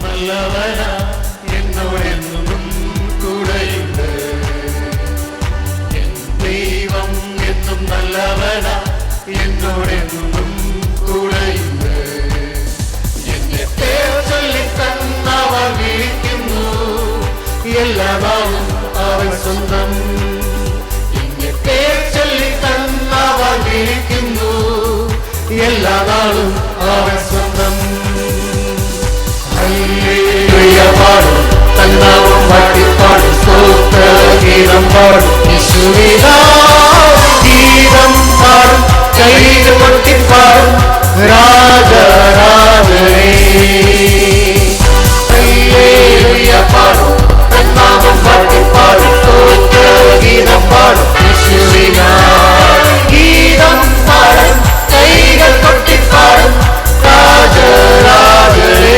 நல்லவனா என்னோடென்னும் கூடையுண்டு. என் தெய்வம் എന്നും நல்லவനാ എന്നോടെന്നും കൂടെയുണ്ട്. എന്നെ പേർ ചൊല്ലി തന്നവർ വിളിക്കുന്നു, എല്ലാ നാളും അവൻ സ്വന്തം. എന്നെ പേർ ചൊല്ലി തന്നവർ വിളിക്കുന്നു, എല്ലാ നാളും അവൻ സ്വന്തം. ഹല്ലേലൂയ പാടും, തന്നാമം വാഴ്ത്തിപ്പാടും, സ്തോത്രഗീതം പാടും, യേശുവിനാ ഗീതം പാടും, കൈകൾ കൊട്ടിപ്പാടും, രാജരാജനേ. ഹല്ലേലൂയ പാടും, തന്നാമം വാഴ്ത്തിപ്പാടും, സ്തോത്രഗീതം പാടും, യേശുവിനാ ഗീതം പാടും, കൈകൾ കൊട്ടിപ്പാടും, രാജരാജനേ.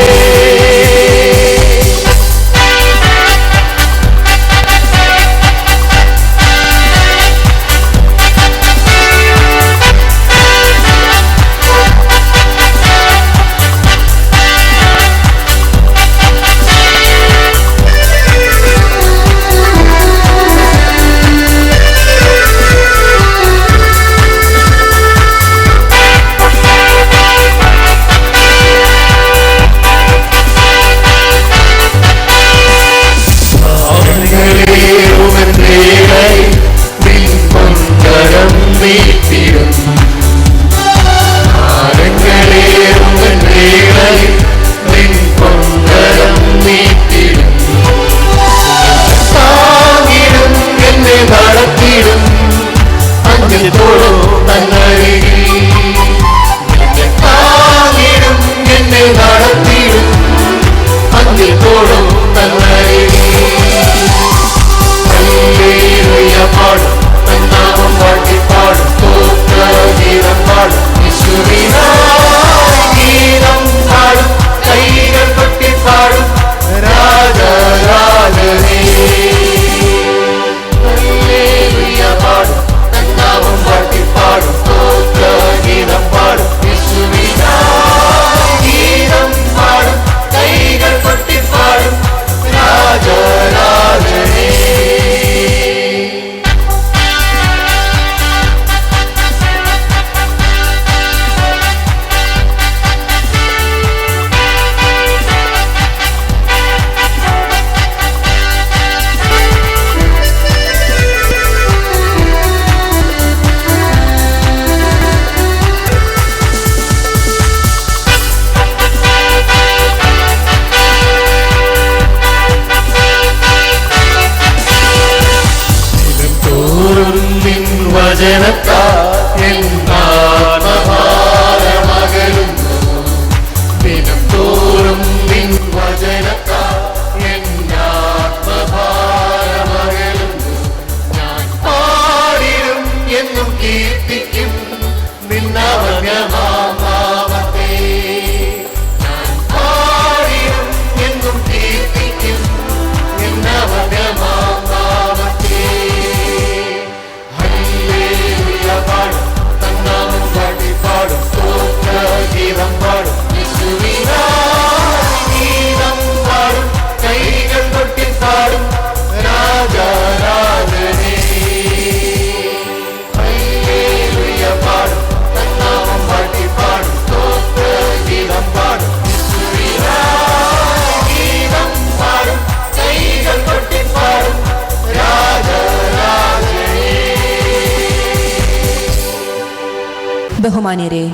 ബഹുമാന്യരെ,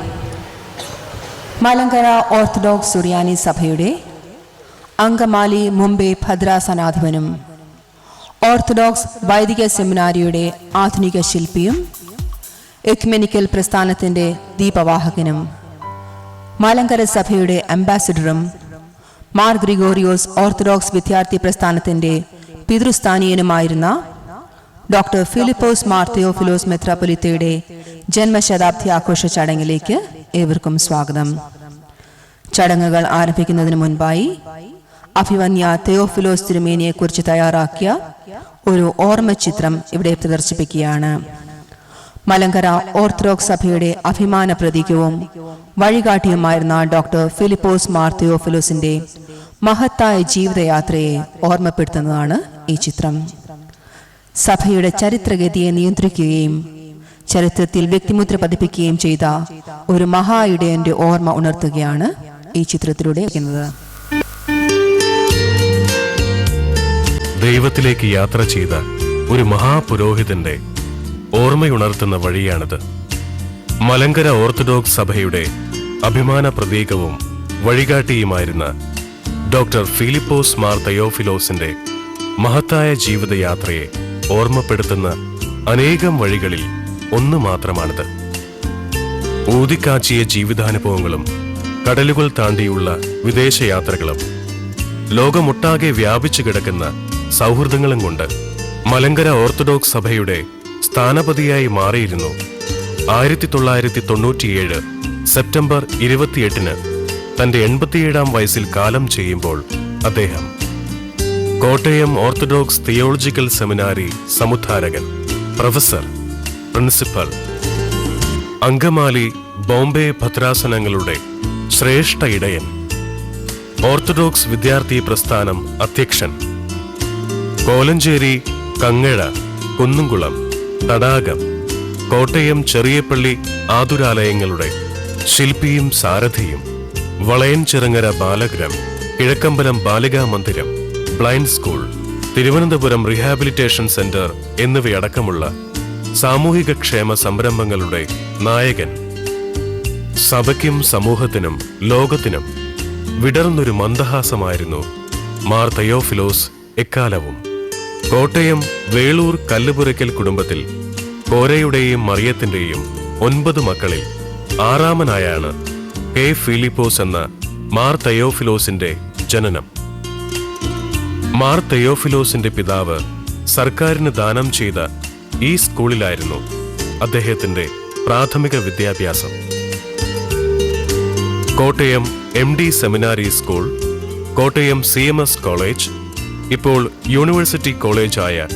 മലങ്കര ഓർത്തഡോക്സ് സുറിയാനി സഭയുടെ അങ്കമാലി മുംബൈ ഭദ്രാസനാധിപനും ഓർത്തഡോക്സ് വൈദിക സെമിനാരിയുടെ ആധുനിക ശില്പിയും എക്യുമെനിക്കൽ പ്രസ്ഥാനത്തിൻ്റെ ദീപവാഹകനും മലങ്കര സഭയുടെ അംബാസിഡറും മാർ ഗ്രിഗോറിയോസ് ഓർത്തഡോക്സ് വിദ്യാർത്ഥി പ്രസ്ഥാനത്തിൻ്റെ പിതൃസ്ഥാനീയനുമായിരുന്ന ഡോക്ടർ ഫിലിപ്പോസ് മാർ തെയോഫിലോസ് മെത്രാപ്പൊലീത്തയുടെ ജന്മശതാബ്ദി ആഘോഷ ചടങ്ങിലേക്ക് ഏവർക്കും സ്വാഗതം. ചടങ്ങുകൾ ആരംഭിക്കുന്നതിന് മുൻപായി അഭിവന്യ തെയോഫിലോസ് തിരുമേനിയെക്കുറിച്ച് തയ്യാറാക്കിയ ഒരു ഓർമ്മചിത്രം ഇവിടെ പ്രദർശിപ്പിക്കുകയാണ്. മലങ്കര ഓർത്തഡോക്സ് സഭയുടെ അഭിമാന പ്രതീകവും വഴികാട്ടിയുമായിരുന്ന ഡോക്ടർ ഫിലിപ്പോസ് മാർ തെയോഫിലോസിന്റെ മഹത്തായ ജീവിതയാത്രയെ ഓർമ്മപ്പെടുത്തുന്നതാണ് ഈ ചിത്രം. സഭയുടെ ചരിത്രഗതിയെ നിയന്ത്രിക്കുകയും ചരിത്രത്തിൽ വ്യക്തിമുദ്ര പതിപ്പിക്കുകയും ചെയ്ത ഒരു മഹായിടയന്റെ ഓർമ്മ ഉണർത്തുകയാണ് ഈ ചിത്രത്തിലൂടെ ചെയ്യുന്നത്. ദൈവത്തിലേക്ക് യാത്ര ചെയ്ത ഒരു മഹാപുരോഹിതന്റെ ഓർമ്മയുണർത്തുന്ന വഴിയാണിത്. മലങ്കര ഓർത്തഡോക്സ് സഭയുടെ അഭിമാന പ്രതീകവും വഴികാട്ടിയുമായിരുന്ന ഡോക്ടർ ഫിലിപ്പോസ് മാർ തയോഫിലോസിന്റെ മഹത്തായ ജീവിതയാത്രയെ ഓർമ്മപ്പെടുത്തുന്ന അനേകം വഴികളിൽ ഒന്ന് മാത്രമാണിത്. ഊതിക്കാച്ചിയ ജീവിതാനുഭവങ്ങളും കടലുകൾ താണ്ടിയുള്ള വിദേശയാത്രകളും ലോകമൊട്ടാകെ വ്യാപിച്ചു കിടക്കുന്ന സൗഹൃദങ്ങളും കൊണ്ട് മലങ്കര ഓർത്തഡോക്സ് സഭയുടെ സ്ഥാനപതിയായി മാറിയിരുന്നു 1997 സെപ്റ്റംബർ 28 തന്റെ 87-ാം വയസ്സിൽ കാലം ചെയ്യുമ്പോൾ അദ്ദേഹം കോട്ടയം ഓർത്തഡോക്സ് തിയോളജിക്കൽ സെമിനാരി സമുദ്ധാരകൻ, പ്രൊഫസർ, പ്രിൻസിപ്പൽ, അങ്കമാലി ബോംബെ ഭദ്രാസനങ്ങളുടെ ശ്രേഷ്ഠ ഇടയൻ, ഓർത്തഡോക്സ് വിദ്യാർത്ഥി പ്രസ്ഥാനം അധ്യക്ഷൻ, കോലഞ്ചേരി, കങ്ങഴ, കുന്നുംകുളം, തടാകം, Kottayam Cheriyapally ആതുരാലയങ്ങളുടെ ശില്പിയും സാരഥിയും, Valayanchirangara Balagram, Kizhakkambalam Balika Mandiram, blind school, Thiruvananthapuram rehabilitation centre എന്നിവയടക്കമുള്ള സാമൂഹിക ക്ഷേമ സംരംഭങ്ങളുടെ നായകൻ, സഭയ്ക്കും സമൂഹത്തിനും ലോകത്തിനും വിടർന്നൊരു മന്ദഹാസമായിരുന്നു മാർ തയോഫിലോസ് എക്കാലവും. കോട്ടയം വേളൂർ കല്ലുപുരയ്ക്കൽ കുടുംബത്തിൽ കോരയുടെയും മറിയത്തിന്റെയും 9 മക്കളിൽ 6-മനായാണ് കെ ഫിലിപ്പോസ് എന്ന മാർ തയോഫിലോസിന്റെ ജനനം. മാർ തയോഫിലോസിന്റെ പിതാവ് സർക്കാരിന് ദാനം ചെയ്ത ഈ സ്കൂളിലായിരുന്നു അദ്ദേഹത്തിന്റെ പ്രാഥമിക വിദ്യാഭ്യാസം. കോട്ടയം MD സെമിനാരി സ്കൂൾ, കോട്ടയം CMS കോളേജ്, ഇപ്പോൾ യൂണിവേഴ്സിറ്റി കോളേജായ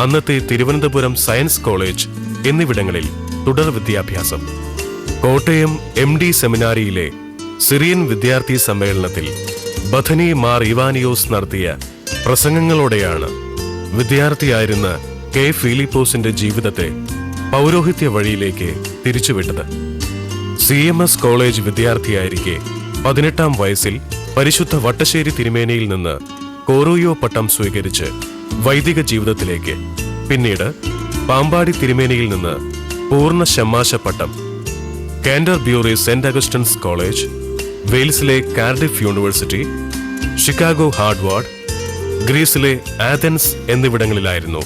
അന്നത്തെ തിരുവനന്തപുരം സയൻസ് കോളേജ് എന്നിവിടങ്ങളിൽ തുടർ വിദ്യാഭ്യാസം. കോട്ടയം MD സെമിനാരിയിലെ സിറിയൻ വിദ്യാർത്ഥി സമ്മേളനത്തിൽ ബഥനി മാർ ഇവാനിയോസ് നടത്തിയ പ്രസംഗങ്ങളോടെയാണ് വിദ്യാർത്ഥിയായിരുന്ന കെ ഫിലിപ്പോസിന്റെ ജീവിതത്തെ പൗരോഹിത്യ വഴിയിലേക്ക് തിരിച്ചുവിട്ടത്. CMS കോളേജ് വിദ്യാർത്ഥിയായിരിക്കെ 18-ാം വയസ്സിൽ പരിശുദ്ധ വട്ടശ്ശേരി തിരുമേനിയിൽ നിന്ന് കോറോയോ പട്ടം സ്വീകരിച്ച് വൈദിക ജീവിതത്തിലേക്ക്, പിന്നീട് പാമ്പാടി തിരുമേനിയിൽ നിന്ന് പൂർണ്ണ ഷമ്മാശ പട്ടം, കാൻറ്റർബ്യൂറി സെന്റ് അഗസ്റ്റിൻസ് കോളേജ്, വെയിൽസിലെ കാർഡിഫ് യൂണിവേഴ്സിറ്റി, ഷിക്കാഗോ ഹാർഡ്വാർഡ്, ഗ്രീസിലെ ആഥൻസ് എന്നിവിടങ്ങളിലായിരുന്നു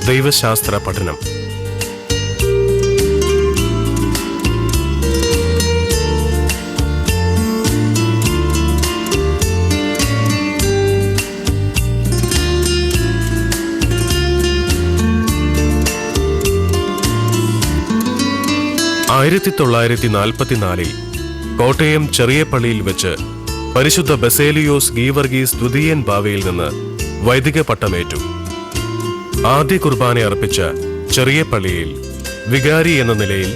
ദൈവശാസ്ത്ര പഠനം. ആയിരത്തി 1944 കോട്ടയം ചെറിയപ്പള്ളിയിൽ വെച്ച് പരിശുദ്ധ ബസേലിയോസ് ഗീവർഗീസ് ദ്വിതീയൻ ബാവയിൽ നിന്ന് വൈദിക പട്ടമേറ്റു. ആദ്യ കുർബാന അർപ്പിച്ച ചെറിയപ്പള്ളിയിൽ വികാരി എന്ന നിലയിൽ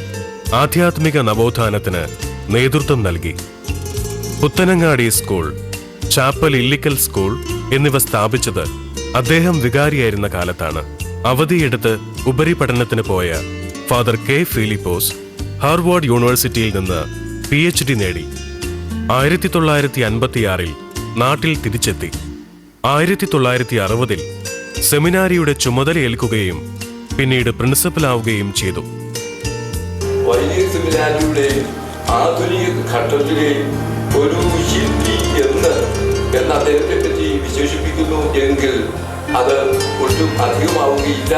ആധ്യാത്മിക നവോത്ഥാനത്തിന് നേതൃത്വം നൽകി. Puthanangadi school, chapel Illikkal school എന്നിവ സ്ഥാപിച്ചത് അദ്ദേഹം വികാരിയായിരുന്ന കാലത്താണ്. അവധിയെടുത്ത് ഉപരിപഠനത്തിന് പോയ ഫാദർ കെ ഫിലിപ്പോസ് ഹാർവാർഡ് യൂണിവേഴ്സിറ്റിയിൽ നിന്ന് PhD നേടി 1956 നാട്ടിൽ തിരിച്ചെത്തി. 1960 സെമിനാരിയുടെ ചുമതലയേൽക്കുകയും പിന്നീട് പ്രിൻസിപ്പലാവുകയും ചെയ്തു. വൈദിക സെമിനാരിയുടെ ആധുനിക ഘട്ടത്തിലെ ഒരു ശില്പി എന്ന് അദ്ദേഹത്തെ പറ്റി വിശേഷിപ്പിക്കുന്നു എങ്കിൽ അത് ഒട്ടും അധികമാവുകയില്ല.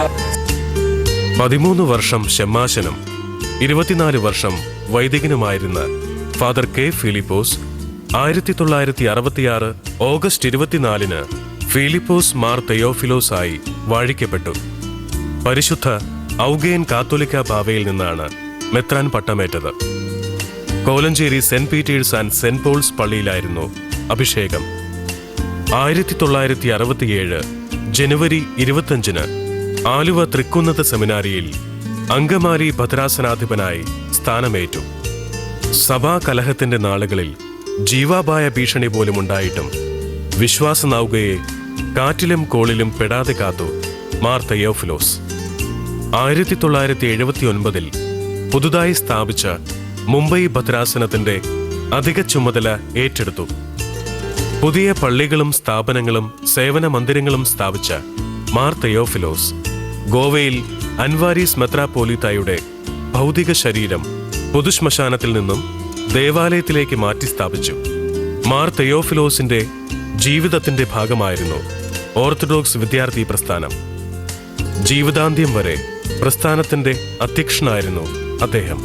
13 വർഷം ഷമ്മാശനും 24 വർഷം വൈദികനുമായിരുന്ന father K Philipose 1966 August 24 Philipose Mar Theophilos ആയി വാഴിക്കപ്പെട്ടു. പരിശുദ്ധ ഔഗേൻ കാത്തോലിക്ക ബാവയിൽ നിന്നാണ് മെത്രാൻ പട്ടമേറ്റത്. Kolenchery saint Peter's and saint Paul's പള്ളിയിലായിരുന്നു അഭിഷേകം. 1967 ജനുവരി 25 ആലുവ തൃക്കുന്നത്ത് സെമിനാരിയിൽ അങ്കമാലി ഭദ്രാസനാധിപനായി സ്ഥാനമേറ്റു. സഭാ കലഹത്തിന്റെ നാളുകളിൽ ജീവാപായ ഭീഷണി പോലും ഉണ്ടായിട്ടും വിശ്വാസനൗകയെ കാറ്റിലും കോളിലും പെടാതെ കാത്തു മാർ തെയോഫിലോസ്. 1979 പുതുതായി സ്ഥാപിച്ച മുംബൈ ഭദ്രാസനത്തിന്റെ അധിക ചുമതല ഏറ്റെടുത്തു. പുതിയ പള്ളികളും സ്ഥാപനങ്ങളും സേവന മന്ദിരങ്ങളും സ്ഥാപിച്ച മാർ തെയോഫിലോസ് ഗോവയിൽ അൻവാരീസ് മെത്രാപ്പോലീത്തായുടെ ഭൗതിക ശരീരം പൊതുശ്മശാനത്തിൽ നിന്നും ദേവാലയത്തിലേക്ക് മാറ്റി സ്ഥാപിച്ചു. മാർ തെയോഫിലോസിന്റെ ജീവിതത്തിന്റെ ഭാഗമായിരുന്നു ഓർത്തഡോക്സ് വിദ്യാർത്ഥി പ്രസ്ഥാനം. ജീവിതാന്ത്യം വരെ പ്രസ്ഥാനത്തിന്റെ അധ്യക്ഷനായിരുന്നു അദ്ദേഹം.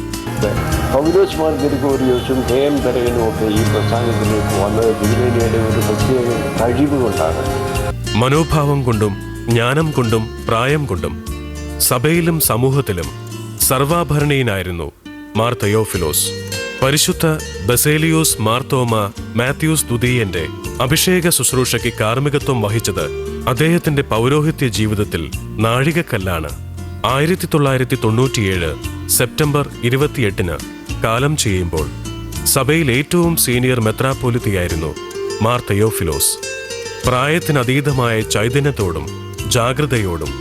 പൗലോസ് മാർ ഗ്രിഗോറിയോസും കെ.എം. തരകനും ഒക്കെ ഈ പ്രസ്ഥാനത്തിലേക്ക് വന്നത് തിരുമേനിയുടെ ഒരു പ്രത്യേക കഴിവ് കൊണ്ടാണ്. മനോഭാവം കൊണ്ടും ജ്ഞാനം കൊണ്ടും പ്രായം കൊണ്ടും സഭയിലും സമൂഹത്തിലും സർവാഭരണീയനായിരുന്നു മാർ തെയോഫിലോസ്. പരിശുദ്ധ ബസേലിയോസ് മാർത്തോമ മാത്യൂസ് തുതീയന്റെ അഭിഷേക ശുശ്രൂഷയ്ക്ക് കാർമ്മികത്വം വഹിച്ചത് അദ്ദേഹത്തിന്റെ പൗരോഹിത്യ ജീവിതത്തിൽ നാഴികക്കല്ലാണ്. 1997 സെപ്റ്റംബർ 28 കാലം ചെയ്യുമ്പോൾ സഭയിൽ ഏറ്റവും സീനിയർ മെത്രാപ്പോലിത്തയായിരുന്നു മാർ തെയോഫിലോസ്. പ്രായത്തിനതീതമായ ചൈതന്യത്തോടും ജാഗ്രതയോടും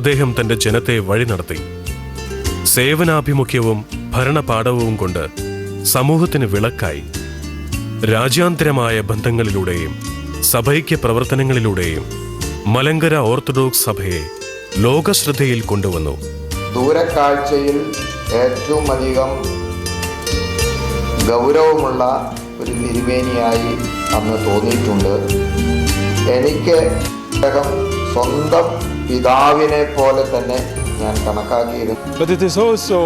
അദ്ദേഹം തന്റെ ജനത്തെ വഴി നടത്തി. സേവനാഭിമുഖ്യവും ഭരണപാഠവും കൊണ്ട് സമൂഹത്തിന് വിളക്കായി. രാജ്യാന്തരമായ ബന്ധങ്ങളിലൂടെയും സഭൈക്യ പ്രവർത്തനങ്ങളിലൂടെയും മലങ്കര ഓർത്തഡോക്സ് സഭയെ ലോകശ്രദ്ധയിൽ കൊണ്ടുവന്നു. ദൂരക്കാഴ്ചയിൽ ഏറ്റവും അധികം ഗൗരവമുള്ള ഒരു തിരുമേനിയായി അന്ന് തോന്നിയിട്ടുണ്ട്. എനിക്ക് അദ്ദേഹം സ്വന്തം പിതാവിനെ പോലെ തന്നെ ഞാൻ കണക്കാക്കിയിരുന്നു. But it is also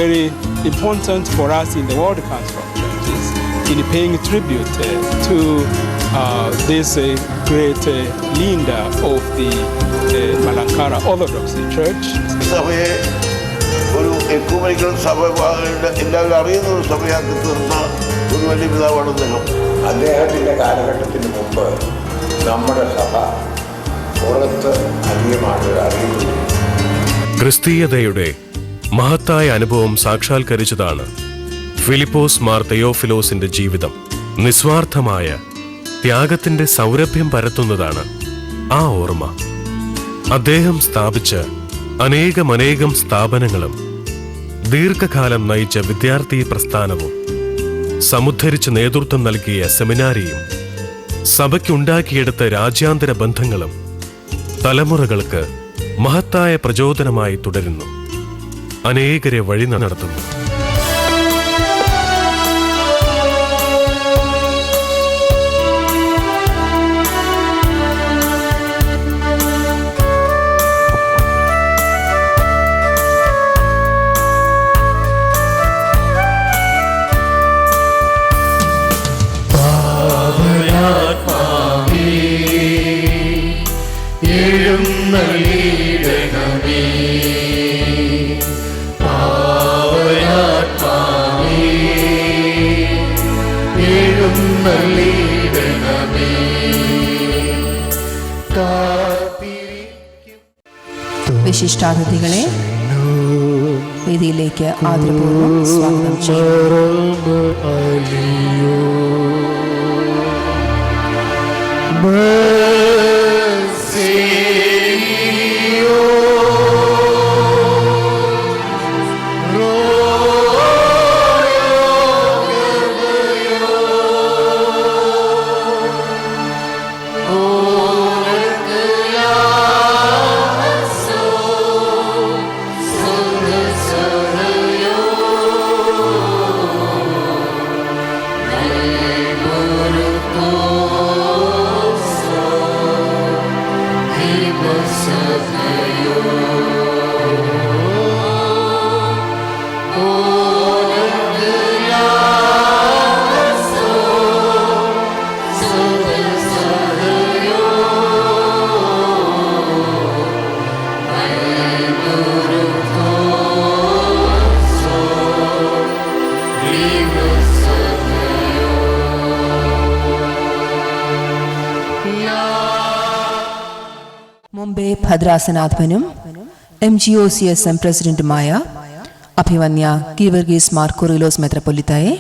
very important for us in the World Council of Churches in paying tribute to this great leader of the Malankara Orthodox Church. സഭയെ ഒരു എക്യുമെനിക്കൽ സഭ എല്ലാവരും അറിയുന്ന ഒരു സഭയാക്കി തീർന്ന ഒരു വലിയ പിതാവാണ് അദ്ദേഹം. അദ്ദേഹത്തിൻ്റെ കാലഘട്ടത്തിന് മുമ്പ് നമ്മുടെ സഭ പുറത്ത് അധികമാണ് അറിയുന്നത്. ക്രിസ്തീയതയുടെ മഹത്തായ അനുഭവം സാക്ഷാത്കരിച്ചതാണ് ഫിലിപ്പോസ് മാർ തെയോഫിലോസിന്റെ ജീവിതം. നിസ്വാർത്ഥമായ ത്യാഗത്തിന്റെ സൗരഭ്യം പരത്തുന്നതാണ് ആ ഓർമ്മ. അദ്ദേഹം സ്ഥാപിച്ച അനേകം സ്ഥാപനങ്ങളും ദീർഘകാലം നയിച്ച വിദ്യാർത്ഥി പ്രസ്ഥാനവും സമുദ്ധരിച്ച് നേതൃത്വം നൽകിയ സെമിനാരിയും സഭയ്ക്കുണ്ടാക്കിയെടുത്ത രാജ്യാന്തര ബന്ധങ്ങളും തലമുറകൾക്ക് മഹത്തായ പ്രചോദനമായി തുടരുന്നു, അനേകരെ വഴി നടത്തുന്നു. വിശിഷ്ടാതിഥികളെ വേദിയിലേക്ക് ആദരപൂർവ്വം സ്വാഗതം ചെയ്യുന്നു. മുംബൈ ഭദ്രാസനാധിപനും MGOCSM പ്രസിഡന്റുമായ അഭിവന്യ ഗീവർഗീസ് മാർ കുറിലോസ് മെത്രാപ്പൊലീത്തായെ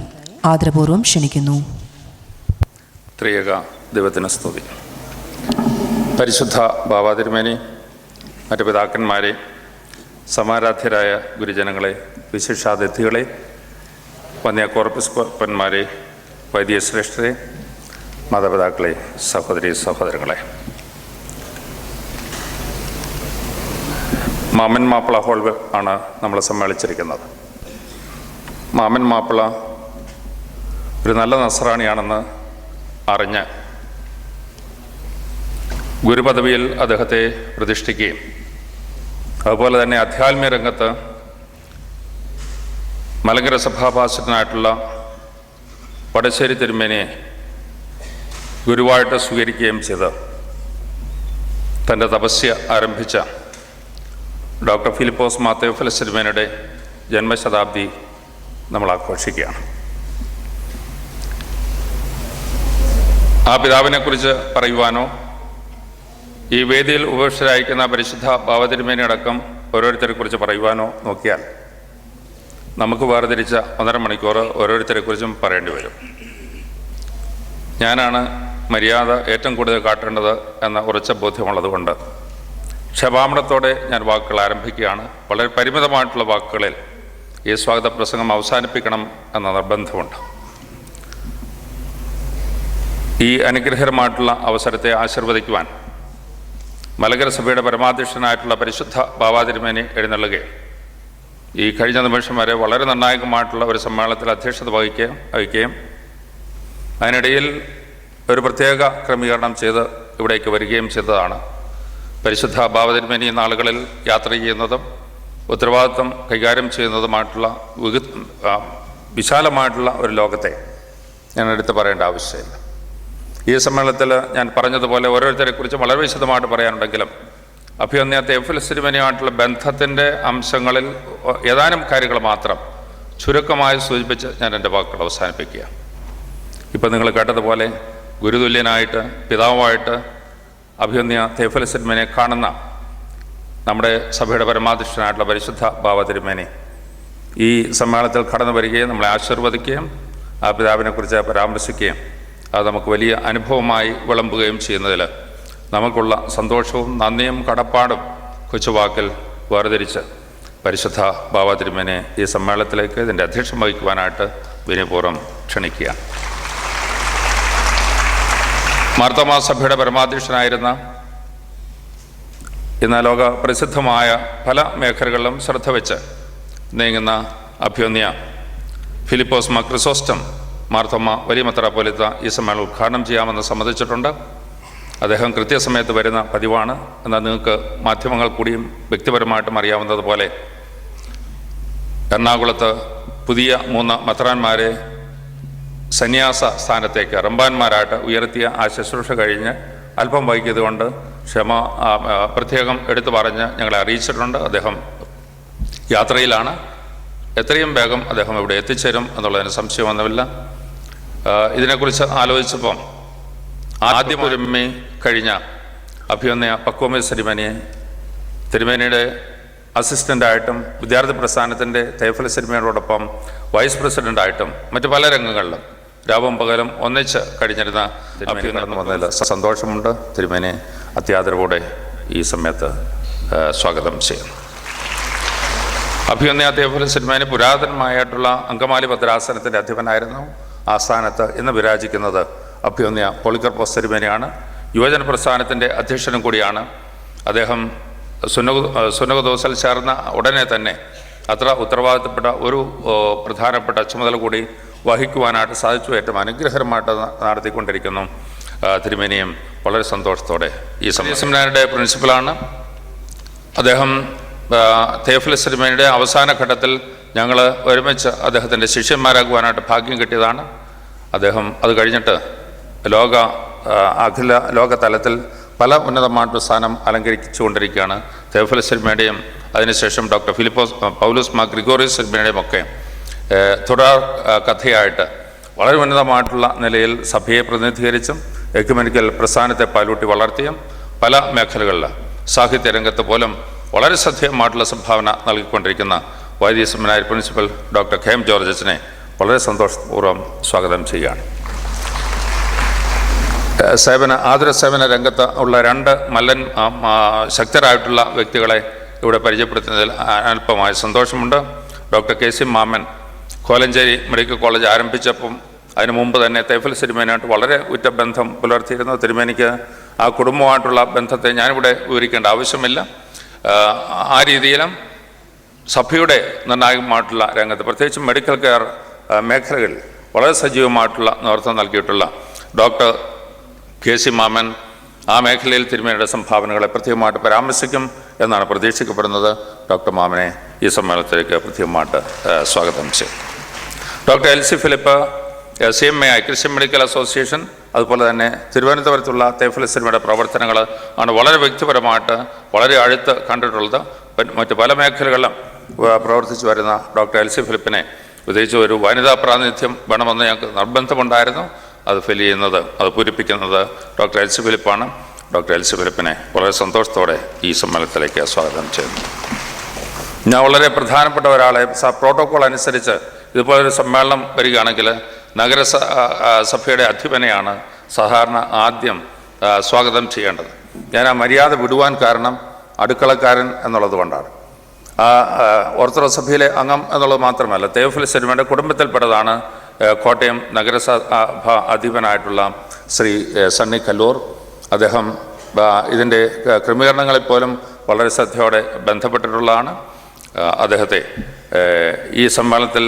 ആദരപൂർവ്വം ക്ഷണിക്കുന്നു. ത്രിയേക ദൈവത്തിന് സ്തുതി. പരിശുദ്ധ ബാവാ തിരുമേനി, മറ്റ് പിതാക്കന്മാരെ, സമാരാധ്യരായ ഗുരുജനങ്ങളെ, വിശിഷ്ടാതിഥികളെ, വന്യ കോർപ്പിസ്കോപ്പന്മാരെ, വൈദികശ്രേഷ്ഠരെ, മാതാപിതാക്കളെ, സഹോദരി സഹോദരങ്ങളെ, മാമൻ മാപ്പിള ഹോൾ ആണ് നമ്മൾ സമ്മേളിച്ചിരിക്കുന്നത്. മാമൻ മാപ്പിള ഒരു നല്ല നസ്രാണിയാണെന്ന് അറിഞ്ഞ് ഗുരുപദവിയിൽ അദ്ദേഹത്തെ പ്രതിഷ്ഠിക്കുകയും അതുപോലെ തന്നെ ആധ്യാത്മിക രംഗത്ത് മലങ്കര സഭാപാസ്റ്റനായിട്ടുള്ള വടശ്ശേരി തിരുമേനിയെ ഗുരുവായിട്ട് സ്വീകരിക്കുകയും ചെയ്ത് തൻ്റെ തപസ്യ ആരംഭിച്ച ഡോക്ടർ ഫിലിപ്പോസ് മാർ തെയോഫിലോസ് തിരുമേനിയുടെ ജന്മശതാബ്ദി നമ്മൾ ആഘോഷിക്കുകയാണ്. ആ പിതാവിനെക്കുറിച്ച് പറയുവാനോ ഈ വേദിയിൽ ഉപവിഷ്ടരായിരിക്കുന്ന പരിശുദ്ധ ബാവാ തിരുമേനി അടക്കം ഓരോരുത്തരെക്കുറിച്ച് പറയുവാനോ നോക്കിയാൽ നമുക്ക് വേർതിരിച്ച 1.5 മണിക്കൂർ ഓരോരുത്തരെക്കുറിച്ചും പറയേണ്ടി വരും. ഞാനാണ് മര്യാദ ഏറ്റവും കൂടുതൽ കാട്ടേണ്ടത് എന്ന ഉറച്ച ബോധ്യമുള്ളതുകൊണ്ട് ക്ഷമാപണത്തോടെ ഞാൻ വാക്കുകൾ ആരംഭിക്കുകയാണ്. വളരെ പരിമിതമായിട്ടുള്ള വാക്കുകളിൽ ഈ സ്വാഗത പ്രസംഗം അവസാനിപ്പിക്കണം എന്ന നിർബന്ധമുണ്ട്. ഈ അനുഗ്രഹകരമായിട്ടുള്ള അവസരത്തെ ആശീർവദിക്കുവാൻ മലങ്കര സഭയുടെ പരമാധ്യക്ഷനായിട്ടുള്ള പരിശുദ്ധ ബാവാ തിരുമേനി എഴുന്നള്ളുകയും ഈ കഴിഞ്ഞ നിമിഷം വരെ വളരെ നിർണായകമായിട്ടുള്ള ഒരു സമ്മേളനത്തിൽ അധ്യക്ഷത വഹിക്കുകയും അതിനിടയിൽ ഒരു പ്രത്യേക ക്രമീകരണം ചെയ്ത് ഇവിടേക്ക് വരികയും ചെയ്തതാണ്. പരിശുദ്ധ ബാവാ തിരുമേനി നാളുകളിൽ യാത്ര ചെയ്യുന്നതും ഉത്തരവാദിത്വം കൈകാര്യം ചെയ്യുന്നതുമായിട്ടുള്ള വിശാലമായിട്ടുള്ള ഒരു ലോകത്തെ ഞാൻ എടുത്ത് പറയേണ്ട ആവശ്യമില്ല. ഈ സമ്മേളനത്തിൽ ഞാൻ പറഞ്ഞതുപോലെ ഓരോരുത്തരെക്കുറിച്ചും വളരെ വിശദമായിട്ട് പറയാനുണ്ടെങ്കിലും അഭിവന്യ തെയോഫിലോസ് തിരുമേനിയുമായിട്ടുള്ള ബന്ധത്തിൻ്റെ അംശങ്ങളിൽ ഏതാനും കാര്യങ്ങൾ മാത്രം ചുരുക്കമായി സൂചിപ്പിച്ച് ഞാൻ എൻ്റെ വാക്കുകൾ അവസാനിപ്പിക്കുക. ഇപ്പം നിങ്ങൾ കേട്ടതുപോലെ ഗുരുതുല്യനായിട്ട് പിതാവായിട്ട് അഭിവന്യ തെയോഫിലോസ് തിരുമേനിയെ കാണുന്ന നമ്മുടെ സഭയുടെ പരമാധ്യക്ഷനായിട്ടുള്ള പരിശുദ്ധ ബാവാ തിരുമേനി ഈ സമ്മേളനത്തിൽ കടന്നു വരികയും നമ്മളെ ആശീർവദിക്കുകയും ആ പിതാവിനെക്കുറിച്ച് പരാമർശിക്കുകയും അത് നമുക്ക് വലിയ അനുഭവമായി വിളമ്പുകയും ചെയ്യുന്നതിൽ നമുക്കുള്ള സന്തോഷവും നന്ദിയും കടപ്പാടും കൊച്ചുവാക്കിൽ വേർതിരിച്ച് പരിശുദ്ധ ബാവാ തിരുമേനിയെ ഈ സമ്മേളനത്തിലേക്ക് ഇതിൻ്റെ അധ്യക്ഷം വഹിക്കുവാനായിട്ട് വിനയപൂർവ്വം ക്ഷണിക്കുക. മാർത്തോമാ സഭയുടെ പരമാധ്യക്ഷനായിരുന്ന ഇന്ന് ലോക പ്രസിദ്ധമായ പല മേഖലകളിലും ശ്രദ്ധ വെച്ച് നീങ്ങുന്ന അഭിവന്യ ഫിലിപ്പോസ് മാർ ക്രിസോസ്റ്റം മാർത്തോമ വലിയ മെത്രാപ്പോലീത്ത ഈ സമ്മേളനം ഉദ്ഘാടനം ചെയ്യാമെന്ന് സമ്മതിച്ചിട്ടുണ്ട്. അദ്ദേഹം കൃത്യസമയത്ത് വരുന്ന പതിവാണ്. എന്നാൽ നിങ്ങൾക്ക് മാധ്യമങ്ങൾ കൂടിയും വ്യക്തിപരമായിട്ടും അറിയാവുന്നതുപോലെ എറണാകുളത്ത് പുതിയ 3 മെത്രാന്മാരെ സന്യാസ സ്ഥാനത്തേക്ക് റമ്പാന്മാരായിട്ട് ഉയർത്തിയ ആ ശുശ്രൂഷ കഴിഞ്ഞ് അല്പം വൈകിയതുകൊണ്ട് പ്രത്യേകം എടുത്തു പറഞ്ഞ് ഞങ്ങളെ അറിയിച്ചിട്ടുണ്ട്. അദ്ദേഹം യാത്രയിലാണ്. എത്രയും വേഗം അദ്ദേഹം ഇവിടെ എത്തിച്ചേരും എന്നുള്ളതിന് സംശയമൊന്നുമില്ല. ഇതിനെക്കുറിച്ച് ആലോചിച്ചപ്പം ആദ്യം ഒരുമി കഴിഞ്ഞ അഭിവന്യ പക്വമേസ് തിരുമേനിയുടെ അസിസ്റ്റൻ്റായിട്ടും വിദ്യാർത്ഥി പ്രസ്ഥാനത്തിൻ്റെ തെയോഫിലോസ് തിരുമേനിയോടൊപ്പം വൈസ് പ്രസിഡൻ്റായിട്ടും മറ്റു പല രംഗങ്ങളിലും രാവും പകലും ഒന്നിച്ച് കഴിഞ്ഞിരുന്ന തിരുമേനി കടന്നു വന്നതിൽ സന്തോഷമുണ്ട്. തിരുമേനി അത്യാദരവോടെ ഈ സമയത്ത് സ്വാഗതം ചെയ്യുന്നു. അഭിവന്യ തെയോഫിലോസ് തിരുമേനി പുരാതനമായിട്ടുള്ള അങ്കമാലി ഭദ്രാസനത്തിൻ്റെ അധിപനായിരുന്നു. ആ സ്ഥാനത്ത് ഇന്ന് വിരാജിക്കുന്നത് അഭിവന്യ പോളിക്കർപ്പോസ് തിരുമേനിയാണ്. യുവജന പ്രസ്ഥാനത്തിൻ്റെ അധ്യക്ഷനും കൂടിയാണ്. അദ്ദേഹം സുന്നകദോസിൽ ചേർന്ന ഉടനെ തന്നെ അത്ര ഉത്തരവാദിത്തപ്പെട്ട ഒരു പ്രധാനപ്പെട്ട ചുമതല കൂടി വഹിക്കുവാനായിട്ട് സാധിച്ചു. ഏറ്റവും അനുഗ്രഹകരമായിട്ട് നടത്തിക്കൊണ്ടിരിക്കുന്നു. തിരുമേനിയും വളരെ സന്തോഷത്തോടെ ഈ സെമിനാരിയുടെ പ്രിൻസിപ്പലാണ്. അദ്ദേഹം തെയോഫിലോസ് തിരുമേനിയുടെ അവസാന ഘട്ടത്തിൽ ഞങ്ങൾ ഒരുമിച്ച് അദ്ദേഹത്തിൻ്റെ ശിഷ്യന്മാരാകുവാനായിട്ട് ഭാഗ്യം കിട്ടിയതാണ്. അദ്ദേഹം അത് കഴിഞ്ഞിട്ട് ലോക തലത്തിൽ പല ഉന്നതമായിട്ടുള്ള സ്ഥാനം അലങ്കരിച്ചുകൊണ്ടിരിക്കുകയാണ്. തെയോഫിലോസ് തിരുമേനിയുടെയും അതിനുശേഷം ഡോക്ടർ പൗലോസ് മാർ ഗ്രിഗോറിയോസ് തിരുമേനിയുടെയും ഒക്കെ തുടർ കഥയായിട്ട് വളരെ ഉന്നതമായിട്ടുള്ള നിലയിൽ സഭയെ പ്രതിനിധീകരിച്ചും എക്യുമെനിക്കൽ പ്രസ്ഥാനത്തെ പാലൂട്ടി വളർത്തിയും പല മേഖലകളിൽ സാഹിത്യരംഗത്ത് പോലും വളരെ ശ്രദ്ധേയമായിട്ടുള്ള സംഭാവന നൽകിക്കൊണ്ടിരിക്കുന്ന വൈദിക seminary principal doctor K M ജോർജസിനെ വളരെ സന്തോഷപൂർവ്വം സ്വാഗതം ചെയ്യുകയാണ്. ആതുര സേവന രംഗത്ത് ഉള്ള രണ്ട് ശക്തരായിട്ടുള്ള വ്യക്തികളെ ഇവിടെ പരിചയപ്പെടുത്തുന്നതിൽ അല്പമായ സന്തോഷമുണ്ട്. ഡോക്ടർ കെ സി മാമൻ കോലഞ്ചേരി മെഡിക്കൽ കോളേജ് ആരംഭിച്ചപ്പം അതിനു മുമ്പ് തന്നെ തേഫൽസ് തിരുമേനിയായിട്ട് വളരെ ഉറ്റ ബന്ധം പുലർത്തിയിരുന്നു. തിരുമേനിക്ക് ആ കുടുംബമായിട്ടുള്ള ബന്ധത്തെ ഞാനിവിടെ വിവരിക്കേണ്ട ആവശ്യമില്ല. ആ രീതിയിലും സഭയുടെ നിർണായകമായിട്ടുള്ള രംഗത്ത് പ്രത്യേകിച്ചും മെഡിക്കൽ കെയർ മേഖലകളിൽ വളരെ സജീവമായിട്ടുള്ള നേതൃത്വം നൽകിയിട്ടുള്ള ഡോക്ടർ കെ സി മാമൻ ആ മേഖലയിൽ തിരുമേനിയുടെ സംഭാവനകളെ പ്രത്യേകമായിട്ട് പരാമർശിക്കും എന്നാണ് പ്രതീക്ഷിക്കപ്പെടുന്നത്. ഡോക്ടർ മാമനെ ഈ സമ്മേളനത്തിലേക്ക് പ്രത്യേകമായിട്ട് സ്വാഗതം ചെയ്യും. Doctor L C Philip CMAI Christian medical association അതുപോലെ തന്നെ തിരുവനന്തപുരത്തുള്ള തേഫൽസ് തിരുമേനിയുടെ പ്രവർത്തനങ്ങൾ ആണ് വളരെ വ്യക്തിപരമായിട്ട് വളരെ അടുത്ത് കണ്ടിട്ടുള്ളത്. മറ്റ് പല മേഖലകളിലും പ്രവർത്തിച്ചു വരുന്ന ഡോക്ടർ എൽ സി ഫിലിപ്പിനെ പ്രത്യേകിച്ച് ഒരു വനിതാ പ്രാതിനിധ്യം വേണമെന്ന് ഞങ്ങൾക്ക് നിർബന്ധമുണ്ടായിരുന്നു. അത് ഫിൽ ചെയ്യുന്നത്, അത് പൂരിപ്പിക്കുന്നത് ഡോക്ടർ എൽ സി ഫിലിപ്പാണ്. ഡോക്ടർ എൽ സി ഫിലിപ്പിനെ വളരെ സന്തോഷത്തോടെ ഈ സമ്മേളനത്തിലേക്ക് സ്വാഗതം ചെയ്യുന്നു. ഞാൻ വളരെ പ്രധാനപ്പെട്ട ഒരാളെ പ്രോട്ടോക്കോൾ അനുസരിച്ച് ഇതുപോലൊരു സമ്മേളനം വരികയാണെങ്കിൽ നഗരസഭയുടെ അധിപനെയാണ് സാധാരണ ആദ്യം സ്വാഗതം ചെയ്യേണ്ടത്. ഞാൻ ആ മര്യാദ വിടുവാൻ കാരണം അടുക്കളക്കാരൻ എന്നുള്ളത് കൊണ്ടാണ്. ഓർത്തഡോക്സ് സഭയിലെ അംഗം എന്നുള്ളത് മാത്രമല്ല, തേഫൽസ് തിരുമേനിയുടെ കുടുംബത്തിൽപ്പെട്ടതാണ് കോട്ടയം നഗരസഭ അധിപനായിട്ടുള്ള ശ്രീ സണ്ണി കല്ലൂർ. അദ്ദേഹം ഇതിൻ്റെ ക്രമീകരണങ്ങളിൽ പോലും വളരെ ശ്രദ്ധയോടെ ബന്ധപ്പെട്ടിട്ടുള്ളതാണ്. അദ്ദേഹത്തെ ഈ സമ്മേളനത്തിൽ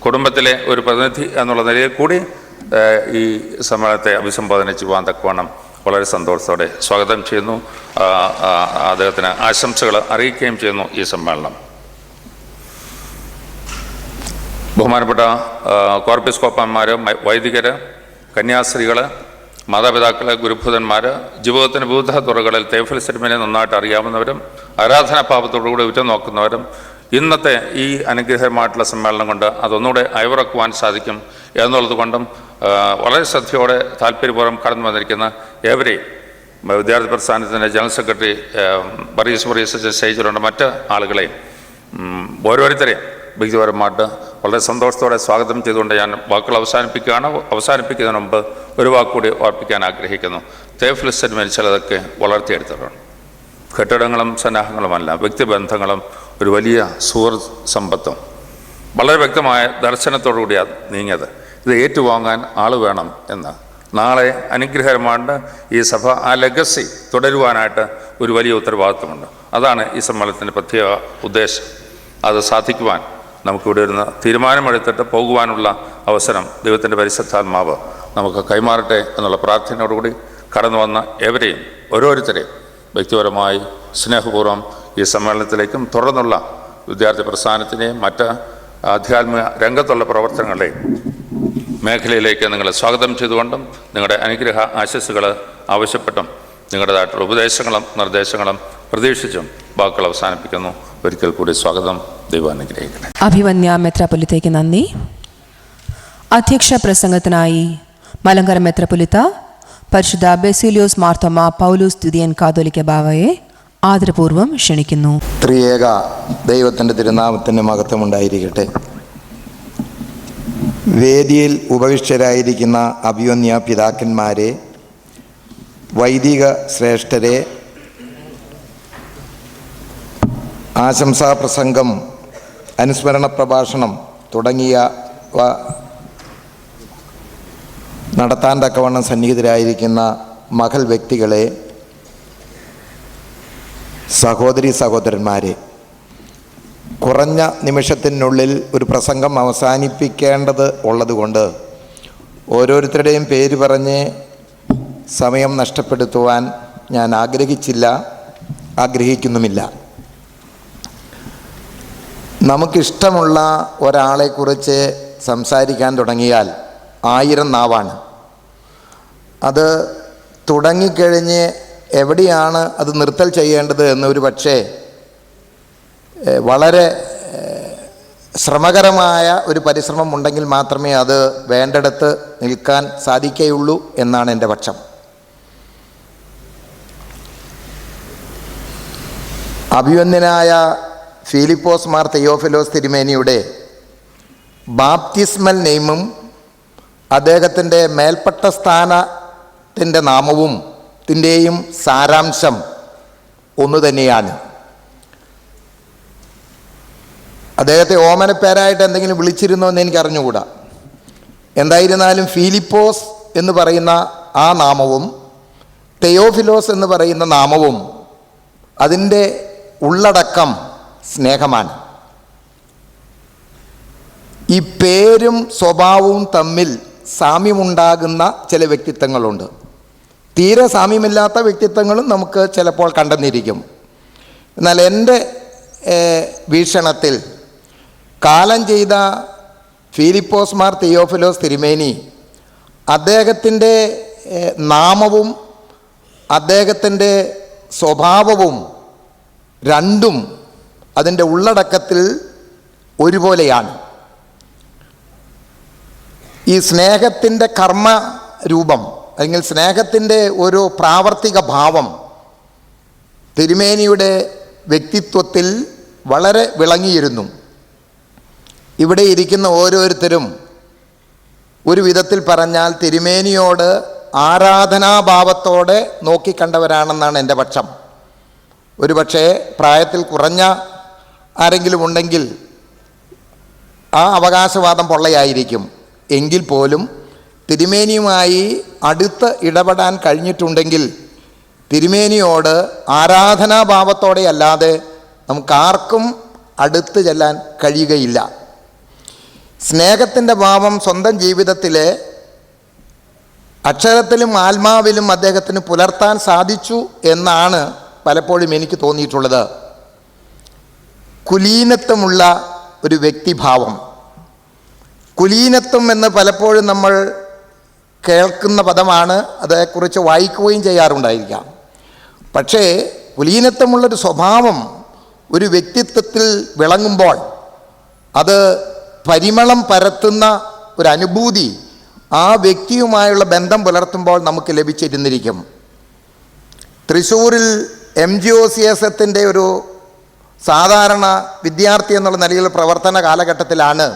കുടുംബത്തിലെ ഒരു പ്രതിനിധി എന്നുള്ള നിലയിൽ കൂടി ഈ സമ്മേളനത്തെ അഭിസംബോധന ചെയ്യുവാൻ തക്കവണ്ണം വളരെ സന്തോഷത്തോടെ സ്വാഗതം ചെയ്യുന്നു. അദ്ദേഹത്തിന് ആശംസകൾ അറിയിക്കുകയും ചെയ്യുന്നു. ഈ സമ്മേളനം ബഹുമാനപ്പെട്ട കോർപ്പിസ്കോപ്പന്മാർ, വൈദികർ, കന്യാസ്ത്രീകൾ, മാതാപിതാക്കൾ, ഗുരുഭൂതന്മാർ, ജീവിതത്തിന് വിവിധ തുറകളിൽ തേഫൽസ് തിരുമേനിയെ നന്നായിട്ട് അറിയാവുന്നവരും ആരാധനാഭാവത്തോടുകൂടി ഉറ്റുനോക്കുന്നവരും ഇന്നത്തെ ഈ അനുഗ്രഹമായിട്ടുള്ള സമ്മേളനം കൊണ്ട് അതൊന്നുകൂടെ അയവിറക്കുവാൻ സാധിക്കും എന്നുള്ളത് കൊണ്ടും വളരെ ശ്രദ്ധയോടെ താല്പര്യപൂർവ്വം കടന്നു വന്നിരിക്കുന്ന ഏവരെയും വിദ്യാർത്ഥി പ്രസ്ഥാനത്തിൻ്റെ ജനറൽ സെക്രട്ടറി വർഗീസ് സ്റ്റേജിലുണ്ട് മറ്റ് ആളുകളെയും ഓരോരുത്തരെയും വ്യക്തിപരമായിട്ട് വളരെ സന്തോഷത്തോടെ സ്വാഗതം ചെയ്തുകൊണ്ട് ഞാൻ വാക്കുകൾ അവസാനിപ്പിക്കുന്നതിന് മുമ്പ് ഒരു വാക്കുകൂടി ഓർപ്പിക്കാൻ ആഗ്രഹിക്കുന്നു. തേഫൽസ് തിരുമേനി ചിലതൊക്കെ വളർത്തിയെടുത്തിട്ടുണ്ട്. കെട്ടിടങ്ങളും സന്നാഹങ്ങളുമല്ല, വ്യക്തിബന്ധങ്ങളും ഒരു വലിയ സുഹൃത്ത് സമ്പത്തും വളരെ വ്യക്തമായ ദർശനത്തോടുകൂടിയാണ് നീങ്ങിയത്. ഇത് ഏറ്റുവാങ്ങാൻ ആൾ വേണം എന്ന്. നാളെ അനുഗ്രഹകരമായിട്ട് ഈ സഭ ആ ലെഗസി തുടരുവാനായിട്ട് ഒരു വലിയ ഉത്തരവാദിത്വമുണ്ട്. അതാണ് ഈ സമ്മേളനത്തിൻ്റെ പ്രത്യേക ഉദ്ദേശം. അത് സാധിക്കുവാൻ നമുക്കിവിടെ ഇരുന്ന് തീരുമാനമെടുത്തിട്ട് പോകുവാനുള്ള അവസരം ദൈവത്തിൻ്റെ പരിശുദ്ധാത്മാവ് നമുക്ക് കൈമാറട്ടെ എന്നുള്ള പ്രാർത്ഥനയോടുകൂടി കടന്നു വന്ന ഏവരെയും ഓരോരുത്തരെയും വ്യക്തിപരമായി സ്നേഹപൂർവ്വം ഈ സമ്മേളനത്തിലേക്കും തുടർന്നുള്ള വിദ്യാർത്ഥി പ്രസ്ഥാനത്തിനെയും മറ്റ് ആധ്യാത്മിക രംഗത്തുള്ള പ്രവർത്തനങ്ങളെയും മേഖലയിലേക്ക് നിങ്ങളെ സ്വാഗതം ചെയ്തുകൊണ്ടും നിങ്ങളുടെ അനുഗ്രഹ ആശസ്സുകൾ ആവശ്യപ്പെട്ടും നിങ്ങളുടേതായിട്ടുള്ള ഉപദേശങ്ങളും നിർദ്ദേശങ്ങളും പ്രതീക്ഷിച്ചും വാക്കുകൾ അവസാനിപ്പിക്കുന്നു. ഒരിക്കൽ കൂടി സ്വാഗതം. ദൈവം അനുഗ്രഹിക്കട്ടെ. അഭിവന്യ മെത്രാപ്പൊലിത്തയ്ക്ക് നന്ദി. അധ്യക്ഷ പ്രസംഗത്തിനായി മലങ്കര മെത്രാപ്പൊലിത്ത പരിശുദ്ധ ബെസിലിയോസ് മാർത്തോമ പൗലോസ് ദ്വിതീയൻ കാതോലിക്ക ബാവയെ ആദരപൂർവ്വം ക്ഷണിക്കുന്നു. ത്രിയേക ദൈവത്തിൻ്റെ തിരുനാമത്തിന് മഹത്വമുണ്ടായിരിക്കട്ടെ. വേദിയിൽ ഉപവിഷ്ടരായിരിക്കുന്ന അഭിവന്യ പിതാക്കന്മാരെ, വൈദിക ശ്രേഷ്ഠരെ, ആശംസാ പ്രസംഗം, അനുസ്മരണ പ്രഭാഷണം തുടങ്ങിയവ നടത്താൻ തക്കവണ്ണം സന്നിഹിതരായിരിക്കുന്ന മഹൽ വ്യക്തികളെ, സഹോദരി സഹോദരന്മാരെ, കുറഞ്ഞ നിമിഷത്തിനുള്ളിൽ ഒരു പ്രസംഗം അവസാനിപ്പിക്കേണ്ടത് ഉള്ളതുകൊണ്ട് ഓരോരുത്തരുടെയും പേര് പറഞ്ഞ് സമയം നഷ്ടപ്പെടുത്തുവാൻ ഞാൻ ആഗ്രഹിക്കുന്നുമില്ല. നമുക്കിഷ്ടമുള്ള ഒരാളെക്കുറിച്ച് സംസാരിക്കാൻ തുടങ്ങിയാൽ 1000 നാവാണ്. അത് തുടങ്ങിക്കഴിഞ്ഞ് എവിടെയാണ് അത് നിർത്തൽ ചെയ്യേണ്ടത് എന്നൊരു പക്ഷേ വളരെ ശ്രമകരമായ ഒരു പരിശ്രമം ഉണ്ടെങ്കിൽ മാത്രമേ അത് വേണ്ടിടത്ത് നിൽക്കാൻ സാധിക്കുകയുള്ളൂ എന്നാണ് എൻ്റെ പക്ഷം. അഭിവന്യനായ ഫിലിപ്പോസ് മാർ തെയോഫിലോസ് തിരുമേനിയുടെ ബാപ്റ്റിസ്മൽ നെയിമും അദ്ദേഹത്തിൻ്റെ മേൽപ്പെട്ട സ്ഥാനത്തെ അദ്ദേഹത്തിൻ്റെ നാമവും ത്തിൻ്റെയും സാരാംശം ഒന്നു തന്നെയാണ്. അദ്ദേഹത്തെ ഓമനപ്പേരായിട്ട് എന്തെങ്കിലും വിളിച്ചിരുന്നോ എന്ന് എനിക്ക് അറിഞ്ഞുകൂടാ. എന്തായിരുന്നാലും ഫിലിപ്പോസ് എന്ന് പറയുന്ന ആ നാമവും തെയോഫിലോസ് എന്ന് പറയുന്ന നാമവും അതിൻ്റെ ഉള്ളടക്കം സ്നേഹമാണ്. ഈ പേരും സ്വഭാവവും തമ്മിൽ സാമ്യമുണ്ടാകുന്ന ചില വ്യക്തിത്വങ്ങളുണ്ട്. തീരെ സാമ്യമില്ലാത്ത വ്യക്തിത്വങ്ങളും നമുക്ക് ചിലപ്പോൾ കണ്ടെന്നിരിക്കും. എന്നാൽ എൻ്റെ വീക്ഷണത്തിൽ കാലം ചെയ്ത ഫിലിപ്പോസ് മാർ തെയോഫിലോസ് തിരുമേനി അദ്ദേഹത്തിൻ്റെ നാമവും അദ്ദേഹത്തിൻ്റെ സ്വഭാവവും രണ്ടും അതിൻ്റെ ഉള്ളടക്കത്തിൽ ഒരുപോലെയാണ്. ഈ സ്നേഹത്തിൻ്റെ കർമ്മ രൂപം അല്ലെങ്കിൽ സ്നേഹത്തിൻ്റെ ഒരു പ്രാവർത്തിക ഭാവം തിരുമേനിയുടെ വ്യക്തിത്വത്തിൽ വളരെ വിളങ്ങിയിരുന്നു. ഇവിടെ ഇരിക്കുന്ന ഓരോരുത്തരും ഒരു വിധത്തിൽ പറഞ്ഞാൽ തിരുമേനിയോട് ആരാധനാഭാവത്തോടെ നോക്കിക്കണ്ടവരാണെന്നാണ് എൻ്റെ പക്ഷം. ഒരു പക്ഷേ പ്രായത്തിൽ കുറഞ്ഞ ആരെങ്കിലും ഉണ്ടെങ്കിൽ ആ അവകാശവാദം പൊള്ളയായിരിക്കും. എങ്കിൽ പോലും തിരുമേനിയുമായി അടുത്ത് ഇടപെടാൻ കഴിഞ്ഞിട്ടുണ്ടെങ്കിൽ തിരുമേനിയോട് ആരാധനാഭാവത്തോടെ അല്ലാതെ നമുക്കാർക്കും അടുത്ത് ചെല്ലാൻ കഴിയുകയില്ല. സ്നേഹത്തിൻ്റെ ഭാവം സ്വന്തം ജീവിതത്തിലെ അക്ഷരത്തിലും ആത്മാവിലും അദ്ദേഹത്തിന് പുലർത്താൻ സാധിച്ചു എന്നാണ് പലപ്പോഴും എനിക്ക് തോന്നിയിട്ടുള്ളത്. കുലീനത്വമുള്ള ഒരു വ്യക്തിഭാവം. കുലീനത്വം എന്ന് പലപ്പോഴും നമ്മൾ കേൾക്കുന്ന പദമാണ്, അതേക്കുറിച്ച് വായിക്കുകയും ചെയ്യാറുണ്ടായിരിക്കാം. പക്ഷേ കുലീനത്വമുള്ളൊരു സ്വഭാവം ഒരു വ്യക്തിത്വത്തിൽ വിളങ്ങുമ്പോൾ അത് പരിമളം പരത്തുന്ന ഒരു അനുഭൂതി ആ വ്യക്തിയുമായുള്ള ബന്ധം പുലർത്തുമ്പോൾ നമുക്ക് ലഭിച്ചിരുന്നിരിക്കും. തൃശ്ശൂരിൽ MGOCSത്തിൻ്റെ ഒരു സാധാരണ വിദ്യാർത്ഥി എന്നുള്ള നിലയിൽ പ്രവർത്തന കാലഘട്ടത്തിലാണ്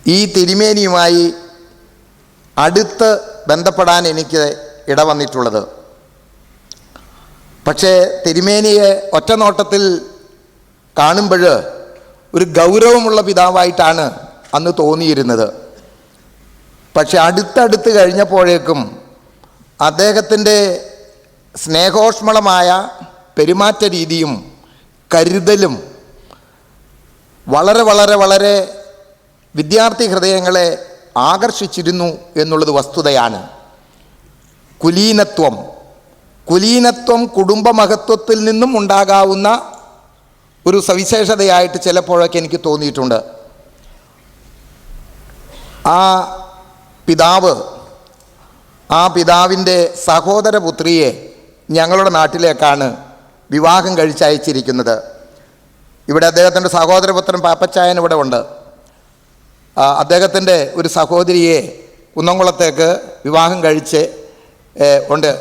ഈ തിരുമേനിയുമായി അടുത്ത് ബന്ധപ്പെടാൻ എനിക്ക് ഇടവന്നിട്ടുള്ളത്. പക്ഷേ തിരുമേനിയെ ഒറ്റനോട്ടത്തിൽ കാണുമ്പോൾ ഒരു ഗൗരവമുള്ള പിതാവായിട്ടാണ് അന്ന് തോന്നിയിരുന്നത്. പക്ഷെ അടുത്തടുത്ത് കഴിഞ്ഞപ്പോഴേക്കും അദ്ദേഹത്തിൻ്റെ സ്നേഹോഷ്മളമായ പെരുമാറ്റ രീതിയും കരുതലും വളരെ വളരെ വളരെ വിദ്യാർത്ഥി ഹൃദയങ്ങളെ ആകർഷിച്ചിരുന്നു എന്നുള്ളത് വസ്തുതയാണ്. കുലീനത്വം കുടുംബമഹത്വത്തിൽ നിന്നും ഉണ്ടാകാവുന്ന ഒരു സവിശേഷതയായിട്ട് ചിലപ്പോഴൊക്കെ എനിക്ക് തോന്നിയിട്ടുണ്ട്. ആ പിതാവിൻ്റെ സഹോദരപുത്രിയെ ഞങ്ങളുടെ നാട്ടിലേക്കാണ് വിവാഹം കഴിച്ചയച്ചിരിക്കുന്നത്. ഇവിടെ അദ്ദേഹത്തിൻ്റെ സഹോദരപുത്രൻ പാപ്പച്ചായൻ ഇവിടെ ഉണ്ട്. അദ്ദേഹത്തിൻ്റെ ഒരു സഹോദരിയെ കുന്നംകുളത്തേക്ക് വിവാഹം കഴിച്ച് ഉണ്ട്.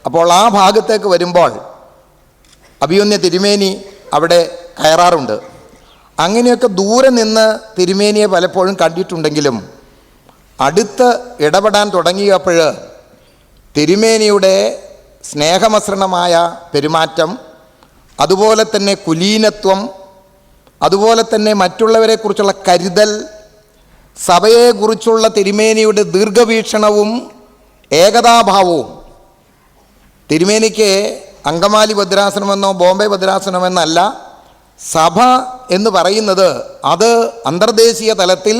അപ്പോൾ ആ ഭാഗത്തേക്ക് വരുമ്പോൾ അഭിമന്യ തിരുമേനി അവിടെ കയറാറുണ്ട്. അങ്ങനെയൊക്കെ ദൂരെ നിന്ന് തിരുമേനിയെ പലപ്പോഴും കണ്ടിട്ടുണ്ടെങ്കിലും അടുത്ത് ഇടപെടാൻ തുടങ്ങിയപ്പോൾ തിരുമേനിയുടെ സ്നേഹമസൃണമായ പെരുമാറ്റം, അതുപോലെ തന്നെ കുലീനത്വം, അതുപോലെ തന്നെ മറ്റുള്ളവരെക്കുറിച്ചുള്ള കരുതൽ, സഭയെക്കുറിച്ചുള്ള തിരുമേനിയുടെ ദീർഘവീക്ഷണവും ഏകതാഭാവവും. തിരുമേനിക്ക് അങ്കമാലി ഭദ്രാസനമെന്നോ ബോംബെ ഭദ്രാസനമെന്നല്ല, സഭ എന്ന് പറയുന്നത് അത് അന്തർദേശീയ തലത്തിൽ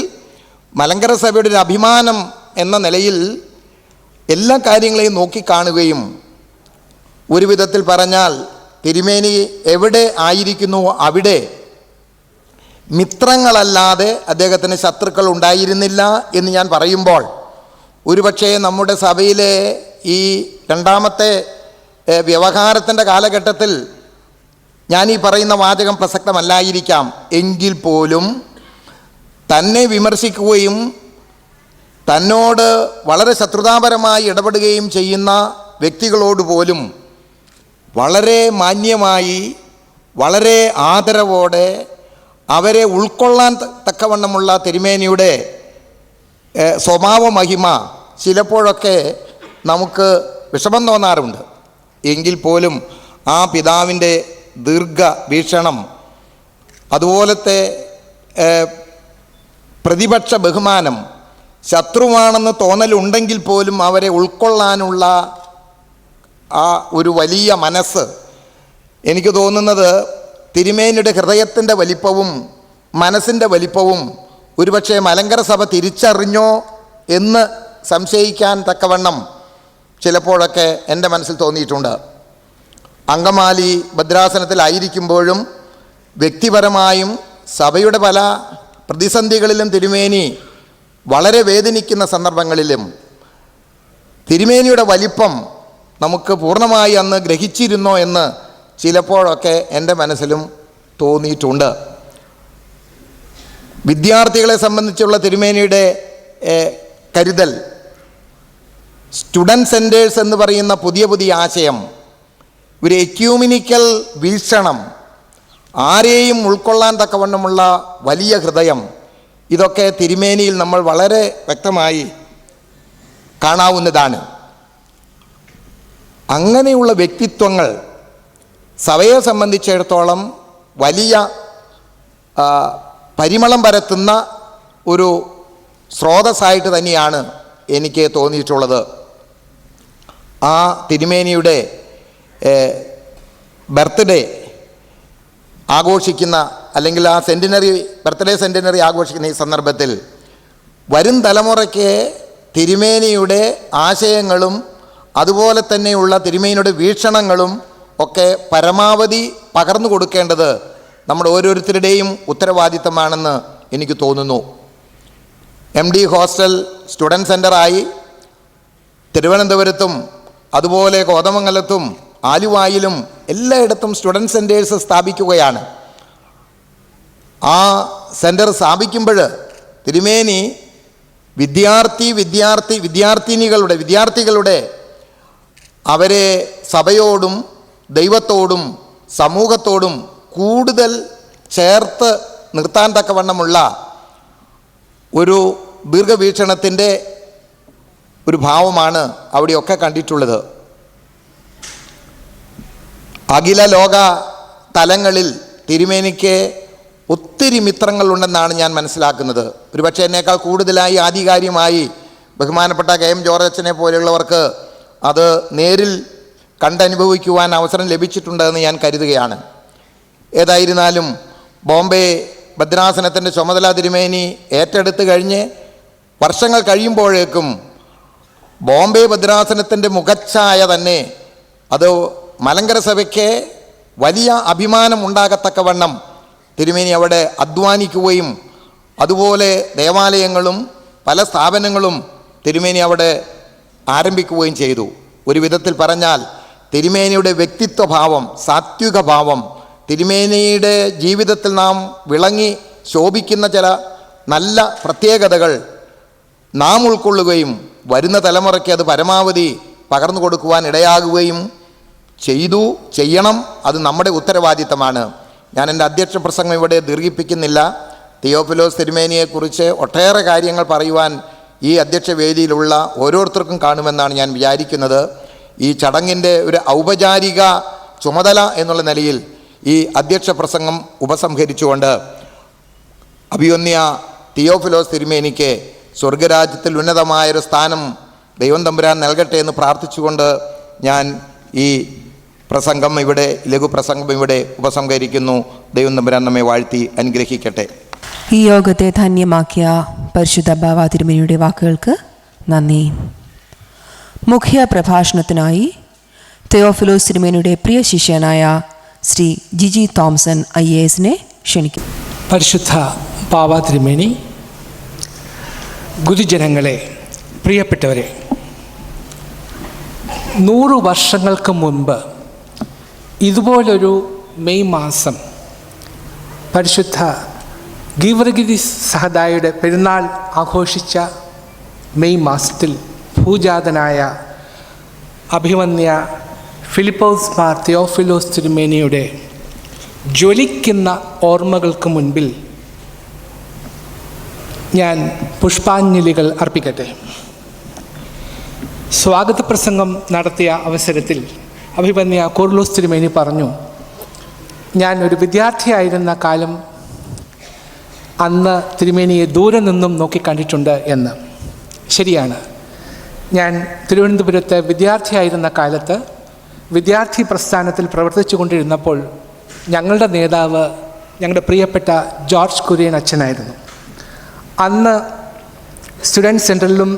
മലങ്കര സഭയുടെ ഒരു അഭിമാനം എന്ന നിലയിൽ എല്ലാ കാര്യങ്ങളെയും നോക്കിക്കാണുകയും ഒരു വിധത്തിൽ പറഞ്ഞാൽ തിരുമേനി എവിടെ ആയിരിക്കുന്നുവോ അവിടെ മിത്രങ്ങളല്ലാതെ അദ്ദേഹത്തിന് ശത്രുക്കൾ ഉണ്ടായിരുന്നില്ല എന്ന് ഞാൻ പറയുമ്പോൾ ഒരുപക്ഷെ നമ്മുടെ സഭയിലെ ഈ രണ്ടാമത്തെ വ്യവഹാരത്തിൻ്റെ കാലഘട്ടത്തിൽ ഞാൻ ഈ പറയുന്ന വാചകം പ്രസക്തമല്ലായിരിക്കാം. എങ്കിൽ പോലും തന്നെ വിമർശിക്കുകയും തന്നോട് വളരെ ശത്രുതാപരമായി ഇടപെടുകയും ചെയ്യുന്ന വ്യക്തികളോട് പോലും വളരെ മാന്യമായി, വളരെ ആദരവോടെ അവരെ ഉൾക്കൊള്ളാൻ തക്കവണ്ണമുള്ള തിരുമേനിയുടെ സ്വഭാവ മഹിമ ചിലപ്പോഴൊക്കെ നമുക്ക് വിഷമം തോന്നാറുണ്ട്. എങ്കിൽ പോലും ആ പിതാവിൻ്റെ ദീർഘവീക്ഷണം, അതുപോലത്തെ പ്രതിപക്ഷ ബഹുമാനം, ശത്രുവാണെന്ന് തോന്നലുണ്ടെങ്കിൽ പോലും അവരെ ഉൾക്കൊള്ളാനുള്ള ആ ഒരു വലിയ മനസ്സ്, എനിക്ക് തോന്നുന്നത് തിരുമേനിയുടെ ഹൃദയത്തിൻ്റെ വലിപ്പവും മനസ്സിൻ്റെ വലിപ്പവും ഒരുപക്ഷെ മലങ്കര സഭ തിരിച്ചറിഞ്ഞോ എന്ന് സംശയിക്കാൻ തക്കവണ്ണം ചിലപ്പോഴൊക്കെ എൻ്റെ മനസ്സിൽ തോന്നിയിട്ടുണ്ട്. അങ്കമാലി ഭദ്രാസനത്തിലായിരിക്കുമ്പോഴും വ്യക്തിപരമായും സഭയുടെ പല പ്രതിസന്ധികളിലും തിരുമേനി വളരെ വേദനിക്കുന്ന സന്ദർഭങ്ങളിലും തിരുമേനിയുടെ വലിപ്പം നമുക്ക് പൂർണ്ണമായി അന്ന് ഗ്രഹിച്ചിരുന്നോ എന്ന് ചിലപ്പോഴൊക്കെ എൻ്റെ മനസ്സിലും തോന്നിയിട്ടുണ്ട്. വിദ്യാർത്ഥികളെ സംബന്ധിച്ചുള്ള തിരുമേനിയുടെ കരുതൽ, സ്റ്റുഡൻറ് സെൻറ്റേഴ്സ് എന്ന് പറയുന്ന പുതിയ ആശയം, ഒരു എക്യൂമിനിക്കൽ വീക്ഷണം, ആരെയും ഉൾക്കൊള്ളാൻ തക്കവണ്ണമുള്ള വലിയ ഹൃദയം, ഇതൊക്കെ തിരുമേനിയിൽ നമ്മൾ വളരെ വ്യക്തമായി കാണാവുന്നതാണ്. അങ്ങനെയുള്ള വ്യക്തിത്വങ്ങൾ സഭയെ സംബന്ധിച്ചിടത്തോളം വലിയ പരിമളം പരത്തുന്ന ഒരു സ്രോതസ്സായിട്ട് തന്നെയാണ് എനിക്ക് തോന്നിയിട്ടുള്ളത്. ആ തിരുമേനിയുടെ ബർത്ത്ഡേ ആഘോഷിക്കുന്ന, അല്ലെങ്കിൽ ആ ബർത്ത്ഡേ സെൻറ്റിനറി ആഘോഷിക്കുന്ന ഈ സന്ദർഭത്തിൽ വരും തലമുറയ്ക്ക് തിരുമേനിയുടെ ആശയങ്ങളും അതുപോലെ തന്നെയുള്ള തിരുമേനിയുടെ വീക്ഷണങ്ങളും ഒക്കെ പരമാവധി പകർന്നു കൊടുക്കേണ്ടത് നമ്മുടെ ഓരോരുത്തരുടെയും ഉത്തരവാദിത്തമാണെന്ന് എനിക്ക് തോന്നുന്നു. MD ഹോസ്റ്റൽ സ്റ്റുഡൻറ് സെൻ്ററായി തിരുവനന്തപുരത്തും അതുപോലെ കോതമംഗലത്തും ആലുവായിലും എല്ലായിടത്തും സ്റ്റുഡൻറ് സെൻറ്റേഴ്സ് സ്ഥാപിക്കുകയാണ്. ആ സെൻറ്റർ സ്ഥാപിക്കുമ്പോൾ തിരുമേനി വിദ്യാർത്ഥികളുടെ അവരെ സഭയോടും ദൈവത്തോടും സമൂഹത്തോടും കൂടുതൽ ചേർത്ത് നിർത്താൻ തക്കവണ്ണമുള്ള ഒരു ദീർഘവീക്ഷണത്തിൻ്റെ ഒരു ഭാവമാണ് അവിടെയൊക്കെ കണ്ടിട്ടുള്ളത്. അഖില ലോക തലങ്ങളിൽ തിരുമേനിക്ക് ഒത്തിരി മിത്രങ്ങളുണ്ടെന്നാണ് ഞാൻ മനസ്സിലാക്കുന്നത്. ഒരുപക്ഷെ എന്നേക്കാൾ കൂടുതലായി ആധികാരികമായി ബഹുമാനപ്പെട്ട KM ജോർജ് അച്ഛനെ പോലെയുള്ളവർക്ക് അത് നേരിൽ കണ്ടനുഭവിക്കുവാൻ അവസരം ലഭിച്ചിട്ടുണ്ടെന്ന് ഞാൻ കരുതുകയാണ്. ഏതായിരുന്നാലും ബോംബെ ഭദ്രാസനത്തിൻ്റെ ചുമതല തിരുമേനി ഏറ്റെടുത്ത് കഴിഞ്ഞ് വർഷങ്ങൾ കഴിയുമ്പോഴേക്കും ബോംബെ ഭദ്രാസനത്തിൻ്റെ മുഖച്ഛായ തന്നെ അത് മലങ്കര സഭയ്ക്ക് വലിയ അഭിമാനം ഉണ്ടാകത്തക്കവണ്ണം തിരുമേനി അവിടെ അധ്വാനിക്കുകയും അതുപോലെ ദേവാലയങ്ങളും പല സ്ഥാപനങ്ങളും തിരുമേനി അവിടെ ആരംഭിക്കുകയും ചെയ്തു. ഒരു വിധത്തിൽ പറഞ്ഞാൽ തിരുമേനിയുടെ വ്യക്തിത്വഭാവം, സാത്വിക ഭാവം, തിരുമേനിയുടെ ജീവിതത്തിൽ നാം വിളങ്ങി ശോഭിക്കുന്ന ചില നല്ല പ്രത്യേകതകൾ നാം ഉൾക്കൊള്ളുകയും വരുന്ന തലമുറയ്ക്ക് അത് പരമാവധി പകർന്നു കൊടുക്കുവാൻ ഇടയാകുകയും ചെയ്യണം. അത് നമ്മുടെ ഉത്തരവാദിത്തമാണ്. ഞാൻ എൻ്റെ അധ്യക്ഷ പ്രസംഗം ഇവിടെ ദീർഘിപ്പിക്കുന്നില്ല. തിയോഫിലോസ് തിരുമേനിയെക്കുറിച്ച് ഒട്ടേറെ കാര്യങ്ങൾ പറയുവാൻ ഈ അധ്യക്ഷ വേദിയിലുള്ള ഓരോരുത്തർക്കും കാണുമെന്നാണ് ഞാൻ വിചാരിക്കുന്നത്. ഈ ചടങ്ങിൻ്റെ ഒരു ഔപചാരിക ചുമതല എന്നുള്ള നിലയിൽ ഈ അധ്യക്ഷ പ്രസംഗം ഉപസംഹരിച്ചുകൊണ്ട് അഭിവന്യ തിയോഫിലോസ് തിരുമേനിക്ക് സ്വർഗരാജ്യത്തിൽ ഉന്നതമായൊരു സ്ഥാനം ദൈവം തമ്പുരാൻ നൽകട്ടെ എന്ന് പ്രാർത്ഥിച്ചുകൊണ്ട് ഞാൻ ഈ ലഘുപ്രസംഗം ഇവിടെ ഉപസംഹരിക്കുന്നു. ദൈവം തമ്പുരാൻ നമ്മെ വാഴ്ത്തി അനുഗ്രഹിക്കട്ടെ. ഈ യോഗത്തെ ധന്യമാക്കിയ പരിശുദ്ധ ബാവ തിരുമേനിയുടെ വാക്കുകൾക്ക് നന്ദി. മുഖ്യ പ്രഭാഷണത്തിനായി തിയോഫിലോസ് തിരുമേനിയുടെ പ്രിയ ശിഷ്യനായ ശ്രീ ജിജി തോംസൺ IAS-നെ ക്ഷണിക്കും. പരിശുദ്ധ ബാവ തിരുമേനി, ഗുരുജനങ്ങളെ, പ്രിയപ്പെട്ടവരെ, 100 വർഷങ്ങൾക്ക് മുൻപ് ഇതുപോലൊരു മെയ് മാസം പരിശുദ്ധ ഗീവർഗീസ് സഹദായുടെ പെരുന്നാൾ ആഘോഷിച്ച മെയ് മാസത്തിൽ ഭൂജാതനായ അഭിമന്യ ഫിലിപ്പോസ് മാർ തിയോഫിലോസ് തിരുമേനിയുടെ ജ്വലിക്കുന്ന ഓർമ്മകൾക്ക് മുൻപിൽ ഞാൻ പുഷ്പാഞ്ജലികൾ അർപ്പിക്കട്ടെ. സ്വാഗത പ്രസംഗം നടത്തിയ അവസരത്തിൽ അഭിമന്യ കൂർലോസ് തിരുമേനി പറഞ്ഞു, ഞാൻ ഒരു വിദ്യാർത്ഥിയായിരുന്ന കാലം അന്ന് തിരുമേനിയെ ദൂരെ നിന്നും നോക്കിക്കണ്ടിട്ടുണ്ട് എന്ന്. ശരിയാണ്. ഞാൻ തിരുവനന്തപുരത്ത് വിദ്യാർത്ഥിയായിരുന്ന കാലത്ത് വിദ്യാർത്ഥി പ്രസ്ഥാനത്തിൽ പ്രവർത്തിച്ചു കൊണ്ടിരുന്നപ്പോൾ ഞങ്ങളുടെ നേതാവ് ഞങ്ങളുടെ പ്രിയപ്പെട്ട ജോർജ് കുര്യൻ അച്ഛനായിരുന്നു. അന്ന് സ്റ്റുഡൻറ്റ് സെൻറ്ററിലും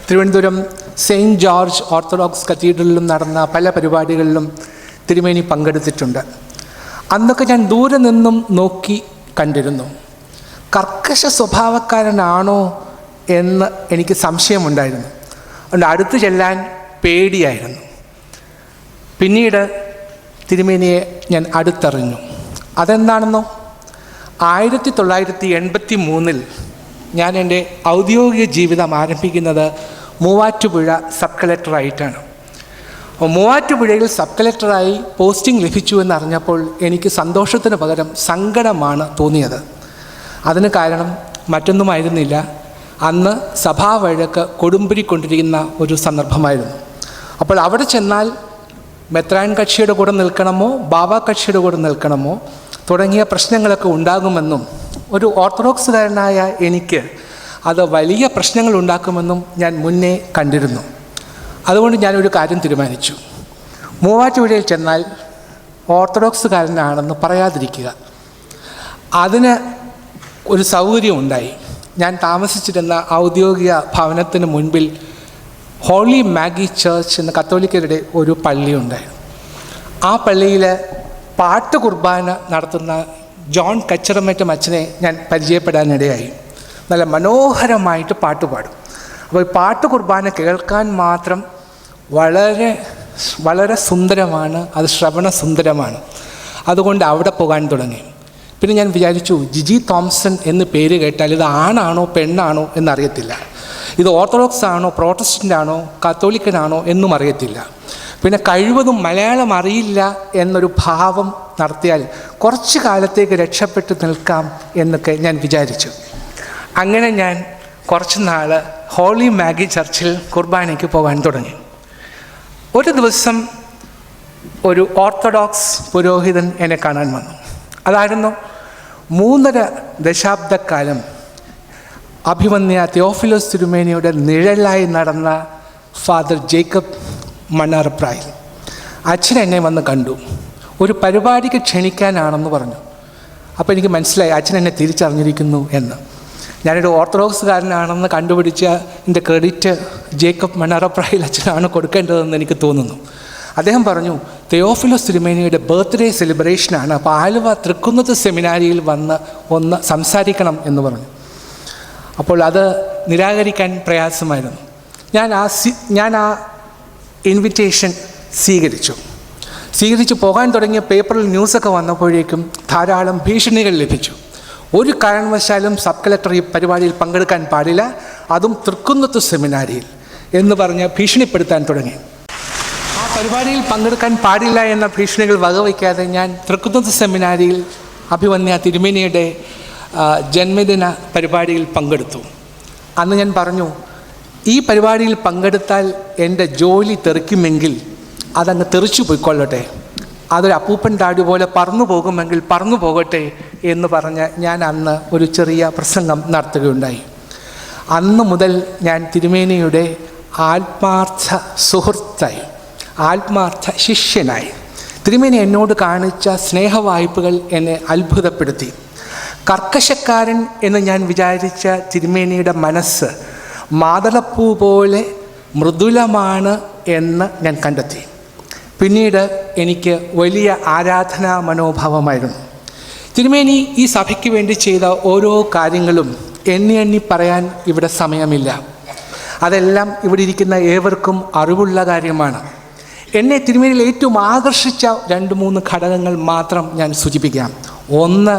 തിരുവനന്തപുരം സെയിൻറ്റ് ജോർജ് ഓർത്തഡോക്സ് കത്തീഡ്രലിലും നടന്ന പല പരിപാടികളിലും തിരുമേനി പങ്കെടുത്തിട്ടുണ്ട്. അന്നൊക്കെ ഞാൻ ദൂരെ നിന്നും നോക്കി കണ്ടിരുന്നു. കർക്കശ സ്വഭാവക്കാരനാണോ എന്ന് എനിക്ക് സംശയമുണ്ടായിരുന്നു. അതുകൊണ്ട് അടുത്ത് ചെല്ലാൻ പേടിയായിരുന്നു. പിന്നീട് തിരുമേനിയെ ഞാൻ അടുത്തറിഞ്ഞു. അതെന്താണെന്നോ, 1983 ഞാൻ എൻ്റെ ഔദ്യോഗിക ജീവിതം ആരംഭിക്കുന്നത് മൂവാറ്റുപുഴ സബ് കളക്ടറായിട്ടാണ്. മൂവാറ്റുപുഴയിൽ സബ് കളക്ടറായി പോസ്റ്റിംഗ് ലഭിച്ചു എന്നറിഞ്ഞപ്പോൾ എനിക്ക് സന്തോഷത്തിന് പകരം സങ്കടമാണ് തോന്നിയത്. അതിന് കാരണം മറ്റൊന്നുമായിരുന്നില്ല, അന്ന് സഭാവഴക്ക് കൊടുമ്പിരിക്കൊണ്ടിരിക്കുന്ന ഒരു സന്ദർഭമായിരുന്നു. അപ്പോൾ അവിടെ ചെന്നാൽ മെത്രാൻ കക്ഷിയുടെ കൂടെ നിൽക്കണമോ ബാബ കക്ഷിയുടെ കൂടെ നിൽക്കണമോ തുടങ്ങിയ പ്രശ്നങ്ങളൊക്കെ ഉണ്ടാകുമെന്നും ഒരു ഓർത്തഡോക്സുകാരനായ എനിക്ക് അത് വലിയ പ്രശ്നങ്ങൾ ഉണ്ടാക്കുമെന്നും ഞാൻ മുന്നേ കണ്ടിരുന്നു. അതുകൊണ്ട് ഞാനൊരു കാര്യം തീരുമാനിച്ചു. മൂവാറ്റുപുഴയിൽ ചെന്നാൽ ഓർത്തഡോക്സുകാരനാണെന്ന് പറയാതിരിക്കുക. അതിന് ഒരു സൗകര്യം ഉണ്ടായി. ഞാൻ താമസിച്ചിരുന്ന ഔദ്യോഗിക ഭവനത്തിന് മുൻപിൽ ഹോളി മാഗി ചർച്ച് എന്ന കത്തോലിക്കരുടെ ഒരു പള്ളിയുണ്ടായിരുന്നു. ആ പള്ളിയിൽ പാട്ട് കുർബാന നടത്തുന്ന ജോൺ കച്ചറമേറ്റം അച്ഛനെ ഞാൻ പരിചയപ്പെടാനിടയായി. നല്ല മനോഹരമായിട്ട് പാട്ട് പാടും. അപ്പോൾ ഈ പാട്ട് കുർബാന കേൾക്കാൻ മാത്രം വളരെ വളരെ സുന്ദരമാണ്, അത് ശ്രവണ സുന്ദരമാണ്. അതുകൊണ്ട് അവിടെ പോകാൻ തുടങ്ങി. പിന്നെ ഞാൻ വിചാരിച്ചു, ജിജി തോംസൺ എന്ന് പേര് കേട്ടാൽ ഇത് ആണാണോ പെണ്ണാണോ എന്നറിയത്തില്ല, ഇത് ഓർത്തഡോക്സ് ആണോ പ്രോട്ടസ്റ്റൻ്റ് ആണോ കത്തോലിക്കനാണോ എന്നും അറിയത്തില്ല. പിന്നെ കഴിവതും മലയാളം അറിയില്ല എന്നൊരു ഭാവം നടത്തിയാൽ കുറച്ച് കാലത്തേക്ക് രക്ഷപ്പെട്ട് നിൽക്കാം എന്നൊക്കെ ഞാൻ വിചാരിച്ചു. അങ്ങനെ ഞാൻ കുറച്ച് നാൾ ഹോളി മാഗി ചർച്ചിൽ കുർബാനയ്ക്ക് പോകാൻ തുടങ്ങി. ഒരു ദിവസം ഒരു ഓർത്തഡോക്സ് പുരോഹിതൻ എന്നെ കാണാൻ വന്നു. അതായിരുന്നു 3.5 ദശാബ്ദക്കാലം അഭിമന്യ തെയോഫിലോസ് തിരുമേനിയുടെ നിഴലായി നടന്ന ഫാദർ ജേക്കബ് മണ്ണാറപ്രായിൽ. അച്ഛൻ എന്നെ വന്ന് കണ്ടു. ഒരു പരിപാടിക്ക് ക്ഷണിക്കാനാണെന്ന് പറഞ്ഞു. അപ്പോൾ എനിക്ക് മനസ്സിലായി അച്ഛൻ എന്നെ തിരിച്ചറിഞ്ഞിരിക്കുന്നു എന്ന്. ഞാനൊരു ഓർത്തഡോക്സുകാരനാണെന്ന് കണ്ടുപിടിച്ച എൻ്റെ ക്രെഡിറ്റ് ജേക്കബ് മണ്ണാറപ്രായിൽ അച്ഛനാണ് കൊടുക്കേണ്ടതെന്ന് എനിക്ക് തോന്നുന്നു. അദ്ദേഹം പറഞ്ഞു, തെയോഫിലോസ് തിരുമേനിയുടെ ബർത്ത്ഡേ സെലിബ്രേഷനാണ്, അപ്പോൾ ആലുവ തൃക്കുന്നത്ത് സെമിനാരിയിൽ വന്ന് ഒന്ന് സംസാരിക്കണം എന്ന് പറഞ്ഞു. അപ്പോൾ അത് നിരാകരിക്കാൻ പ്രയാസമായിരുന്നു. ഞാൻ ആ ഇൻവിറ്റേഷൻ സ്വീകരിച്ചു പോകാൻ തുടങ്ങിയ പേപ്പറിൽ ന്യൂസൊക്കെ വന്നപ്പോഴേക്കും ധാരാളം ഭീഷണികൾ ലഭിച്ചു. ഒരു കാരണവശാലും സബ് കളക്ടർ ഈ പരിപാടിയിൽ പങ്കെടുക്കാൻ പാടില്ല, അതും തൃക്കുന്നത്ത് സെമിനാരിയിൽ എന്ന് പറഞ്ഞ് ഭീഷണിപ്പെടുത്താൻ തുടങ്ങി. ആ പരിപാടിയിൽ പങ്കെടുക്കാൻ പാടില്ല എന്ന ഭീഷണികൾ വകവയ്ക്കാതെ ഞാൻ തൃക്കുന്നത്ത് സെമിനാരിയിൽ അഭിമന്യ തിരുമേനിയുടെ ജന്മദിന പരിപാടിയിൽ പങ്കെടുത്തു. അന്ന് ഞാൻ പറഞ്ഞു, ഈ പരിപാടിയിൽ പങ്കെടുത്താൽ എൻ്റെ ജോലി തെറിക്കുമെങ്കിൽ അതങ്ങ് തെറിച്ചു പോയിക്കൊള്ളട്ടെ, അതൊരു അപ്പൂപ്പൻ താടി പോലെ പറന്നു പോകുമെങ്കിൽ പറന്നു പോകട്ടെ എന്ന് പറഞ്ഞ് ഞാൻ അന്ന് ഒരു ചെറിയ പ്രസംഗം നടത്തുകയുണ്ടായി. അന്ന് മുതൽ ഞാൻ തിരുമേനിയുടെ ആത്മാർത്ഥ സുഹൃത്തായി, ആത്മാർത്ഥ ശിഷ്യനായി. തിരുമേനി എന്നോട് കാണിച്ച സ്നേഹവായ്പകൾ എന്നെ അത്ഭുതപ്പെടുത്തി. കർക്കശക്കാരൻ എന്ന് ഞാൻ വിചാരിച്ച തിരുമേനിയുടെ മനസ്സ് മാതളപ്പൂ പോലെ മൃദുലമാണ് എന്ന് ഞാൻ കണ്ടെത്തി. പിന്നീട് എനിക്ക് വലിയ ആരാധനാ മനോഭാവമായിരുന്നു. തിരുമേനി ഈ സഭയ്ക്ക് വേണ്ടി ചെയ്ത ഓരോ കാര്യങ്ങളും എണ്ണി പറയാൻ ഇവിടെ സമയമില്ല. അതെല്ലാം ഇവിടെ ഇരിക്കുന്ന ഏവർക്കും അറിവുള്ള കാര്യമാണ്. എന്നെ തിരുമേനിയിൽ ഏറ്റവും ആകർഷിച്ച 2-3 ഘടകങ്ങൾ മാത്രം ഞാൻ സൂചിപ്പിക്കാം. ഒന്ന്,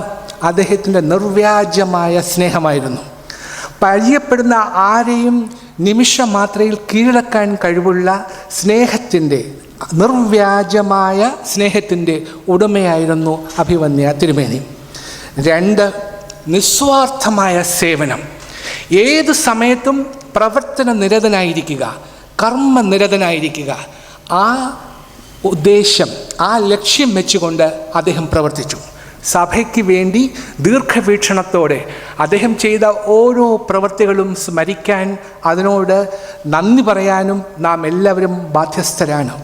അദ്ദേഹത്തിൻ്റെ നിർവ്യാജമായ സ്നേഹമായിരുന്നു. പരിചയപ്പെടുന്ന ആരെയും നിമിഷമാത്രയിൽ കീഴടക്കാൻ കഴിവുള്ള സ്നേഹത്തിൻ്റെ, നിർവ്യാജമായ സ്നേഹത്തിൻ്റെ ഉടമയായിരുന്നു അഭിമന്യ തിരുമേനി. 2, നിസ്വാർത്ഥമായ സേവനം. ഏത് സമയത്തും പ്രവർത്തന നിരതനായിരിക്കുക, കർമ്മനിരതനായിരിക്കുക. ആ ഉദ്ദേശം, ആ ലക്ഷ്യം വെച്ചുകൊണ്ട് അദ്ദേഹം പ്രവർത്തിച്ചു. സഭയ്ക്ക് വേണ്ടി ദീർഘവീക്ഷണത്തോടെ അദ്ദേഹം ചെയ്ത ഓരോ പ്രവൃത്തികളും സ്മരിക്കാൻ, അതിനോട് നന്ദി പറയാനും നാം എല്ലാവരും ബാധ്യസ്ഥരാണ്.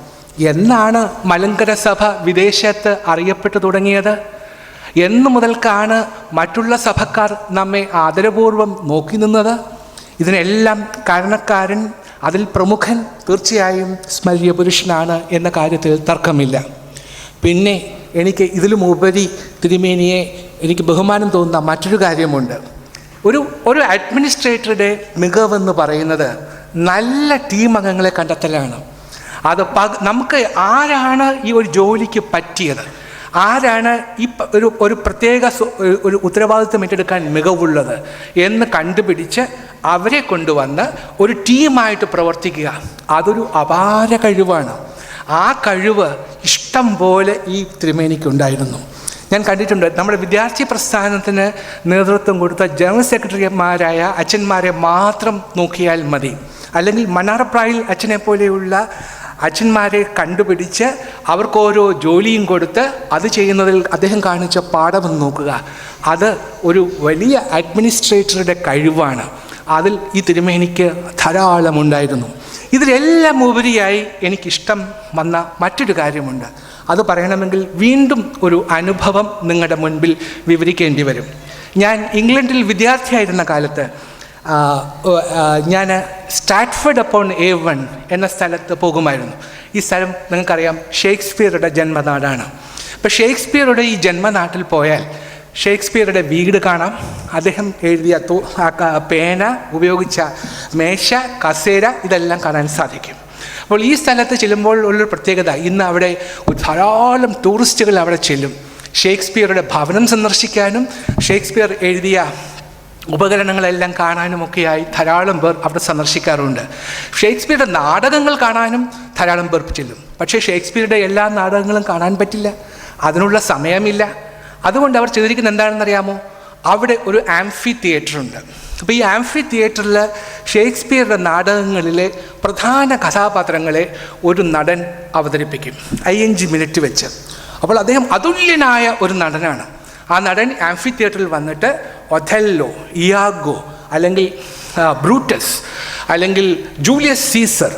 എന്നാണ് മലങ്കര സഭ വിദേശത്ത് അറിയപ്പെട്ടു തുടങ്ങിയത്? എന്നു മുതൽക്കാണ് മറ്റുള്ള സഭക്കാർ നമ്മെ ആദരപൂർവ്വം നോക്കി നിന്നത്? ഇതിനെല്ലാം കാരണക്കാരൻ, അതിൽ പ്രമുഖൻ തീർച്ചയായും സ്മര്യ പുരുഷനാണ് എന്ന കാര്യത്തിൽ തർക്കമില്ല. പിന്നെ എനിക്ക് ഇതിലുമുപരി തിരുമേനിയെ എനിക്ക് ബഹുമാനം തോന്നുന്ന മറ്റൊരു കാര്യമുണ്ട്. ഒരു അഡ്മിനിസ്ട്രേറ്ററുടെ മികവെന്ന് പറയുന്നത് നല്ല ടീം അംഗങ്ങളെ കണ്ടെത്തലാണ്. അത് നമുക്ക് ആരാണ് ഈ ഒരു ജോലിക്ക് പറ്റിയത്, ആരാണ് ഈ ഒരു പ്രത്യേക ഒരു ഉത്തരവാദിത്വം ഏറ്റെടുക്കാൻ മികവുള്ളത് എന്ന് കണ്ടുപിടിച്ച് അവരെ കൊണ്ടുവന്ന് ഒരു ടീമായിട്ട് പ്രവർത്തിക്കുക, അതൊരു അപാര കഴിവാണ്. ആ കഴിവ് ഇഷ്ടം പോലെ ഈ തിരുമേനിക്കുണ്ടായിരുന്നു. ഞാൻ കണ്ടിട്ടുണ്ട്, നമ്മുടെ വിദ്യാർത്ഥി പ്രസ്ഥാനത്തിന് നേതൃത്വം കൊടുത്ത ജനറൽ സെക്രട്ടറിമാരായ അച്ഛന്മാരെ മാത്രം നോക്കിയാൽ മതി. അല്ലെങ്കിൽ മണ്ണാറപ്രായിൽ അച്ഛനെ പോലെയുള്ള അച്ഛന്മാരെ കണ്ടുപിടിച്ച് അവർക്ക് ഓരോ ജോലിയും കൊടുത്ത് അത് ചെയ്യുന്നതിൽ അദ്ദേഹം കാണിച്ച പാഠം നോക്കുക. അത് ഒരു വലിയ അഡ്മിനിസ്ട്രേറ്ററുടെ കഴിവാണ്. അതിൽ ഈ തിരുമേനിക്ക് ധാരാളമുണ്ടായിരുന്നു. ഇതിലെല്ലാം ഉപരിയായി എനിക്കിഷ്ടം വന്ന മറ്റൊരു കാര്യമുണ്ട്. അത് പറയണമെങ്കിൽ വീണ്ടും ഒരു അനുഭവം നിങ്ങളുടെ മുൻപിൽ വിവരിക്കേണ്ടി വരും. ഞാൻ ഇംഗ്ലണ്ടിൽ വിദ്യാർത്ഥിയായിരുന്ന കാലത്ത് ഞാൻ സ്റ്റാറ്റ്ഫോർഡ് അപ്പോൺ ഏവൺ എന്ന സ്ഥലത്ത് പോകുമായിരുന്നു. ഈ സ്ഥലം നിങ്ങൾക്കറിയാം, ഷേക്സ്പിയറുടെ ജന്മനാടാണ്. അപ്പോൾ ഷേക്സ്പിയറുടെ ഈ ജന്മനാട്ടിൽ പോയാൽ ഷേക്സ്പിയറുടെ വീട് കാണാം, അദ്ദേഹം എഴുതിയ പേന ഉപയോഗിച്ച മേശ, കസേര, ഇതെല്ലാം കാണാൻ സാധിക്കും. അപ്പോൾ ഈ സ്ഥലത്ത് ചെല്ലുമ്പോൾ ഉള്ളൊരു പ്രത്യേകത, ഇന്ന് അവിടെ ധാരാളം ടൂറിസ്റ്റുകൾ അവിടെ ചെല്ലും. ഷേക്സ്പിയറുടെ ഭവനം സന്ദർശിക്കാനും ഷേക്സ്പിയർ എഴുതിയ ഉപകരണങ്ങളെല്ലാം കാണാനുമൊക്കെയായി ധാരാളം പേർ അവിടെ സന്ദർശിക്കാറുണ്ട്. ഷേക്സ്പിയറുടെ നാടകങ്ങൾ കാണാനും ധാരാളം പേർ ചെല്ലും. പക്ഷേ ഷേക്സ്പിയറുടെ എല്ലാ നാടകങ്ങളും കാണാൻ പറ്റില്ല, അതിനുള്ള സമയമില്ല. അതുകൊണ്ട് അവർ ചെയ്തിരിക്കുന്നത് എന്താണെന്നറിയാമോ? അവിടെ ഒരു ആംഫി തിയേറ്റർ ഉണ്ട്. അപ്പോൾ ഈ ആംഫി തിയേറ്ററിൽ ഷേക്സ്പിയറുടെ നാടകങ്ങളിലെ പ്രധാന കഥാപാത്രങ്ങളെ ഒരു നടൻ അവതരിപ്പിക്കും 5 മിനിറ്റ് വെച്ച്. അപ്പോൾ അദ്ദേഹം അതുല്യനായ ഒരു നടനാണ്. ആ നടൻ ആംഫി തിയേറ്ററിൽ വന്നിട്ട് ഒഥെല്ലോ, ഇയാഗോ, അല്ലെങ്കിൽ ബ്രൂട്ടസ്, അല്ലെങ്കിൽ ജൂലിയസ് സീസർ,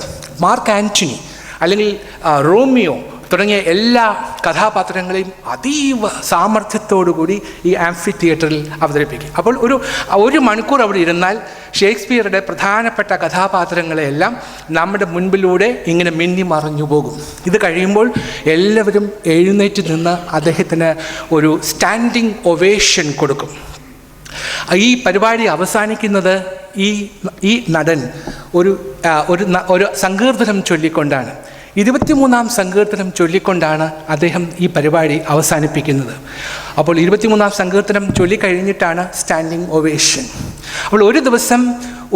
മാർക്ക് ആൻ്റണി, അല്ലെങ്കിൽ റോമിയോ തുടങ്ങിയ എല്ലാ കഥാപാത്രങ്ങളെയും അതീവ സാമർഥ്യത്തോടുകൂടി ഈ ആംഫി തിയേറ്ററിൽ അവതരിപ്പിക്കും. അപ്പോൾ ഒരു മണിക്കൂർ അവിടെ ഇരുന്നാൽ ഷേക്സ്പിയറുടെ പ്രധാനപ്പെട്ട കഥാപാത്രങ്ങളെയെല്ലാം നമ്മുടെ മുൻപിലൂടെ ഇങ്ങനെ മിന്നി മറഞ്ഞു പോകും. ഇത് കഴിയുമ്പോൾ എല്ലാവരും എഴുന്നേറ്റ് നിന്ന് അദ്ദേഹത്തിന് ഒരു സ്റ്റാൻഡിങ് ഒവേഷൻ കൊടുക്കും. ഈ പരിപാടി അവസാനിക്കുന്നത് ഈ നടൻ ഒരു സങ്കീർത്തനം ചൊല്ലിക്കൊണ്ടാണ്. 23-ാം സങ്കീർത്തനം ചൊല്ലിക്കൊണ്ടാണ് അദ്ദേഹം ഈ പരിപാടി അവസാനിപ്പിക്കുന്നത്. അപ്പോൾ 23-ാം സങ്കീർത്തനം ചൊല്ലിക്കഴിഞ്ഞിട്ടാണ് സ്റ്റാൻഡിങ് ഒവേഷൻ. അപ്പോൾ ഒരു ദിവസം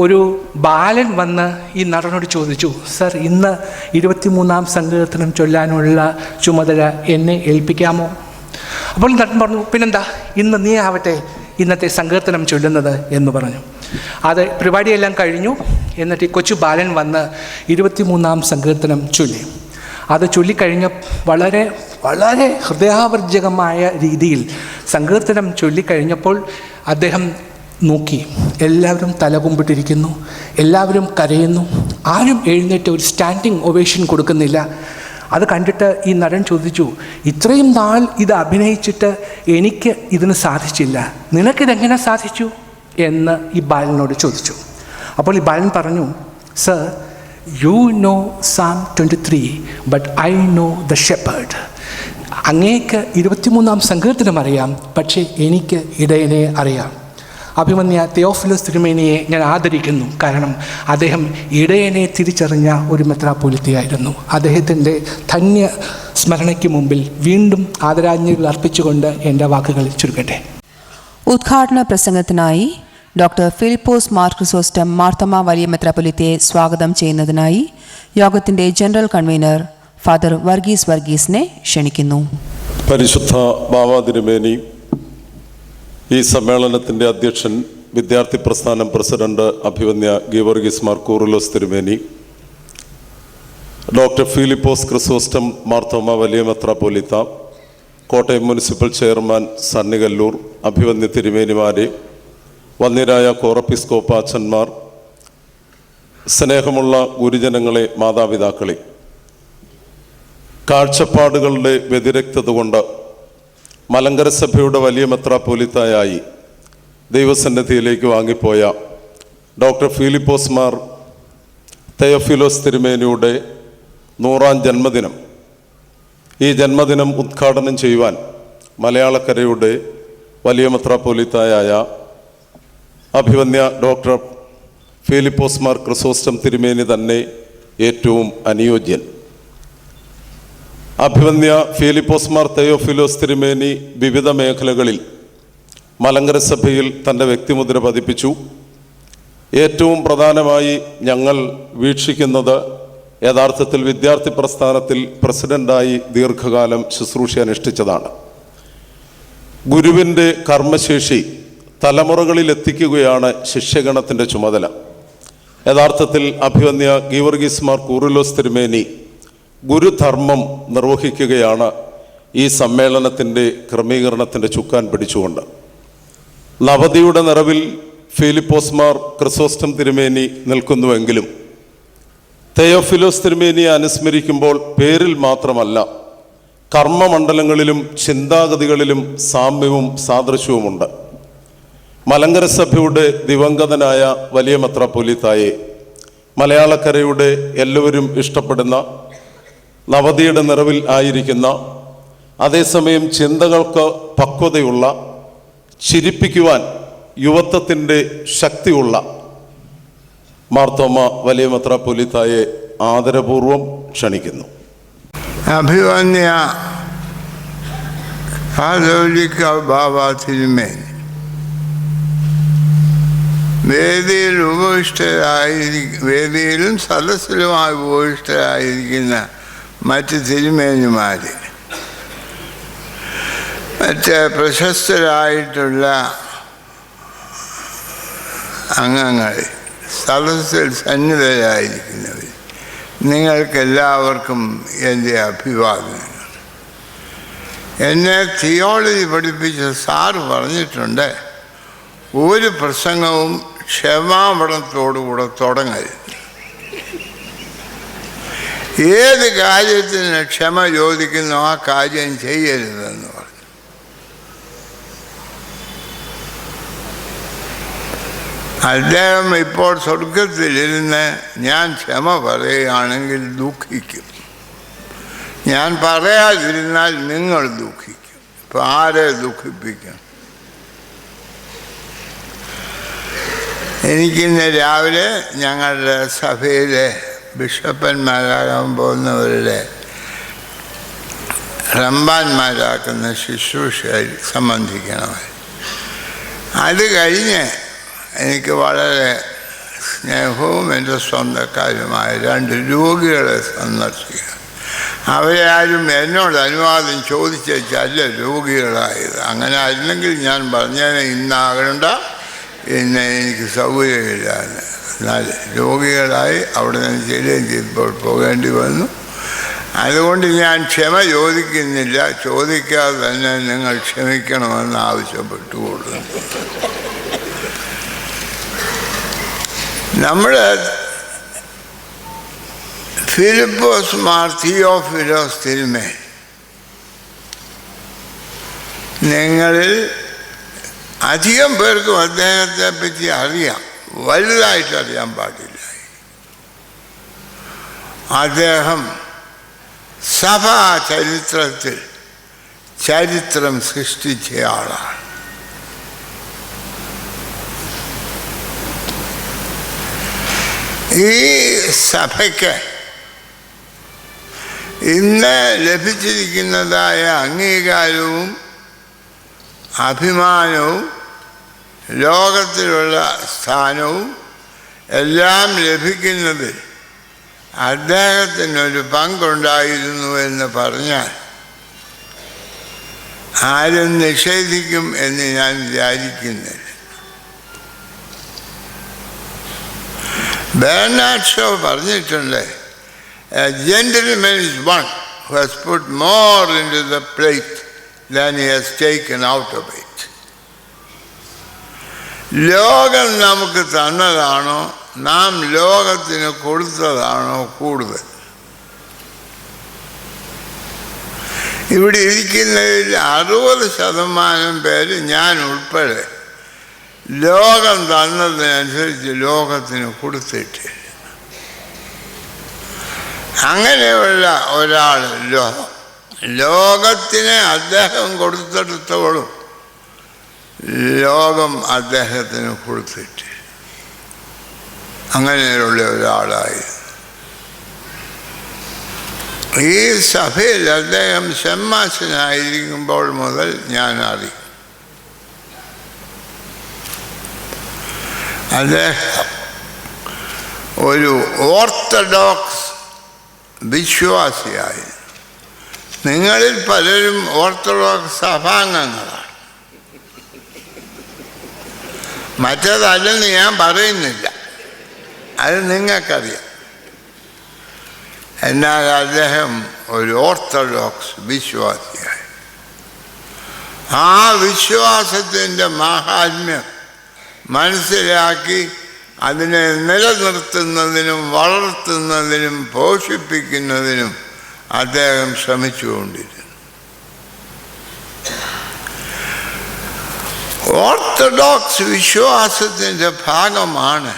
ഒരു ബാലൻ വന്ന് ഈ നടനോട് ചോദിച്ചു, സർ, ഇന്ന് 23-ാം സങ്കീർത്തനം ചൊല്ലാനുള്ള ചുമതല എന്നെ ഏൽപ്പിക്കാമോ? അപ്പോൾ നടൻ പറഞ്ഞു, പിന്നെന്താ, ഇന്ന് നീ ആവട്ടെ ഇന്നത്തെ സങ്കീർത്തനം ചൊല്ലുന്നത് എന്ന് പറഞ്ഞു. അത് പരിപാടിയെല്ലാം കഴിഞ്ഞു. എന്നിട്ട് ഈ കൊച്ചു ബാലൻ വന്ന് 23-ാം സങ്കീർത്തനം ചൊല്ലി. അത് ചൊല്ലിക്കഴിഞ്ഞ വളരെ വളരെ ഹൃദയാവർജകമായ രീതിയിൽ സങ്കീർത്തനം ചൊല്ലിക്കഴിഞ്ഞപ്പോൾ അദ്ദേഹം നോക്കി, എല്ലാവരും തലകുമ്പിട്ടിരിക്കുന്നു, എല്ലാവരും കരയുന്നു, ആരും എഴുന്നേറ്റ് ഒരു സ്റ്റാൻഡിങ് ഒവേഷൻ കൊടുക്കുന്നില്ല. അത് കണ്ടിട്ട് ഈ നടൻ ചോദിച്ചു, ഇത്രയും നാൾ ഇത് അഭിനയിച്ചിട്ട് എനിക്ക് ഇതിന് സാധിച്ചില്ല, നിനക്കിതെങ്ങനെ സാധിച്ചു എന്ന് ഈ ബാലനോട് ചോദിച്ചു. അപ്പോൾ ഈ ബാലൻ പറഞ്ഞു, sir, you know Psalm 23, but I know the shepherd. അങ്ങേക്ക് 23-ാം സങ്കീർത്തനം അറിയാം, പക്ഷേ എനിക്ക് ഇടയനെ അറിയാം. അഭിമന്യ തെയോഫിലോസ് തിരുമേനിയെ ഞാൻ ആദരിക്കുന്നു. കാരണം അദ്ദേഹം ഇടയനെ തിരിച്ചറിഞ്ഞ ഒരു മെത്രാപ്പോലിത്തയായിരുന്നു. അദ്ദേഹത്തിൻ്റെ ധന്യ സ്മരണയ്ക്ക് മുമ്പിൽ വീണ്ടും ആദരാഞ്ജലികൾ അർപ്പിച്ചുകൊണ്ട് എൻ്റെ വാക്കുകൾ ചുരുക്കട്ടെ. ഉദ്ഘാടന പ്രസംഗത്തിനായി ഡോക്ടർ ഫിലിപ്പോസ് മാർ ക്രിസോസ്റ്റം മാർത്തോമാ വലിയ മെത്രാപ്പൊലീത്തയെ സ്വാഗതം ചെയ്യുന്നതിനായി യോഗത്തിൻ്റെ ജനറൽ കൺവീനർ ഫാദർ വർഗീസിനെ ക്ഷണിക്കുന്നു. പരിശുദ്ധ ബാവാ തിരുമേനി, ഈ സമ്മേളനത്തിൻ്റെ അധ്യക്ഷൻ, വിദ്യാർത്ഥി പ്രസ്ഥാനം പ്രസിഡന്റ് അഭിവന്യ ഗീവർഗീസ് മാർ കൂറിലോസ് തിരുമേനി, ഡോക്ടർ ഫിലിപ്പോസ് ക്രിസോസ്റ്റം മാർത്തോമ വലിയ മെത്രാപ്പൊലീത്ത, കോട്ടയം മുനിസിപ്പൽ ചെയർമാൻ സണ്ണികല്ലൂർ, അഭിവന്യ തിരുമേനിമാരെ, വന്യരായ കോറപ്പിസ്കോപ്പ അച്ഛന്മാർ, സ്നേഹമുള്ള ഗുരുജനങ്ങളെ, മാതാപിതാക്കളെ, കാഴ്ചപ്പാടുകളുടെ വ്യതിരക്തത കൊണ്ട് മലങ്കര സഭയുടെ വലിയ മെത്രാപ്പൊലീത്തയായി ദൈവസന്നിധിയിലേക്ക് വാങ്ങിപ്പോയ ഡോക്ടർ ഫിലിപ്പോസ് മാർ തെയോഫിലോസ് തിരുമേനിയുടെ 100ാം ജന്മദിനം, ഈ ജന്മദിനം ഉദ്ഘാടനം ചെയ്യുവാൻ മലയാളക്കരയുടെ വലിയ മെത്രാപ്പൊലീത്തയായ അഭിവന്യ ഡോക്ടർ ഫിലിപ്പോസ് മാർ ക്രിസോസ്റ്റം തിരുമേനി തന്നെ ഏറ്റവും അനുയോജ്യൻ. അഭിവന്യ ഫിലിപ്പോസ് മാർ തെയോഫിലോസ് തിരുമേനി വിവിധ മേഖലകളിൽ മലങ്കര സഭയിൽ തൻ്റെ വ്യക്തിമുദ്ര പതിപ്പിച്ചു. ഏറ്റവും പ്രധാനമായി ഞങ്ങൾ വീക്ഷിക്കുന്നത് യഥാർത്ഥത്തിൽ വിദ്യാർത്ഥി പ്രസ്ഥാനത്തിൽ പ്രസിഡൻ്റായി ദീർഘകാലം ശുശ്രൂഷ അനുഷ്ഠിച്ചതാണ്. ഗുരുവിൻ്റെ കർമ്മശേഷി തലമുറകളിൽ എത്തിക്കുകയാണ് ശിഷ്യഗണത്തിൻ്റെ ചുമതല. യഥാർത്ഥത്തിൽ അഭിവന്യ ഗീവർഗീസ് മാർ കൂറിലോസ് തിരുമേനി ഗുരുധർമ്മം നിർവഹിക്കുകയാണ് ഈ സമ്മേളനത്തിൻ്റെ ക്രമീകരണത്തിൻ്റെ ചുക്കാൻ പിടിച്ചുകൊണ്ട്. നവതിയുടെ നിറവിൽ ഫിലിപ്പോസ് മാർ ക്രിസോസ്റ്റം തിരുമേനി നിൽക്കുന്നുവെങ്കിലും തെയോഫിലോസ് തിരുമേനിയെ അനുസ്മരിക്കുമ്പോൾ പേരിൽ മാത്രമല്ല, കർമ്മമണ്ഡലങ്ങളിലും ചിന്താഗതികളിലും സാമ്യവും സാദൃശ്യവുമുണ്ട്. മലങ്കര സഭയുടെ ദിവംഗതനായ വലിയ മെത്രാപ്പൊലീത്തായെ, മലയാളക്കരയുടെ എല്ലാവരും ഇഷ്ടപ്പെടുന്ന, നവതിയുടെ നിറവിൽ ആയിരിക്കുന്ന, അതേസമയം ചിന്തകൾക്ക് പക്വതയുള്ള, ചിരിപ്പിക്കുവാൻ യുവത്വത്തിൻ്റെ ശക്തിയുള്ള മാർത്തോമ വലിയ മെത്രാപ്പൊലീത്തായെ ആദരപൂർവം ക്ഷണിക്കുന്നു. അഭിവന്യ കാതോലിക്ക ബാബ തിരുമേനി വേദിയിലും സദസ്സിലുമായി ഉപവിഷ്ടരായിരിക്കുന്ന മറ്റ് തിരുമേനിമാർ, മറ്റ് പ്രശസ്തരായിട്ടുള്ള അംഗങ്ങൾ, സദസ്സിൽ സന്നിധരായിരിക്കുന്നവർ, നിങ്ങൾക്കെല്ലാവർക്കും എൻ്റെ അഭിവാദനങ്ങൾ. എന്നെ തിയോളജി പഠിപ്പിച്ച സാറ് പറഞ്ഞിട്ടുണ്ട്, ഒരു പ്രസംഗവും ക്ഷമാപണത്തോടുകൂടെ തുടങ്ങരുത്. ഏത് കാര്യത്തിന് ക്ഷമ ചോദിക്കുന്നോ ആ കാര്യം ചെയ്യരുതെന്ന് പറഞ്ഞു. അദ്ദേഹം ഇപ്പോൾ സ്വർഗത്തിലിരുന്ന് ഞാൻ ക്ഷമ പറയുകയാണെങ്കിൽ ദുഃഖിക്കും, ഞാൻ പറയാതിരുന്നാൽ നിങ്ങൾ ദുഃഖിക്കും. ഇപ്പം ആരെ ദുഃഖിപ്പിക്കും? എനിക്കിന്ന് രാവിലെ ഞങ്ങളുടെ സഭയിലെ ബിഷപ്പന്മാരാകാൻ പോകുന്നവരുടെ റമ്പാന്മാരാക്കുന്ന ശുശ്രൂഷയിൽ സംബന്ധിക്കണമായി. അത് കഴിഞ്ഞ് എനിക്ക് വളരെ സ്നേഹവും എൻ്റെ സ്വന്തക്കാരുമായ 2 രോഗികളെ സന്ദർശിക്കുക. അവരെ ആരും എന്നോട് അനുവാദം ചോദിച്ചല്ല രോഗികളായത്. അങ്ങനെ ആയിരുന്നെങ്കിൽ ഞാൻ പറഞ്ഞേനെ ഇന്നാകണ്ട, ഇന്ന് എനിക്ക് സൗകര്യമില്ല എന്ന്. എന്നാൽ രോഗികളായി അവിടെ നിന്ന് ചെല്ലുകയും ചെയ്തപ്പോൾ പോകേണ്ടി വന്നു. അതുകൊണ്ട് ഞാൻ ക്ഷമ ചോദിക്കുന്നില്ല, ചോദിക്കാതെ തന്നെ നിങ്ങൾ ക്ഷമിക്കണമെന്ന് ആവശ്യപ്പെട്ടുകൊള്ളുന്നു. നമ്മുടെ ഫിലിപ്പോസ് മാർ തിയോഫിലോസ് തിരുമേനി നിങ്ങളിൽ അധികം പേർക്കും അദ്ദേഹത്തെ പറ്റി അറിയാം, വലുതായിട്ട് അറിയാൻ പാടില്ല. അദ്ദേഹം സഭാ ചരിത്രത്തിൽ ചരിത്രം സൃഷ്ടിച്ചയാളാണ്. ഈ സഭയ്ക്ക് ഇന്ന് ലഭിച്ചിരിക്കുന്നതായ അംഗീകാരവും അഭിമാനവും ലോകത്തിലുള്ള സ്ഥാനവും എല്ലാം ലഭിക്കുന്നത് അദ്ദേഹത്തിനൊരു പങ്കുണ്ടായിരുന്നു എന്ന് പറഞ്ഞാൽ ആരും നിഷേധിക്കും എന്ന് ഞാൻ വിചാരിക്കുന്നില്ല. ബെർണാഡ് ഷോ പറഞ്ഞിട്ടുണ്ട്, A gentleman is one who has put more into the plate than he has taken out of it. ലോകം നമുക്ക് തന്നതാണോ നാം ലോകത്തിന് കൊടുത്തതാണോ കൂടുതൽ? ഇവിടെ ഇരിക്കുന്നതിൽ 60% പേര് ഞാൻ ഉൾപ്പെടെ ലോകം തന്നതിനനുസരിച്ച് ലോകത്തിന് കൊടുത്തിട്ടില്ല. അങ്ങനെയുള്ള ഒരാൾ ലോകത്തിന് അദ്ദേഹം കൊടുത്തെടുത്തോളും ലോകം അദ്ദേഹത്തിന് കൊടുത്തിട്ട് അങ്ങനെയുള്ള ഒരാളായിരുന്നു. ഈ സഭയിൽ അദ്ദേഹം ഷമ്മാശനായിരിക്കുമ്പോൾ മുതൽ ഞാൻ അറിയും. അദ്ദേഹം ഒരു ഓർത്തഡോക്സ് വിശ്വാസിയായി. നിങ്ങളിൽ പലരും ഓർത്തഡോക്സ് സഭാംഗങ്ങളാണ്. മറ്റേതല്ലെന്ന് ഞാൻ പറയുന്നില്ല, അത് നിങ്ങൾക്കറിയാം. എന്നാൽ അദ്ദേഹം ഒരു ഓർത്തഡോക്സ് വിശ്വാസിയായി. ആ വിശ്വാസത്തിൻ്റെ മാഹാത്മ്യം മനസ്സിലാക്കി അതിനെ നിലനിർത്തുന്നതിനും വളർത്തുന്നതിനും പോഷിപ്പിക്കുന്നതിനും അദ്ദേഹം ശ്രമിച്ചുകൊണ്ടിരുന്നു. ഓർത്തഡോക്സ് വിശ്വാസത്തിൻ്റെ ഭാഗമാണ്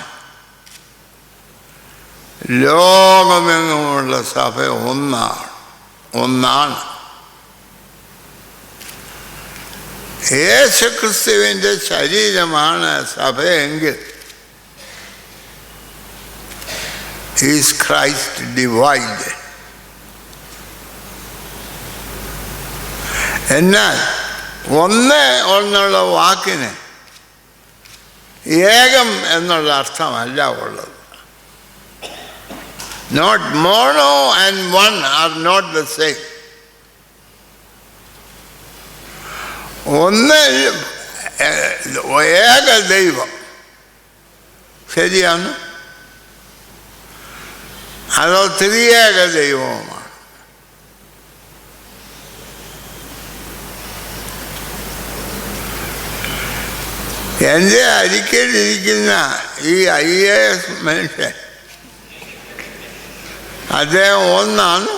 ലോകമെങ്ങുമുള്ള സഭ ഒന്നാണ്. യേശുക്രിസ്തുവിൻ്റെ ശരീരമാണ് സഭയെങ്കിൽ ഈസ് ക്രൈസ്റ്റ് ഡിവൈഡ്. എന്നാൽ ഒന്നുള്ള വാക്കിന് ഏകം എന്നുള്ള അർത്ഥമല്ല ഉള്ളത്. Not mono and one are not the same. ഒന്ന് ഏക ദൈവം ശരിയാണ്, അതോ ത്രിയേക ദൈവവുമാണ്? എൻ്റെ അരിക്കലിരിക്കുന്ന ഈ IAS മനുഷ്യൻ അദ്ദേഹം ഒന്നാണ്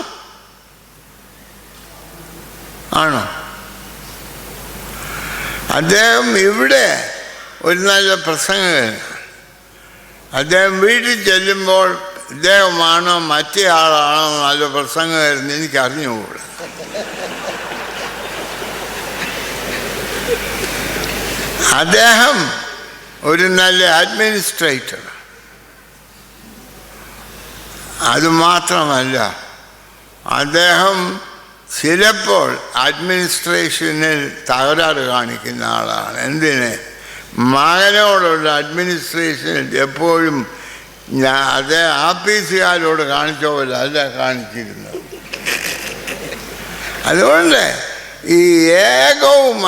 ആണോ? അദ്ദേഹം ഇവിടെ ഒരു നല്ല പ്രസംഗകനാണ്. അദ്ദേഹം വീട്ടിൽ ചെല്ലുമ്പോൾ ഇദ്ദേഹമാണോ മറ്റേ ആളാണോ നല്ല പ്രസംഗകരെന്ന് എനിക്ക് അറിഞ്ഞുകൂടാ. അദ്ദേഹം ഒരു നല്ല അഡ്മിനിസ്ട്രേറ്റർ. അതുമാത്രമല്ല, അദ്ദേഹം ചിലപ്പോൾ അഡ്മിനിസ്ട്രേഷനിൽ തകരാറ് കാണിക്കുന്ന ആളാണ്. എന്തിന്? മകനോടുള്ള അഡ്മിനിസ്ട്രേഷനിൽ എപ്പോഴും അദ്ദേഹം ആഫീസുകാരോട് കാണിച്ച പോലെ അല്ല കാണിച്ചിരുന്നത്. അതുകൊണ്ട് ഈ ഏകവും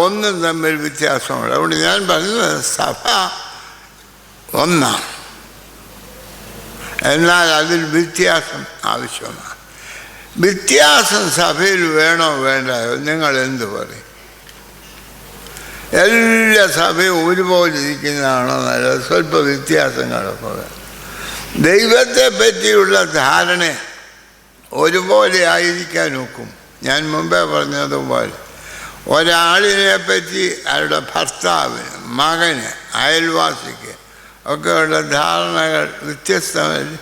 ഒന്നും തമ്മിൽ വ്യത്യാസമുണ്ട്. അതുകൊണ്ട് ഞാൻ പറയുന്നത് സഭ ഒന്നാണ്, എന്നാൽ അതിൽ വ്യത്യാസം ആവശ്യമാണ്. വ്യത്യാസം സഭയിൽ വേണോ വേണ്ടായോ? നിങ്ങൾ എന്ത് പറയും? എല്ലാ സഭയും ഒരുപോലെ ഇരിക്കുന്നതാണോ നല്ലത്? സ്വല്പ വ്യത്യാസങ്ങളൊക്കെ വേണം. ദൈവത്തെ പറ്റിയുള്ള ധാരണ ഒരുപോലെ ആയിരിക്കാൻ ഒക്കും. ഞാൻ മുമ്പേ പറഞ്ഞതുപോലെ ഒരാളിനെ പറ്റി അയാളുടെ ഭർത്താവിന്, മകന്, അയൽവാസിക്ക് ഒക്കെയുള്ള ധാരണകൾ വ്യത്യസ്തമല്ല.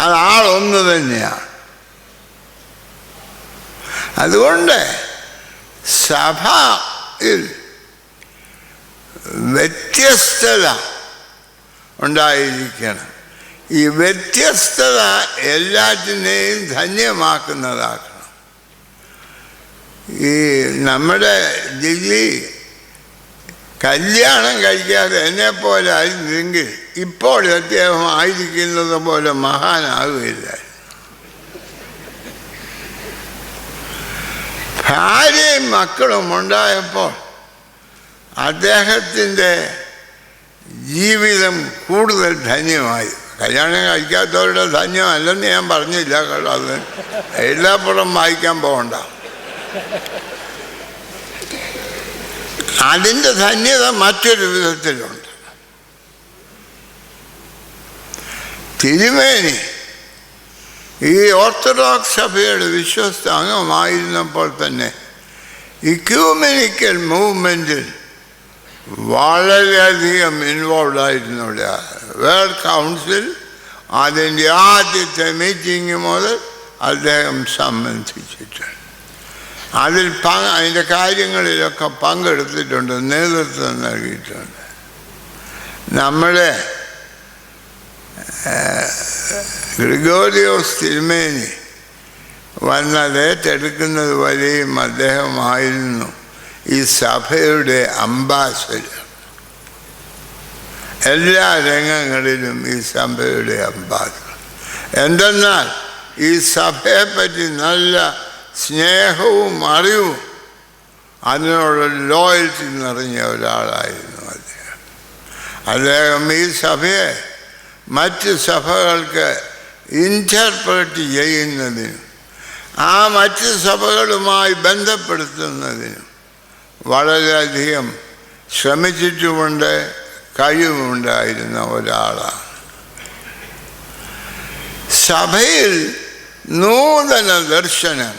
അത് ആളൊന്ന് തന്നെയാണ്. അതുകൊണ്ട് സഭയിൽ വ്യത്യസ്തത ഉണ്ടായിരിക്കണം. ഈ വ്യത്യസ്തത എല്ലാറ്റിനെയും ധന്യമാക്കുന്നതാക്കണം. ഈ നമ്മുടെ ജില്ലി കല്യാണം കഴിക്കാതെ എന്നെപ്പോലെ ആയിരുന്നെങ്കിൽ ഇപ്പോൾ അദ്ദേഹം ആയിരിക്കുന്നത് പോലെ മഹാനാകുകയില്ല. ഭാര്യയും മക്കളും ഉണ്ടായപ്പോൾ അദ്ദേഹത്തിൻ്റെ ജീവിതം കൂടുതൽ ധന്യമായി. കല്യാണം കഴിക്കാത്തവരുടെ ധന്യം അല്ലെന്ന് ഞാൻ പറഞ്ഞില്ല കേട്ടോ. അത് എല്ലാപ്പുറം വായിക്കാൻ പോകണ്ട. അതിൻ്റെ ധന്യത മറ്റൊരു വിധത്തിലുണ്ട്. തിരുമേനി ഈ ഓർത്തഡോക്സ് സഭയുടെ വിശ്വസ്ത അംഗമായിരുന്നപ്പോൾ തന്നെ ഇക്യൂമെനിക്കൽ മൂവ്മെൻറ്റിൽ വളരെയധികം ഇൻവോൾവ് ആയിരുന്നു. വേൾഡ് കൗൺസിൽ അതിൻ്റെ ആദ്യത്തെ മീറ്റിംഗ് മുതൽ അദ്ദേഹം സംബന്ധിച്ചിട്ടുണ്ട്. അതിൻ്റെ കാര്യങ്ങളിലൊക്കെ പങ്കെടുത്തിട്ടുണ്ട്, നേതൃത്വം നൽകിയിട്ടുണ്ട്. നമ്മുടെ ഗ്രിഗോറിയോസ് തിരുമേനി വന്നത് ഏറ്റെടുക്കുന്നത് വരെയും അദ്ദേഹമായിരുന്നു ഈ സഭയുടെ അംബാസഡർ. എല്ലാ രംഗങ്ങളിലും ഈ സഭയുടെ അംബാസഡർ. എന്തെന്നാൽ ഈ സഭയെപ്പറ്റി നല്ല സ്നേഹവും അറിവും അതിനുള്ള ലോയൽറ്റി നിറഞ്ഞ ഒരാളായിരുന്നു അദ്ദേഹം. അദ്ദേഹം ഈ സഭയെ മറ്റ് സഭകൾക്ക് ഇൻ്റർപ്രറ്റ് ചെയ്യുന്നതിനും ആ മറ്റ് സഭകളുമായി ബന്ധപ്പെടുത്തുന്നതിനും വളരെയധികം ശ്രമിച്ചിട്ടുമുണ്ട്, കഴിവുണ്ടായിരുന്ന ഒരാളാണ്. സഭയിൽ നൂതന ദർശനം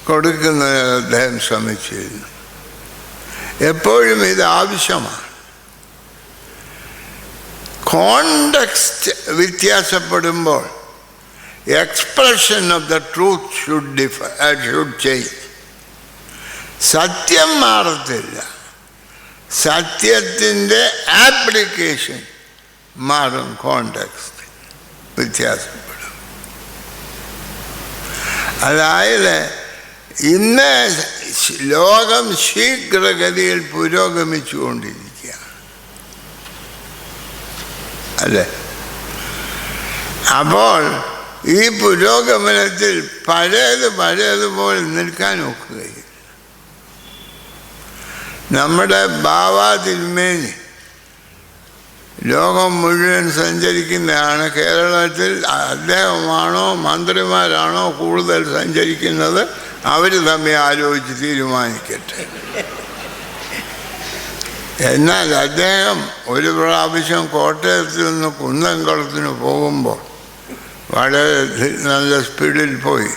കൊടുക്കുന്നതിന് അദ്ദേഹം ശ്രമിച്ചിരുന്നു. എപ്പോഴും ഇത് ആവശ്യമാണ്. കോണ്ടെക്സ്റ്റ് വ്യത്യാസപ്പെടുമ്പോൾ expression of the truth should change. സത്യം മാറത്തില്ല, സത്യത്തിൻ്റെ ആപ്ലിക്കേഷൻ മാറും. കോണ്ടെക്സ്റ്റ് വ്യത്യാസപ്പെടും. അതായത് ഇന്ന് ലോകം ശീഘ്രഗതിയിൽ പുരോഗമിച്ചുകൊണ്ടിരിക്കുക അല്ലേ? അപ്പോൾ ഈ പുരോഗമനത്തിൽ പഴയതുപോലെ നിൽക്കാൻ ഒക്കുകയില്ല. നമ്മുടെ ബാവാ തിരുമേനി ലോകം മുഴുവൻ സഞ്ചരിക്കുന്നതാണ്. കേരളത്തിൽ അദ്ദേഹമാണോ മന്ത്രിമാരാണോ കൂടുതൽ സഞ്ചരിക്കുന്നത്, അവർ തമ്മിൽ ആലോചിച്ച് തീരുമാനിക്കട്ടെ. എന്നാൽ അദ്ദേഹം ഒരു പ്രാവശ്യം കോട്ടയത്ത് നിന്ന് കുന്നംകുളത്തിന് പോകുമ്പോൾ വളരെ നല്ല സ്പീഡിൽ പോയി.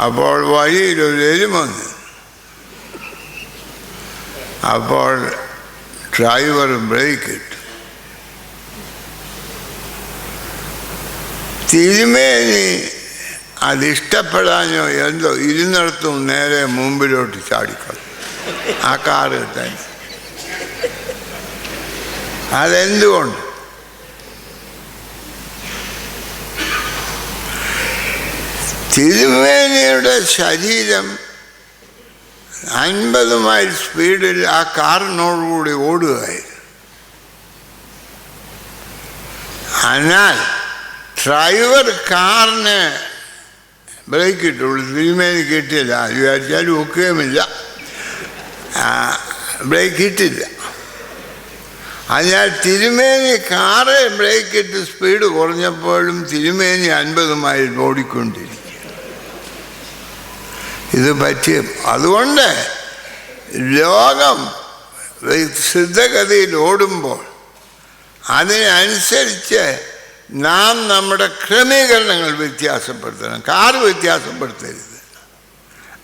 അപ്പോൾ വഴിയിലൊരു എരുമ വന്നു. അപ്പോൾ ഡ്രൈവർ ബ്രേക്ക് ഇട്ടു. തിരുമേനി അതിഷ്ടപ്പെടാനോ എന്തോ ഇരുന്നിടത്തും നേരെ മുമ്പിലോട്ട് ചാടിക്കളഞ്ഞു ആ കാറ് തന്നെ. അതെന്തുകൊണ്ട്? തിരുമേനിയുടെ ശരീരം 50 മൈൽ സ്പീഡിൽ ആ കാറിനോടുകൂടി ഓടുകയായിരുന്നു. എന്നാൽ ഡ്രൈവർ കാറിന് ബ്രേക്ക് ഇട്ടുള്ളൂ, തിരുമേനി കിട്ടിയില്ല. വിചാരിച്ചാലും ഒക്കുകയുമില്ല, ബ്രേക്ക് ഇട്ടില്ല. അതിനാൽ തിരുമേനി കാറ് ബ്രേക്ക് ഇട്ട് സ്പീഡ് കുറഞ്ഞപ്പോഴും തിരുമേനി 50 മൈൽ ഓടിക്കൊണ്ടിരിക്കും. ഇത് പറ്റിയ അതുകൊണ്ട് ലോകം ശുദ്ധഗതിയിൽ ഓടുമ്പോൾ അതിനനുസരിച്ച് നാം നമ്മുടെ ക്രമീകരണങ്ങൾ വ്യത്യാസപ്പെടുത്തണം. കാറ് വ്യത്യാസപ്പെടുത്തരുത്,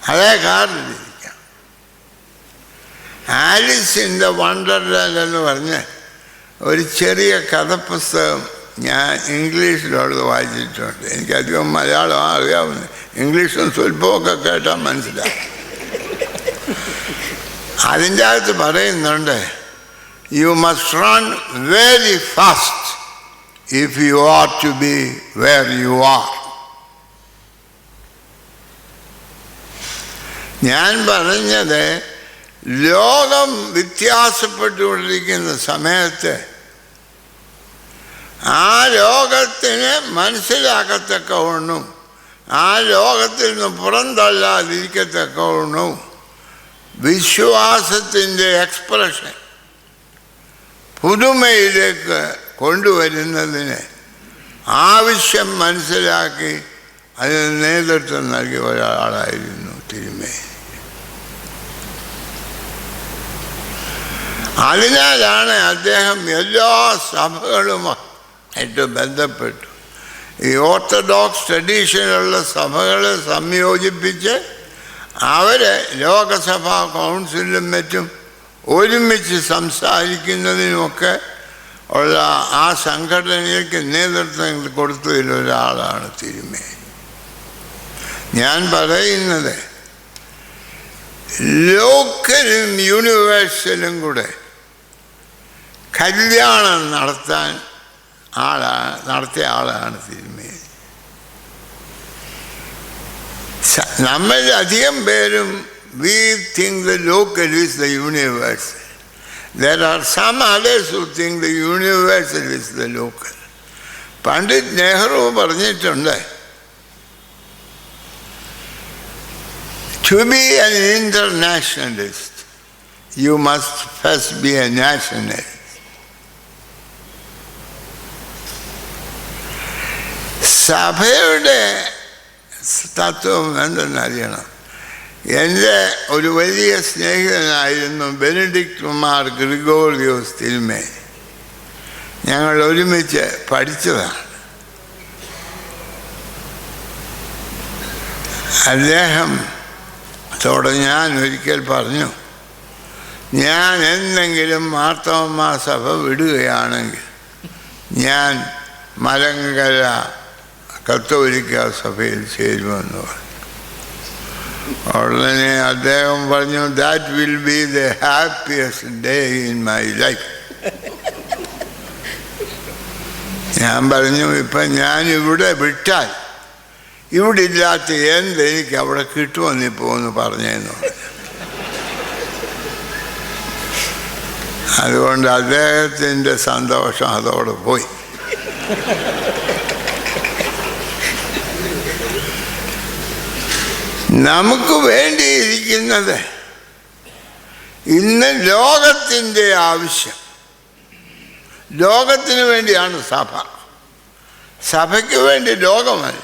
അതേ കാറിലിരിക്കാം. ആലിസ് ഇൻ ദ വണ്ടർലാൻഡ് എന്ന് പറഞ്ഞ് ഒരു ചെറിയ കഥപുസ്തകം ഞാൻ ഇംഗ്ലീഷിലുള്ളത് വായിച്ചിട്ടുണ്ട്. എനിക്കധികം മലയാളം അറിയാവുന്ന, ഇംഗ്ലീഷും സ്വല്പമൊക്കെ കേട്ടാൽ മനസ്സിലാവും. അതിൻ്റെ അകത്ത് പറയുന്നുണ്ട്, you must run very fast if you are to be where you are. ഞാൻ പറഞ്ഞത് ലോകം വ്യത്യാസപ്പെട്ടുകൊണ്ടിരിക്കുന്ന സമയത്ത് ആ ലോകത്തിന് മനസ്സിലാക്കത്തക്കവണ്ണം, ആ ലോകത്തിൽ നിന്ന് പുറന്തള്ളാതിരിക്കത്തക്കവണ്ണം വിശ്വാസത്തിൻ്റെ എക്സ്പ്രഷൻ പുതുമയിലേക്ക് കൊണ്ടുവരുന്നതിന് ആവശ്യം മനസ്സിലാക്കി അതിന് നേതൃത്വം നൽകിയ ഒരാളായിരുന്നു തിരുമേനി. അതിനാലാണ് അദ്ദേഹം എല്ലാ സഭകളുമായിട്ട് ബന്ധപ്പെട്ടു ഈ ഓർത്തഡോക്സ് ട്രഡീഷനുള്ള സഭകളെ സംയോജിപ്പിച്ച് അവരെ ലോകസഭാ കൗൺസിലും മറ്റും ഒരുമിച്ച് സംസാരിക്കുന്നതിനുമൊക്കെ ഉള്ള ആ സംഘടനയ്ക്ക് നേതൃത്വം കൊടുത്തതിലൊരാളാണ് തിരുമേനി. ഞാൻ പറയുന്നത് ലോക്കലും യൂണിവേഴ്സലും കൂടെ കല്യാണം നടത്തിയ ആളാണ് തിരുമേനി. നമ്മൾ അധികം പേരും we think the local is the universal. There are some others who think the universal is the local. Pandit Nehru പറഞ്ഞിട്ടുണ്ട്, to be an internationalist, you must first be a nationalist. സഭയുടെ തത്വം എന്തെന്നറിയണം. എൻ്റെ ഒരു വലിയ സ്നേഹിതനായിരുന്നു ബെനഡിക്ട് മാർ ഗ്രിഗോറിയോസ് തിരുമേനി. ഞങ്ങൾ ഒരുമിച്ച് പഠിച്ചതാണ്. അദ്ദേഹത്തോട് ഞാൻ ഒരിക്കൽ പറഞ്ഞു, ഞാൻ എന്തെങ്കിലും മാർത്തോമാ സഭ വിടുകയാണെങ്കിൽ ഞാൻ മലങ്കര കത്തോലിക്ക സഭയിൽ ചേരുമെന്ന് പറഞ്ഞു. ഉടനെ അദ്ദേഹം പറഞ്ഞു, that will be the happiest day in my life. ഞാൻ പറഞ്ഞു, ഇപ്പം ഞാൻ ഇവിടെ വിട്ടാൽ ഇവിടെ ഇല്ലാത്ത എന്തെനിക്ക് അവിടെ കിട്ടുമെന്നിപ്പോൾ ഒന്ന് പറഞ്ഞെന്ന് പറഞ്ഞു. അതുകൊണ്ട് അദ്ദേഹത്തിൻ്റെ സന്തോഷം അതോടെ പോയി. നമുക്ക് വേണ്ടിയിരിക്കുന്നത് ഇന്ന് ലോകത്തിൻ്റെ ആവശ്യം. ലോകത്തിന് വേണ്ടിയാണ് സഭ, സഭയ്ക്ക് വേണ്ടി ലോകമല്ല.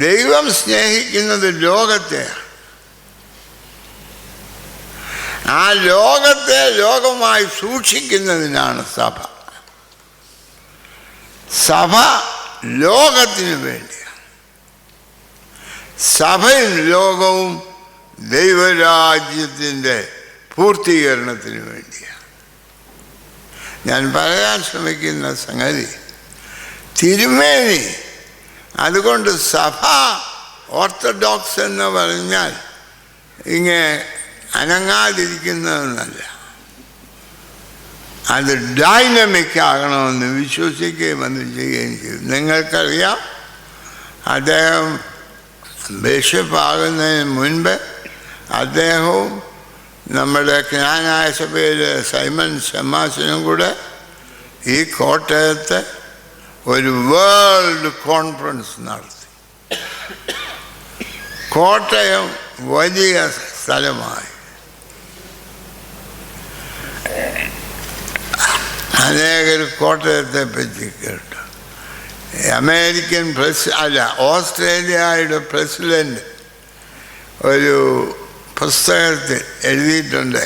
ദൈവം സ്നേഹിക്കുന്നത് ലോകത്തെയാണ്. ആ ലോകത്തെ ലോകമായി സൂക്ഷിക്കുന്നതിനാണ് സഭ. സഭ ലോകത്തിന് വേണ്ടിയാണ്. സഭയും ലോകവും ദൈവരാജ്യത്തിൻ്റെ പൂർത്തീകരണത്തിന് വേണ്ടിയാണ്. ഞാൻ പറയാൻ ശ്രമിക്കുന്ന സംഗതി തിരുമേനി അതുകൊണ്ട് സഭ ഓർത്തഡോക്സ് എന്ന് പറഞ്ഞാൽ ഇങ്ങനെ അനങ്ങാതിരിക്കുന്നതെന്നല്ല, അത് ഡൈനമിക് ആകണമെന്ന് വിശ്വസിക്കുകയും അത് ചെയ്യുകയും ചെയ്തു. നിങ്ങൾക്കറിയാം, അദ്ദേഹം ബിഷപ്പാകുന്നതിന് മുൻപ് അദ്ദേഹവും നമ്മുടെ ജ്ഞാനായ സഭയിലെ സൈമൺ ഷമാസിനും കൂടെ ഈ കോട്ടയത്ത് ഒരു വേൾഡ് കോൺഫറൻസ് നടത്തി. കോട്ടയം വലിയ സ്ഥലമായി. അനേകർ കോട്ടയത്തെ പറ്റി കേട്ടു. അമേരിക്കൻ ഓസ്ട്രേലിയയുടെ പ്രസിഡന്റ് ഒരു പുസ്തകത്തിൽ എഴുതിയിട്ടുണ്ട്,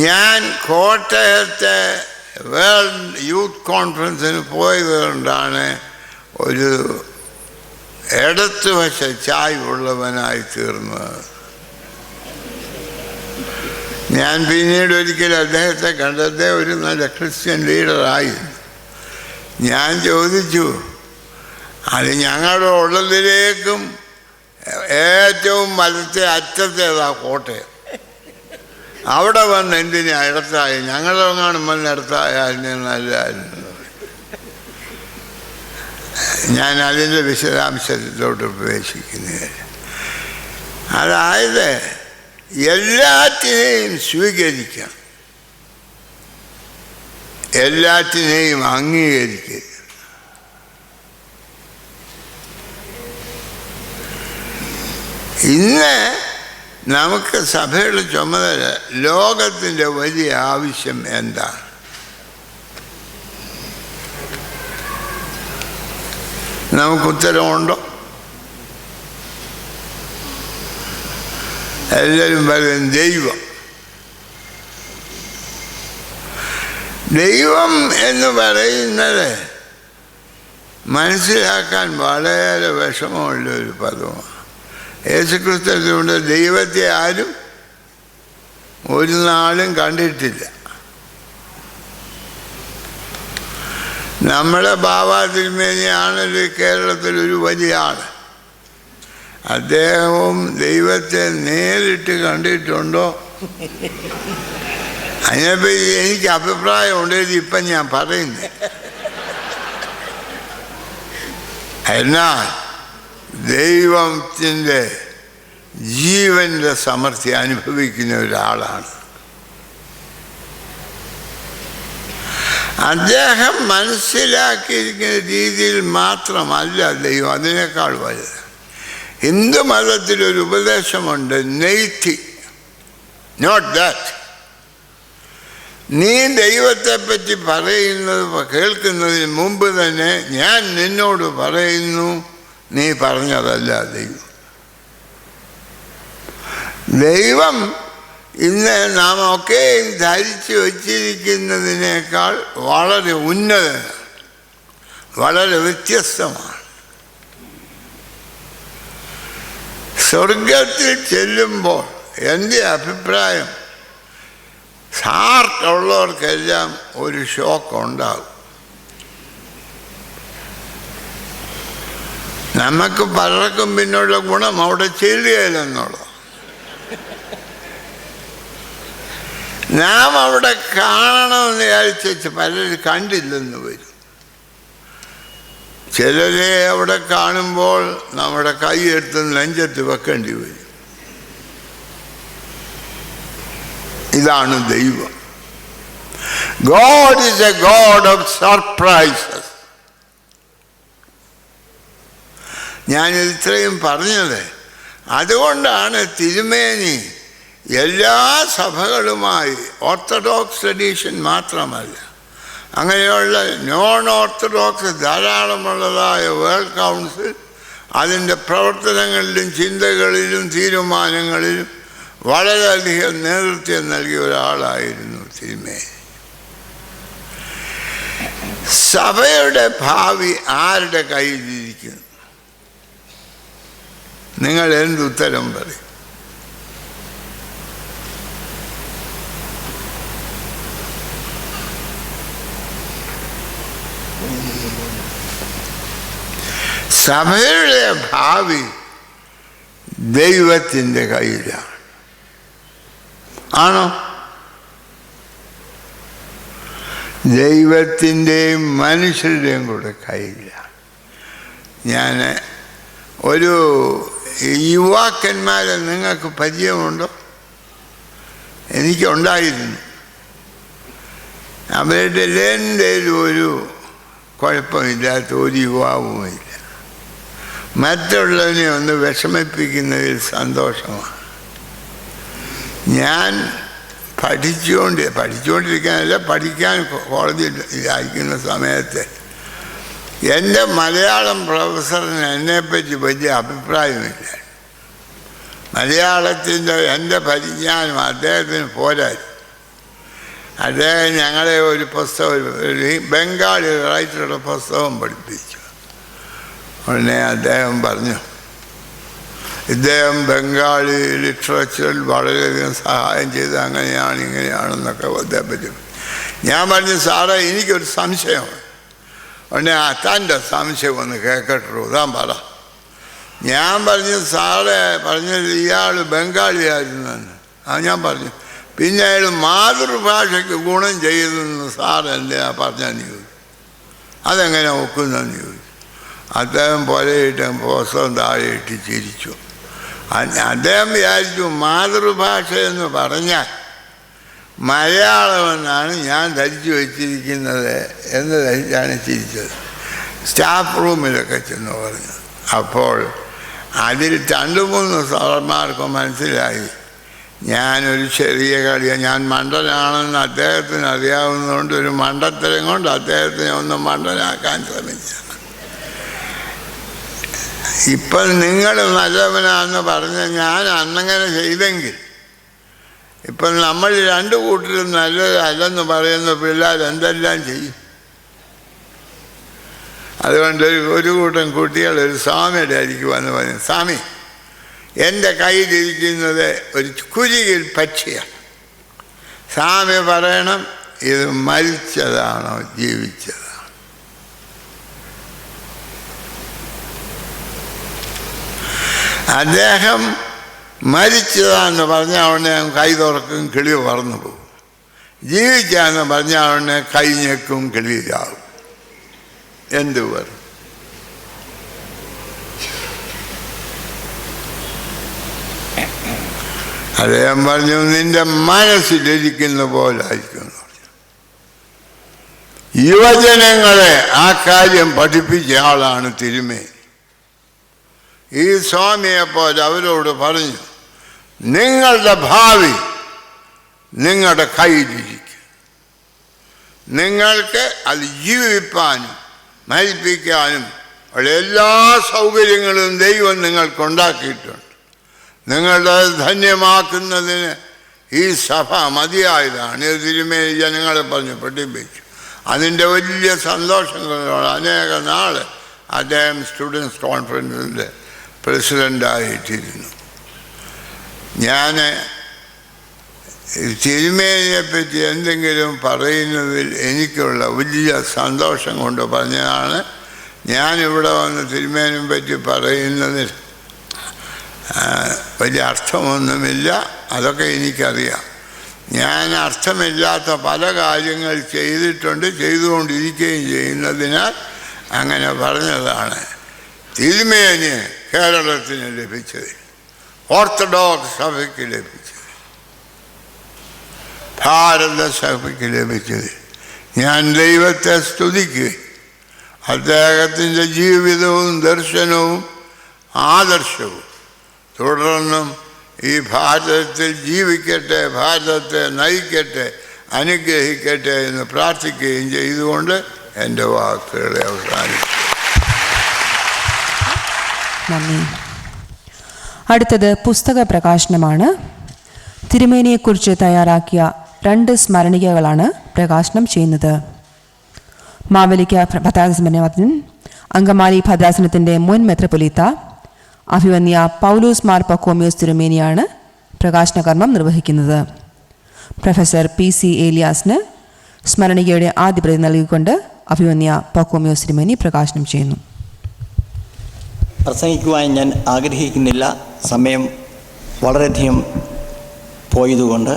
ഞാൻ കോട്ടയത്തെ വേൾഡ് യൂത്ത് കോൺഫറൻസിന് പോയത് കൊണ്ടാണ് ഒരു ഇടത്തുവശ ചായ്വുള്ളവനായി തീർന്നത്. ഞാൻ പിന്നീട് ഒരിക്കൽ അദ്ദേഹത്തെ കണ്ടത് ഒരു നല്ല ക്രിസ്ത്യൻ ലീഡറായിരുന്നു. ഞാൻ ചോദിച്ചു, അത് ഞങ്ങളുടെ ഉള്ളതിലേക്കും ഏറ്റവും വലത്തെ അറ്റത്തേതാ കോട്ടയം, അവിടെ വന്ന് എന്തിനാ ഇടത്തായി, ഞങ്ങളെങ്ങാനും വന്ന് ഇടത്തായാലും നല്ലതായിരുന്നു. ഞാൻ അതിൻ്റെ വിശദാംശത്തിലോട്ട് പ്രവേശിക്കുന്നില്ല. അതായത് എല്ലാറ്റിനെയും സ്വീകരിക്കാം, എല്ലാറ്റിനെയും അംഗീകരിക്കരുത്. ഇന്ന് നമുക്ക് സഭയുടെ ചുമതല ലോകത്തിൻ്റെ വലിയ ആവശ്യം എന്താണ്? നമുക്ക് ഉത്തരവുണ്ടോ? എല്ലാവരും പറയും ദൈവം. ദൈവം എന്ന് പറയുന്നത് മനസ്സിലാക്കാൻ വളരെ വിഷമമുള്ള ഒരു പദമാണ്. യേശുക്രിസ്തുവിന്റെ ദൈവത്തെ ആരും ഒരു നാളും കണ്ടിട്ടില്ല. നമ്മുടെ ബാബാ തിരുമേനിയാണല്ലോ കേരളത്തിലൊരു വലിയ ആൾ. അദ്ദേഹവും ദൈവത്തെ നേരിട്ട് കണ്ടിട്ടുണ്ടോ? അതിനെപ്പറ്റി എനിക്ക് അഭിപ്രായമുണ്ട്. ഇപ്പം ഞാൻ പറയുന്നത് എന്നാൽ ദൈവത്തിൻ്റെ ജീവൻ്റെ സമൃദ്ധി അനുഭവിക്കുന്ന ഒരാളാണ് അദ്ദേഹം. മനസ്സിലാക്കിയിരിക്കുന്ന രീതിയിൽ മാത്രമല്ല ദൈവം, അതിനേക്കാൾ വലുത്. ഹിന്ദു മതത്തിലൊരു ഉപദേശമുണ്ട്, നെയ്ത്തി, നോട്ട് ദാറ്റ്. നീ ദൈവത്തെപ്പറ്റി പറയുന്നത് കേൾക്കുന്നതിന് മുമ്പ് തന്നെ ഞാൻ നിന്നോട് പറയുന്നു, നീ പറഞ്ഞതല്ല ദൈവം. ദൈവം ഇന്ന് നാം ഒക്കെ ധരിച്ചു വച്ചിരിക്കുന്നതിനേക്കാൾ വളരെ ഉന്നതനാണ്, വളരെ വ്യത്യസ്തമാണ്. സ്വർഗത്തിൽ ചെല്ലുമ്പോൾ എൻ്റെ അഭിപ്രായം ഹാർട്ടുള്ളവർക്കെല്ലാം ഒരു ഷോക്ക് ഉണ്ടാകും. നമുക്ക് പലർക്കും പിന്നുള്ള ഗുണം അവിടെ ചെല്ലുകയില്ലെന്നുള്ളത്. നാം അവിടെ കാണണമെന്ന് വിചാരിച്ചു പലരും കണ്ടില്ലെന്ന് വരും. ചിലരെ അവിടെ കാണുമ്പോൾ നമ്മുടെ കൈയെടുത്ത് നെഞ്ചത്ത് വെക്കേണ്ടി വരും. ഇതാണ് ദൈവം. God is a God of surprises. ഞാൻ ഇത്രയും പറഞ്ഞത് അതുകൊണ്ടാണ് തിരുമേനി എല്ലാ സഭകളുമായി, ഓർത്തഡോക്സ് ട്രഡീഷൻ മാത്രമല്ല, അങ്ങനെയുള്ള നോൺ ഓർത്തഡോക്സ് ധാരാളമുള്ളതായ വേൾഡ് കൗൺസിൽ അതിൻ്റെ പ്രവർത്തനങ്ങളിലും ചിന്തകളിലും തീരുമാനങ്ങളിലും വളരെയധികം നേതൃത്വം നൽകിയ ഒരാളായിരുന്നു തിരുമേനി. സഭയുടെ ഭാവി ആരുടെ കയ്യിലിരിക്കുന്നു? നിങ്ങൾ എന്തുത്തരം പറയും? സഭയുടെ ഭാവി ദൈവത്തിൻ്റെ കയ്യിലാണ്. ആണോ? ദൈവത്തിൻ്റെയും മനുഷ്യരുടെയും കൂടെ കയ്യിലാണ്. ഞാൻ ഒരു യുവാക്കന്മാരെ നിങ്ങൾക്ക് പരിചയമുണ്ടോ? എനിക്കുണ്ടായിരുന്നു. അവരുടെ എന്തേലും ഒരു കുഴപ്പമില്ലാത്ത ഒരു യുവാവുമില്ല. മറ്റുള്ളവനെ ഒന്ന് വിഷമിപ്പിക്കുന്നതിൽ സന്തോഷമാണ്. ഞാൻ പഠിച്ചുകൊണ്ടിരിക്കാനല്ല, പഠിക്കാൻ കോളേജിൽ അയക്കുന്ന സമയത്ത് എൻ്റെ മലയാളം പ്രൊഫസറിന് എന്നെപ്പറ്റി വലിയ അഭിപ്രായമില്ല. മലയാളത്തിൻ്റെ എൻ്റെ പരിജ്ഞാനം അദ്ദേഹത്തിന് പോരായിരുന്നു. അദ്ദേഹം ഞങ്ങളെ ഒരു പുസ്തകം, ഒരു ബംഗാളി റൈറ്ററുടെ പുസ്തകം പഠിപ്പിച്ചു. ഉടനെ അദ്ദേഹം പറഞ്ഞു, ഇദ്ദേഹം ബംഗാളി ലിറ്ററേച്ചറിൽ വളരെയധികം സഹായം ചെയ്ത് അങ്ങനെയാണ് ഇങ്ങനെയാണെന്നൊക്കെ അദ്ദേഹത്തെ. ഞാൻ പറഞ്ഞു, സാറേ എനിക്കൊരു സംശയമാണ്. ഉടനെ തൻ്റെ സംശയം ഒന്ന് കേൾക്കട്ടുള്ളൂ, താൻ പറ. ഞാൻ പറഞ്ഞു, സാറേ പറഞ്ഞത് ഇയാൾ ബംഗാളിയായിരുന്നെന്ന്. ഞാൻ പറഞ്ഞു, പിന്നെ അയാൾ മാതൃഭാഷയ്ക്ക് ഗുണം ചെയ്തെന്ന് സാർ എന്തിനാ പറഞ്ഞെന്ന് ചോദിച്ചു. അതെങ്ങനെ ഒക്കുന്നതെന്ന് ചോദിച്ചു. അദ്ദേഹം പുരയിട്ട് പുസ്തകം താഴെ ഇട്ട് ചിരിച്ചു. അദ്ദേഹം വിചാരിച്ചു മാതൃഭാഷ എന്ന് പറഞ്ഞാൽ മലയാളമെന്നാണ് ഞാൻ ധരിച്ചു വച്ചിരിക്കുന്നത് എന്ന് ധരിച്ചാണ് ചിരിച്ചത്. സ്റ്റാഫ് റൂമിലൊക്കെ ചെന്ന് പറഞ്ഞു. അപ്പോൾ അതിൽ 2-3 സാറന്മാർക്ക് മനസ്സിലായി ഞാനൊരു ചെറിയ കളിയാണ്, ഞാൻ മണ്ടനാണെന്ന് അദ്ദേഹത്തിന് അറിയാവുന്നതുകൊണ്ട് ഒരു മണ്ടത്തരം കൊണ്ട് അദ്ദേഹത്തിനെ ഒന്ന് മണ്ടനാക്കാൻ ശ്രമിച്ചത്. ഇപ്പം നിങ്ങൾ നല്ലവനാന്ന് പറഞ്ഞ് ഞാൻ അന്നങ്ങനെ ചെയ്തെങ്കിൽ ഇപ്പം നമ്മൾ 2 കൂട്ടരും നല്ലതല്ലെന്ന് പറയുന്ന പിള്ളേർ എന്തെല്ലാം ചെയ്യും? അതുകൊണ്ട് ഒരു കൂട്ടം കുട്ടികൾ ഒരു സ്വാമിയുടെ അരിക്ക് വന്ന് പറഞ്ഞു, സ്വാമി എൻ്റെ കയ്യിലിരിക്കുന്നത് ഒരു കുരുകിൽ പക്ഷിയാണ്. സ്വാമി പറയണം ഇത് മരിച്ചതാണോ ജീവിച്ചതാണോ? അദ്ദേഹം മരിച്ചതാണെന്ന് പറഞ്ഞ ഉടനെ കൈ തുറക്കും, കിളി പറന്നു പോകും. ജീവിച്ചാന്ന് പറഞ്ഞ ഉടനെ കൈ ഞെക്കും, കിളി ചാവും. എന്തു പറയും? അദ്ദേഹം പറഞ്ഞു നിന്റെ മനസ്സിലിരിക്കുന്ന പോലെ ആയിരിക്കും എന്ന് പറഞ്ഞു. യുവജനങ്ങളെ ആ കാര്യം പഠിപ്പിച്ച ആളാണ് തിരുമേനി. ഈ സ്വാമിയെപ്പോലെ അവരോട് പറഞ്ഞു, നിങ്ങളുടെ ഭാവി നിങ്ങളുടെ കയ്യിലിരിക്കും. നിങ്ങൾക്ക് അത് ജീവിപ്പാനും മരിപ്പിക്കാനും ഉള്ള എല്ലാ സൗകര്യങ്ങളും ദൈവം നിങ്ങൾക്കുണ്ടാക്കിയിട്ടുണ്ട്. നിങ്ങളുടെ ധന്യമാക്കുന്നതിന് ഈ സഭ മതിയായതാണ്. തിരുമേനി ജനങ്ങളെ പറഞ്ഞ് പഠിപ്പിച്ചു. അതിൻ്റെ വലിയ സന്തോഷങ്ങളോട് അനേക നാൾ അദ്ദേഹം സ്റ്റുഡൻസ് കോൺഫറൻസിൻ്റെ പ്രസിഡൻ്റായിട്ടിരുന്നു. ഞാൻ തിരുമേനിയെപ്പറ്റി എന്തെങ്കിലും പറയുന്നതിൽ എനിക്കുള്ള വലിയ സന്തോഷം കൊണ്ട് പറഞ്ഞതാണ്. ഞാനിവിടെ വന്ന് തിരുമേനിയെ പറ്റി പറയുന്നതിൽ വലിയ അർത്ഥമൊന്നുമില്ല, അതൊക്കെ എനിക്കറിയാം. ഞാൻ അർത്ഥമില്ലാത്ത പല കാര്യങ്ങൾ ചെയ്തിട്ടുണ്ട്, ചെയ്തുകൊണ്ടിരിക്കുകയും ചെയ്യുന്നതിനാൽ അങ്ങനെ പറഞ്ഞതാണ്. തിരുമേനിയെ കേരളത്തിന് ലഭിച്ചത്, ഓർത്തഡോക്സ് സഭയ്ക്ക് ലഭിച്ചത്, ഭാരത സഭയ്ക്ക് ലഭിച്ചത് ഞാൻ ദൈവത്തെ സ്തുതിക്കുകയും അദ്ദേഹത്തിൻ്റെ ജീവിതവും ദർശനവും ആദർശവും തുടർന്നും ഈ ഭാരതത്തിൽ ജീവിക്കട്ടെ, ഭാരതത്തെ നയിക്കട്ടെ, അനുഗ്രഹിക്കട്ടെ എന്ന് പ്രാർത്ഥിക്കുകയും ചെയ്തുകൊണ്ട് എൻ്റെ വാക്കുകളെ അവസാനിക്കും. നന്ദി. അടുത്തത് പുസ്തക പ്രകാശനമാണ്. തിരുമേനിയെക്കുറിച്ച് തയ്യാറാക്കിയ 2 സ്മരണികകളാണ് പ്രകാശനം ചെയ്യുന്നത്. മാവേലിക്ക ഭദ്രാസനത്തിൻ അങ്കമാലി ഭദ്രാസനത്തിൻ്റെ മുൻ മെത്രാപ്പൊലീത്ത അഭിവന്യ പൗലോസ് മാർ പക്കോമിയോസ് തിരുമേനിയാണ് പ്രകാശന കർമ്മം നിർവഹിക്കുന്നത്. പ്രൊഫസർ PC ഏലിയാസിന് സ്മരണികയുടെ ആദ്യ പ്രതി നൽകിക്കൊണ്ട് അഭിവന്യ പക്കോമിയോസ് തിരുമേനി പ്രകാശനം ചെയ്യുന്നു. പ്രസംഗിക്കുവാൻ ഞാൻ ആഗ്രഹിക്കുന്നില്ല, സമയം വളരെയധികം പോയതുകൊണ്ട്.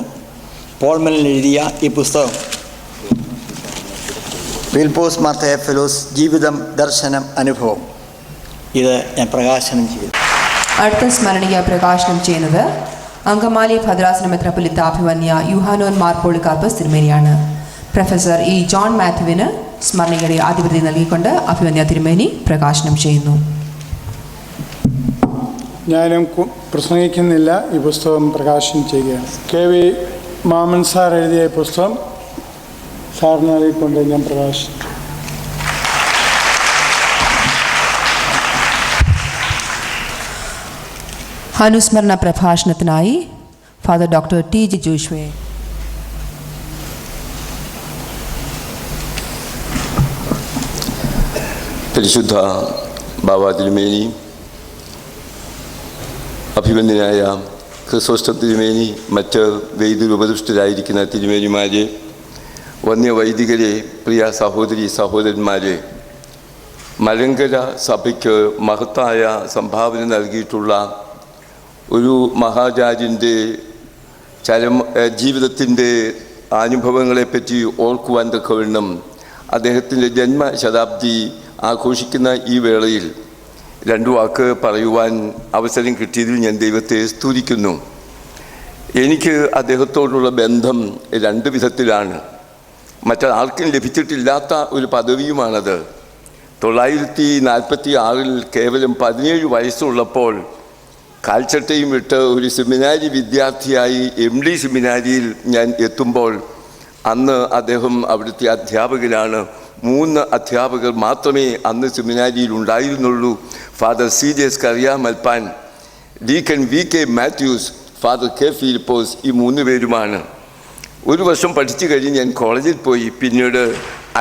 പോൾമനിൽ എഴുതിയ ഈ പുസ്തകം ഫിലിപ്പോസ് മാർ തെയോഫിലോസ് ജീവിതം, ദർശനം, അനുഭവം, ഇത് ഞാൻ പ്രകാശനം ചെയ്തു. അടുത്ത സ്മരണിക പ്രകാശനം ചെയ്യുന്നത് അങ്കമാലി ഭദ്രാസന മെത്രാപ്പൊലീത്ത അഭിവന്യ യുഹാനോൻ മാർ പോളികാർപ്പസ് തിരുമേനിയാണ്. Professor E. ജോൺ മാത്യുവിന് സ്മരണികയുടെ ആദ്യ പ്രതി നൽകിക്കൊണ്ട് അഭിവന്യ തിരുമേനി പ്രകാശനം ചെയ്യുന്നു. ഞാനും പ്രസംഗിക്കുന്നില്ല, ഈ പുസ്തകം പ്രകാശനം ചെയ്യുകയാണ്. KV മാമൻ സാർ എഴുതിയ പുസ്തകം സാറിന് നൽകിക്കൊണ്ട് ഞാൻ പ്രകാശിച്ചു. അനുസ്മരണ പ്രഭാഷണത്തിനായി ഫാദർ ഡോക്ടർ T.G. ജോഷുവെ. പരിശുദ്ധ ബാബാ തിരുമേനി, അഭിമന്യനായ ക്രിസോസ്റ്റം തിരുമേനി, മറ്റ് വൈദിക ഉപദിഷ്ടരായിരിക്കുന്ന തിരുമേനിമാരെ, വന്യ വൈദികരെ, പ്രിയ സഹോദരി സഹോദരന്മാരെ, മലങ്കര സഭയ്ക്ക് മഹത്തായ സംഭാവന നൽകിയിട്ടുള്ള ഒരു മഹാചാര്യൻ്റെ ജീവിതത്തിൻ്റെ അനുഭവങ്ങളെപ്പറ്റി ഓർക്കുവാൻ തക്കവണ്ണം അദ്ദേഹത്തിൻ്റെ ജന്മശതാബ്ദി ആഘോഷിക്കുന്ന ഈ വേളയിൽ 2 വാക്ക് പറയുവാൻ അവസരം കിട്ടിയതിൽ ഞാൻ ദൈവത്തെ സ്തുതിക്കുന്നു. എനിക്ക് അദ്ദേഹത്തോടുള്ള ബന്ധം 2 വിധത്തിലാണ്. മറ്റാർക്കും ലഭിച്ചിട്ടില്ലാത്ത ഒരു പദവിയുമാണത്. 1946 കേവലം 17 വയസ്സുള്ളപ്പോൾ കാൽച്ചട്ടയും ഇട്ട് ഒരു സെമിനാരി വിദ്യാർത്ഥിയായി MD സെമിനാരിയിൽ ഞാൻ എത്തുമ്പോൾ അന്ന് അദ്ദേഹം അവിടുത്തെ അധ്യാപകനാണ്. 3 അധ്യാപകർ മാത്രമേ അന്ന് സെമിനാരിയിൽ ഉണ്ടായിരുന്നുള്ളൂ. Father CJ Skaria Malpan, deacon VK Mathews, father K Philipose, ഈ 3 പേരുമാണ്. ഒരു വർഷം പഠിച്ചു കഴിഞ്ഞ് ഞാൻ കോളേജിൽ പോയി. പിന്നീട്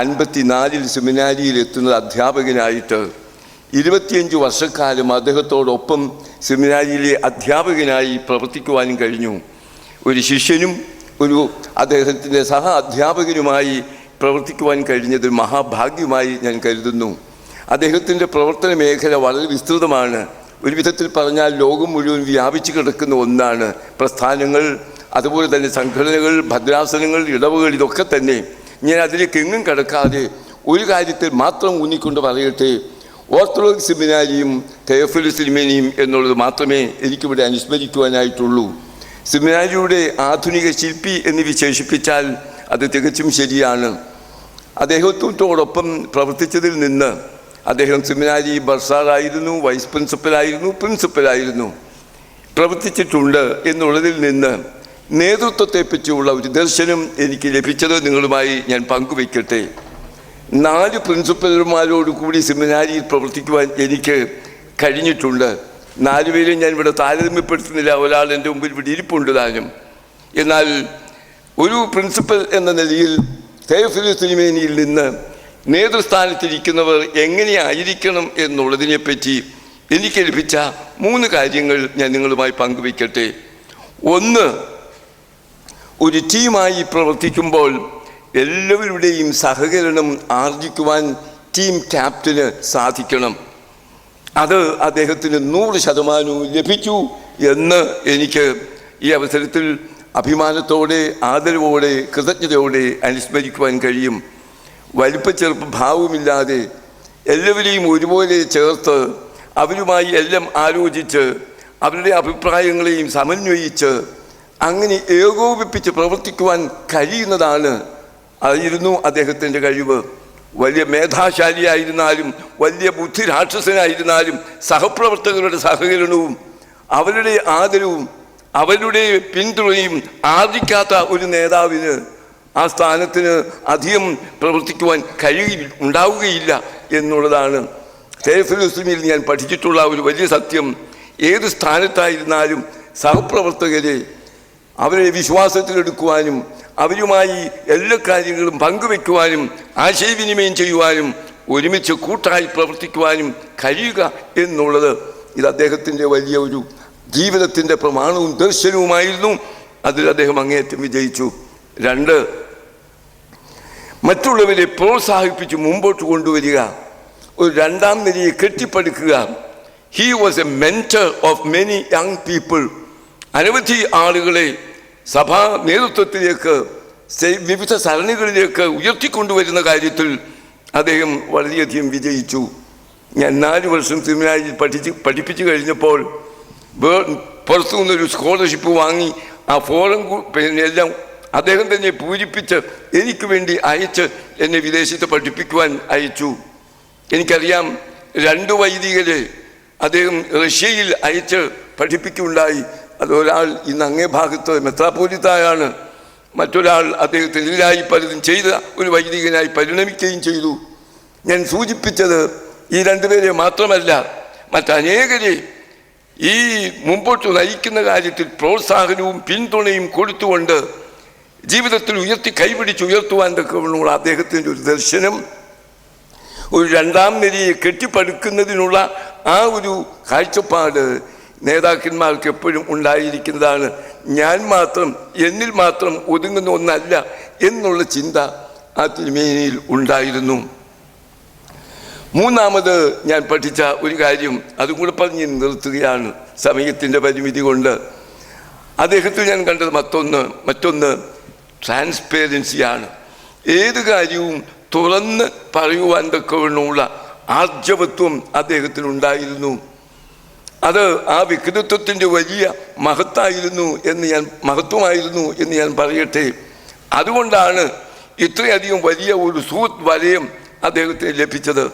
54 സെമിനാരിയിൽ എത്തുന്നത് അധ്യാപകനായിട്ട് 25 വർഷക്കാലം അദ്ദേഹത്തോടൊപ്പം സെമിനാരിയിലെ അധ്യാപകനായി പ്രവർത്തിക്കുവാനും കഴിഞ്ഞു. ഒരു ശിഷ്യനും ഒരു അദ്ദേഹത്തിൻ്റെ സഹ അധ്യാപകനുമായി പ്രവർത്തിക്കുവാൻ കഴിഞ്ഞത് മഹാഭാഗ്യമായി ഞാൻ കരുതുന്നു. അദ്ദേഹത്തിൻ്റെ പ്രവർത്തന മേഖല വളരെ വിസ്തൃതമാണ്. ഒരു വിധത്തിൽ പറഞ്ഞാൽ ലോകം മുഴുവൻ വ്യാപിച്ചു കിടക്കുന്ന ഒന്നാണ്. പ്രസ്ഥാനങ്ങൾ, അതുപോലെ തന്നെ സംഘടനകൾ, ഭദ്രാസനങ്ങൾ, ഇടവകൾ, ഇതൊക്കെ തന്നെ. ഞാൻ അതിലേക്ക് എങ്ങും കടക്കാതെ ഒരു കാര്യത്തിൽ മാത്രം ഊന്നിക്കൊണ്ട് പറയട്ടെ, ഓർത്തഡോക്സ് സെമിനാരിയും തെയോഫിലസ് തിരുമേനിയും എന്നുള്ളത് മാത്രമേ എനിക്കിവിടെ അനുസ്മരിക്കുവാനായിട്ടുള്ളൂ. സെമിനാരിയുടെ ആധുനിക ശില്പി എന്ന് വിശേഷിപ്പിച്ചാൽ അത് തികച്ചും ശരിയാണ്. അദ്ദേഹത്തോടൊപ്പം പ്രവർത്തിച്ചതിൽ നിന്ന് അദ്ദേഹം സെമിനാരി ബർസാറായിരുന്നു, വൈസ് പ്രിൻസിപ്പലായിരുന്നു, പ്രിൻസിപ്പലായിരുന്നു, പ്രവർത്തിച്ചിട്ടുണ്ട് എന്നുള്ളതിൽ നിന്ന് നേതൃത്വത്തെപ്പറ്റിയുള്ള ഒരു ദർശനം എനിക്ക് ലഭിച്ചത് നിങ്ങളുമായി ഞാൻ പങ്കുവയ്ക്കട്ടെ. 4 പ്രിൻസിപ്പൽമാരോട് കൂടി സെമിനാരിയിൽ പ്രവർത്തിക്കുവാൻ എനിക്ക് കഴിഞ്ഞിട്ടുണ്ട്. 4 പേരെയും ഞാൻ ഇവിടെ താരതമ്യപ്പെടുത്തുന്നില്ല, ഒരാൾ എൻ്റെ മുമ്പിൽ ഇവിടെ ഇരിപ്പുണ്ട് താനും. എന്നാൽ ഒരു പ്രിൻസിപ്പൽ എന്ന നിലയിൽ തെയോഫിലസ് തിരുമേനിയിൽ നിന്ന് നേതൃസ്ഥാനത്തിരിക്കുന്നവർ എങ്ങനെയായിരിക്കണം എന്നുള്ളതിനെപ്പറ്റി എനിക്ക് ലഭിച്ച 3 കാര്യങ്ങൾ ഞാൻ നിങ്ങളുമായി പങ്കുവയ്ക്കട്ടെ. 1, ഒരു ടീമായി പ്രവർത്തിക്കുമ്പോൾ എല്ലാവരുടെയും സഹകരണം ആർജിക്കുവാൻ ടീം ക്യാപ്റ്റന് സാധിക്കണം. അത് അദ്ദേഹത്തിന് 100% ലഭിച്ചു എന്ന് എനിക്ക് ഈ അവസരത്തിൽ അഭിമാനത്തോടെ, ആദരവോടെ, കൃതജ്ഞതയോടെ അനുസ്മരിക്കുവാൻ കഴിയും. വലിപ്പച്ചെറുപ്പ ഭാവമില്ലാതെ എല്ലാവരെയും ഒരുപോലെ ചേർത്ത് അവരുമായി എല്ലാം ആലോചിച്ച് അവരുടെ അഭിപ്രായങ്ങളെയും സമന്വയിച്ച് അങ്ങനെ ഏകോപിപ്പിച്ച് പ്രവർത്തിക്കുവാൻ ആയിരുന്നു അദ്ദേഹത്തിൻ്റെ കഴിവ്. വലിയ മേധാശാലിയായിരുന്നാലും വലിയ ബുദ്ധിരാക്ഷസനായിരുന്നാലും സഹപ്രവർത്തകരുടെ സഹകരണവും അവരുടെ ആദരവും അവരുടെ പിന്തുണയും ആർജിക്കാത്ത ഒരു നേതാവിന് ആ സ്ഥാനത്തിന് അധികം പ്രവർത്തിക്കുവാൻ ഉണ്ടാവുകയില്ല എന്നുള്ളതാണ് തെയോഫിലസിൽ ഞാൻ പഠിച്ചിട്ടുള്ള ഒരു വലിയ സത്യം. ഏത് സ്ഥാനത്തായിരുന്നാലും സഹപ്രവർത്തകരെ അവരെ വിശ്വാസത്തിലെടുക്കുവാനും അവരുമായി എല്ലാ കാര്യങ്ങളും പങ്കുവെക്കുവാനും ആശയവിനിമയം ചെയ്യുവാനും ഒരുമിച്ച് കൂട്ടായി പ്രവർത്തിക്കുവാനും കഴിയുക എന്നുള്ളത് ഇത് അദ്ദേഹത്തിൻ്റെ വലിയ ഒരു ജീവിതത്തിൻ്റെ പ്രമാണവും ദർശനവുമായിരുന്നു. അതിൽ അദ്ദേഹം അങ്ങേയറ്റം വിജയിച്ചു. 2, മറ്റുള്ളവരെ പ്രോത്സാഹിപ്പിച്ച് മുമ്പോട്ട് കൊണ്ടുവരിക, ഒരു 2ാം നിലയെ കെട്ടിപ്പടുക്കുക. He was a mentor of many young people. അനവധി ആളുകളെ സഭാ നേതൃത്വത്തിലേക്ക്, വിവിധ സരണികളിലേക്ക് ഉയർത്തിക്കൊണ്ടുവരുന്ന കാര്യത്തിൽ അദ്ദേഹം വളരെയധികം വിജയിച്ചു. ഞാൻ 4 വർഷം സെമിനാരിയിൽ പഠിപ്പിച്ചു കഴിഞ്ഞപ്പോൾ പുറത്തു നിന്നൊരു സ്കോളർഷിപ്പ് വാങ്ങി ആ ഫോറം എല്ലാം അദ്ദേഹം തന്നെ പൂരിപ്പിച്ച് എനിക്ക് വേണ്ടി അയച്ച് എന്നെ വിദേശത്ത് പഠിപ്പിക്കുവാൻ അയച്ചു. എനിക്കറിയാം 2 വൈദികരെ അദ്ദേഹം റഷ്യയിൽ അയച്ച് പഠിപ്പിക്കുകയുണ്ടായി. അതൊരാൾ ഇന്ന് അങ്ങേ ഭാഗത്ത് മെത്രാപ്പോലിത്തായാണ്, മറ്റൊരാൾ അദ്ദേഹത്തിനെതിരായി പലതും ചെയ്ത ഒരു വൈദികനായി പരിണമിക്കുകയും ചെയ്തു. ഞാൻ സൂചിപ്പിച്ചത് ഈ 2 പേരെ മാത്രമല്ല, മറ്റനേകരെ ഈ മുമ്പോട്ട് നയിക്കുന്ന കാര്യത്തിൽ പ്രോത്സാഹനവും പിന്തുണയും കൊടുത്തുകൊണ്ട് ജീവിതത്തിൽ കൈപിടിച്ചുയർത്തുവാൻ തക്കവണ്ണമുള്ള അദ്ദേഹത്തിൻ്റെ ഒരു ദർശനം, ഒരു 2ാം നിലയെ കെട്ടിപ്പടുക്കുന്നതിനുള്ള ആ ഒരു കാഴ്ചപ്പാട് നേതാക്കന്മാർക്ക് എപ്പോഴും ഉണ്ടായിരിക്കുന്നതാണ്. ഞാൻ മാത്രം, എന്നിൽ മാത്രം ഒതുങ്ങുന്ന ഒന്നല്ല എന്നുള്ള ചിന്ത ആ തിരുമേനിയിൽ ഉണ്ടായിരുന്നു. 3ാമത് ഞാൻ പഠിച്ച ഒരു കാര്യം, അതും കൂടെ പറഞ്ഞ് നിർത്തുകയാണ് സമയത്തിൻ്റെ പരിമിതി കൊണ്ട്. അദ്ദേഹത്തിൽ ഞാൻ കണ്ടത് മറ്റൊന്ന് ട്രാൻസ്പെറൻസിയാണ്. ഏത് കാര്യവും തുറന്ന് പറയുവാൻ തക്കവണ്ണമുള്ള ആർജവത്വം അദ്ദേഹത്തിനുണ്ടായിരുന്നു. അത് ആ വ്യക്തിത്വത്തിൻ്റെ വലിയ മഹത്വമായിരുന്നു എന്ന് ഞാൻ പറയട്ടെ. അതുകൊണ്ടാണ് ഇത്രയധികം വലിയ ഒരു സുഹൃത്ത് വലയം അദ്ദേഹത്തിന് ലഭിച്ചത്.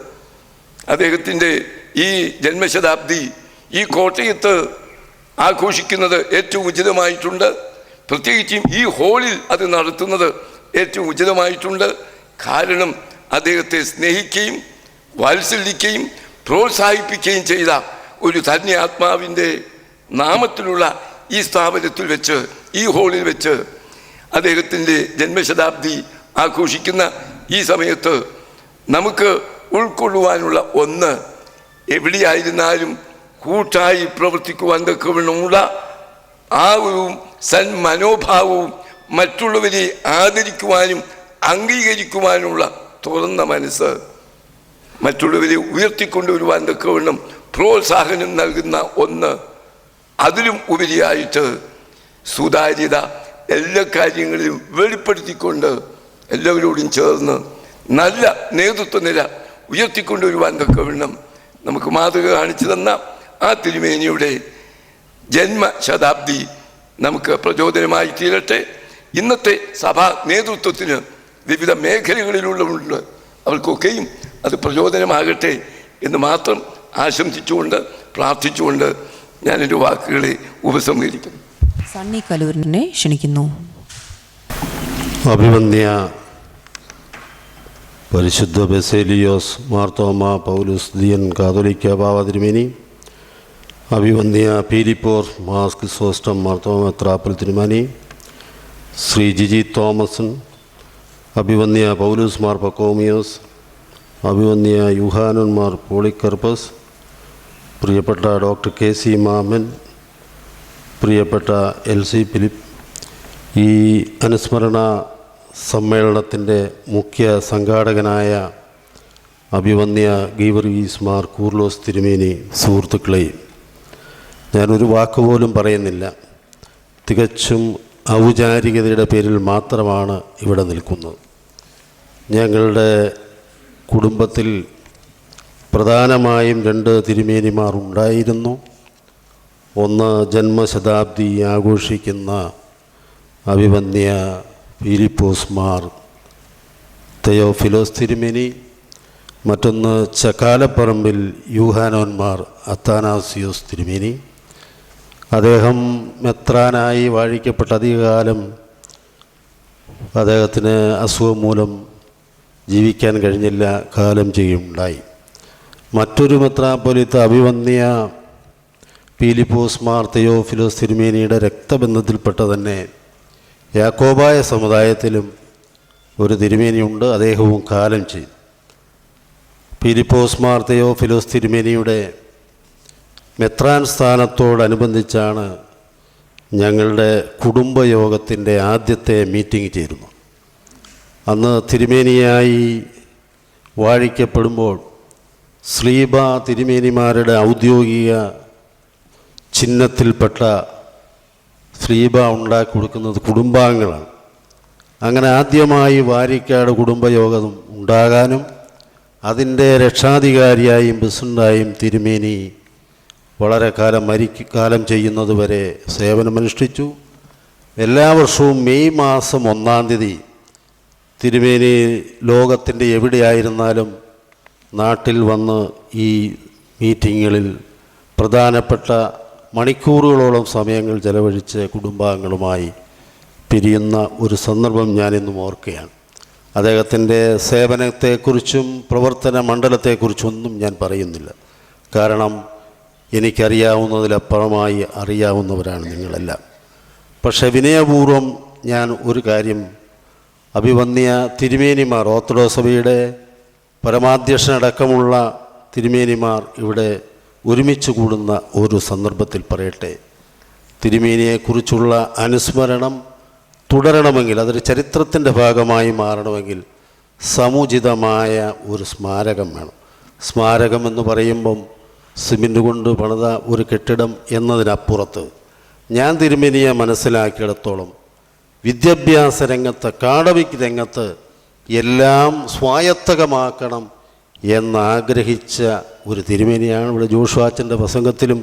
അദ്ദേഹത്തിൻ്റെ ഈ ജന്മശതാബ്ദി ഈ കോട്ടയത്ത് ആഘോഷിക്കുന്നത് ഏറ്റവും ഉചിതമായിട്ടുണ്ട്. പ്രത്യേകിച്ചും ഈ ഹാളിൽ അത് നടത്തുന്നത് ഏറ്റവും ഉചിതമായിട്ടുണ്ട്. കാരണം അദ്ദേഹത്തെ സ്നേഹിക്കുകയും വാത്സല്യിക്കുകയും പ്രോത്സാഹിപ്പിക്കുകയും ചെയ്ത ഒരു ധന്യാത്മാവിൻ്റെ നാമത്തിലുള്ള ഈ സ്ഥാപനത്തിൽ വെച്ച്, ഈ ഹാളിൽ വെച്ച് അദ്ദേഹത്തിൻ്റെ ജന്മശതാബ്ദി ആഘോഷിക്കുന്ന ഈ സമയത്ത് നമുക്ക് ഉൾക്കൊള്ളുവാനുള്ള ഒന്ന്, എവിടെയായിരുന്നാലും കൂട്ടായി പ്രവർത്തിക്കുവാൻ തക്കവണ്ണമുള്ള ആ ഒരു സന്മനോഭാവവും മറ്റുള്ളവരെ ആദരിക്കുവാനും അംഗീകരിക്കുവാനുള്ള തുറന്ന മനസ്സ്, മറ്റുള്ളവരെ ഉയർത്തിക്കൊണ്ടുവരുവാൻ തക്കവണ്ണം പ്രോത്സാഹനം നൽകുന്ന ഒന്ന്, അതിലും ഉപരിയായിട്ട് സുതാര്യത എല്ലാ കാര്യങ്ങളിലും വെളിപ്പെടുത്തിക്കൊണ്ട് എല്ലാവരോടും ചേർന്ന് നല്ല നേതൃത്വ നില ഉയർത്തിക്കൊണ്ടുവരുവാൻ തക്കവണ്ണം നമുക്ക് മാതൃക കാണിച്ചു തന്ന ആ തിരുമേനിയുടെ ജന്മശതാബ്ദി നമുക്ക് പ്രചോദനമായി തീരട്ടെ. ഇന്നത്തെ സഭാ നേതൃത്വത്തിന് വിവിധ മേഖലകളിലുള്ളവരുണ്ട്, അവർക്കൊക്കെയും അത് പ്രചോദനമാകട്ടെ എന്ന് മാത്രം ആശംസിച്ചുകൊണ്ട് പ്രാർത്ഥിച്ചുകൊണ്ട് ഞാൻ എൻ്റെ വാക്കുകളെ ഉപസംഹരിക്കുന്നു. സണ്ണി കലൂരിനെ ക്ഷണിക്കുന്നു. അഭിവന്യ പരിശുദ്ധ ബസേലിയോസ് മാർത്തോമ പൗലുസ് ദിയൻ കാതോലിക്ക ബാവ തിരുമേനി, അഭിവന്യ പീലിപ്പോർ മാർ ക്രിസോസ്റ്റം മാർത്തോമ മെത്രാപ്പൊലീത്ത തിരുമേനി, ശ്രീ ജിജി തോമസൻ, അഭിവന്യ പൗലൂസ് മാർ പക്കോമിയോസ്, അഭിവന്യ യുഹാനോൻ മാർ പോളിക്കർപ്പസ്, പ്രിയപ്പെട്ട ഡോക്ടർ കെ സി മാമൻ, പ്രിയപ്പെട്ട എൽ സി ഫിലിപ്പ്, ഈ അനുസ്മരണ സമ്മേളനത്തിൻ്റെ മുഖ്യ സംഘാടകനായ അഭിവന്യ ഗീവർഗീസ് മാർ കൂർലോസ് തിരുമേനി, സുഹൃത്തുക്കളെ, ഞാനൊരു വാക്കുപോലും പറയുന്നില്ല. തികച്ചും ഔപചാരികതയുടെ പേരിൽ മാത്രമാണ് ഇവിടെ നിൽക്കുന്നത്. ഞങ്ങളുടെ കുടുംബത്തിൽ പ്രധാനമായും 2 തിരുമേനിമാർ ഉണ്ടായിരുന്നു. ഒന്ന് ജന്മശതാബ്ദി ആഘോഷിക്കുന്ന അഭിവന്യ ഫിലിപ്പോസ് മാർ തെയോഫിലോസ് തിരുമേനി, മറ്റൊന്ന് ചക്കാലപ്പറമ്പിൽ യൂഹാനോന്മാർ അത്താനാസിയോസ് തിരുമേനി. അദ്ദേഹം മെത്രാനായി വാഴിക്കപ്പെട്ട അധികകാലം അദ്ദേഹത്തിന് അസുഖം മൂലം ജീവിക്കാൻ കഴിഞ്ഞില്ല, കാലം ചെയ്യുണ്ടായി. മറ്റൊരു മെത്രാപ്പൊലീത്ത അഭിവന്യ ഫിലിപ്പോസ് മാർ തെയോഫിലോസ് തിരുമേനിയുടെ രക്തബന്ധത്തിൽപ്പെട്ട തന്നെ യാക്കോബായ സമുദായത്തിലും ഒരു തിരുമേനിയുണ്ട്, അദ്ദേഹവും കാലം ചെയ്തു. ഫിലിപ്പോസ് മാർ തെയോഫിലോസ് തിരുമേനിയുടെ മെത്രാൻ സ്ഥാനത്തോടനുബന്ധിച്ചാണ് ഞങ്ങളുടെ കുടുംബയോഗത്തിൻ്റെ ആദ്യത്തെ മീറ്റിംഗ് ചേരുന്നത്. അന്ന് തിരുമേനിയായി വാഴിക്കപ്പെടുമ്പോൾ ശ്ലീബ തിരുമേനിമാരുടെ ഔദ്യോഗിക ചിഹ്നത്തിൽപ്പെട്ട ശ്ലീബ ഉണ്ടാക്കി കൊടുക്കുന്നത് കുടുംബാംഗങ്ങളാണ്. അങ്ങനെ ആദ്യമായി വാരിക്കാട് കുടുംബയോഗം ഉണ്ടാകാനും അതിൻ്റെ രക്ഷാധികാരിയായും പ്രസിഡൻ്റായും തിരുമേനി വളരെ കാലം ചെയ്യുന്നതുവരെ സേവനമനുഷ്ഠിച്ചു. എല്ലാ വർഷവും മെയ് മാസം 1-ാം തീയതി തിരുമേനി ലോകത്തിൻ്റെ എവിടെയായിരുന്നാലും നാട്ടിൽ വന്ന് ഈ മീറ്റിങ്ങുകളിൽ പ്രധാനപ്പെട്ട മണിക്കൂറുകളോളം സമയങ്ങൾ ചെലവഴിച്ച് കുടുംബാംഗങ്ങളുമായി പിരിയുന്ന ഒരു സന്ദർഭം ഞാനിന്നും ഓർക്കുകയാണ്. അദ്ദേഹത്തിൻ്റെ സേവനത്തെക്കുറിച്ചും പ്രവർത്തന മണ്ഡലത്തെക്കുറിച്ചൊന്നും ഞാൻ പറയുന്നില്ല. കാരണം എനിക്കറിയാവുന്നതിലപ്പുറമായി അറിയാവുന്നവരാണ് നിങ്ങളെല്ലാം. പക്ഷേ വിനയപൂർവ്വം ഞാൻ ഒരു കാര്യം, അഭിവന്യ തിരുമേനിമാർ, ഓർത്തഡോക്സ് സഭയുടെ പരമാധ്യക്ഷനടക്കമുള്ള തിരുമേനിമാർ ഇവിടെ ഒരുമിച്ച് കൂടുന്ന ഒരു സന്ദർഭത്തിൽ പറയട്ടെ. തിരുമേനിയെക്കുറിച്ചുള്ള അനുസ്മരണം തുടരണമെങ്കിൽ, അതൊരു ചരിത്രത്തിൻ്റെ ഭാഗമായി മാറണമെങ്കിൽ സമുചിതമായ ഒരു സ്മാരകം വേണം. സ്മാരകം എന്ന് പറയുമ്പം സിമെൻ്റ് കൊണ്ട് പണിത ഒരു കെട്ടിടം എന്നതിനപ്പുറത്ത് ഞാൻ തിരുമേനിയെ മനസ്സിലാക്കിയിടത്തോളം വിദ്യാഭ്യാസ രംഗത്ത്, അക്കാഡമിക് രംഗത്ത് എല്ലാം സ്വായത്തകമാക്കണം എന്നാഗ്രഹിച്ച ഒരു തിരുമേനിയാണ്. ഇവിടെ ജോഷുവാച്ചൻ്റെ പ്രസംഗത്തിലും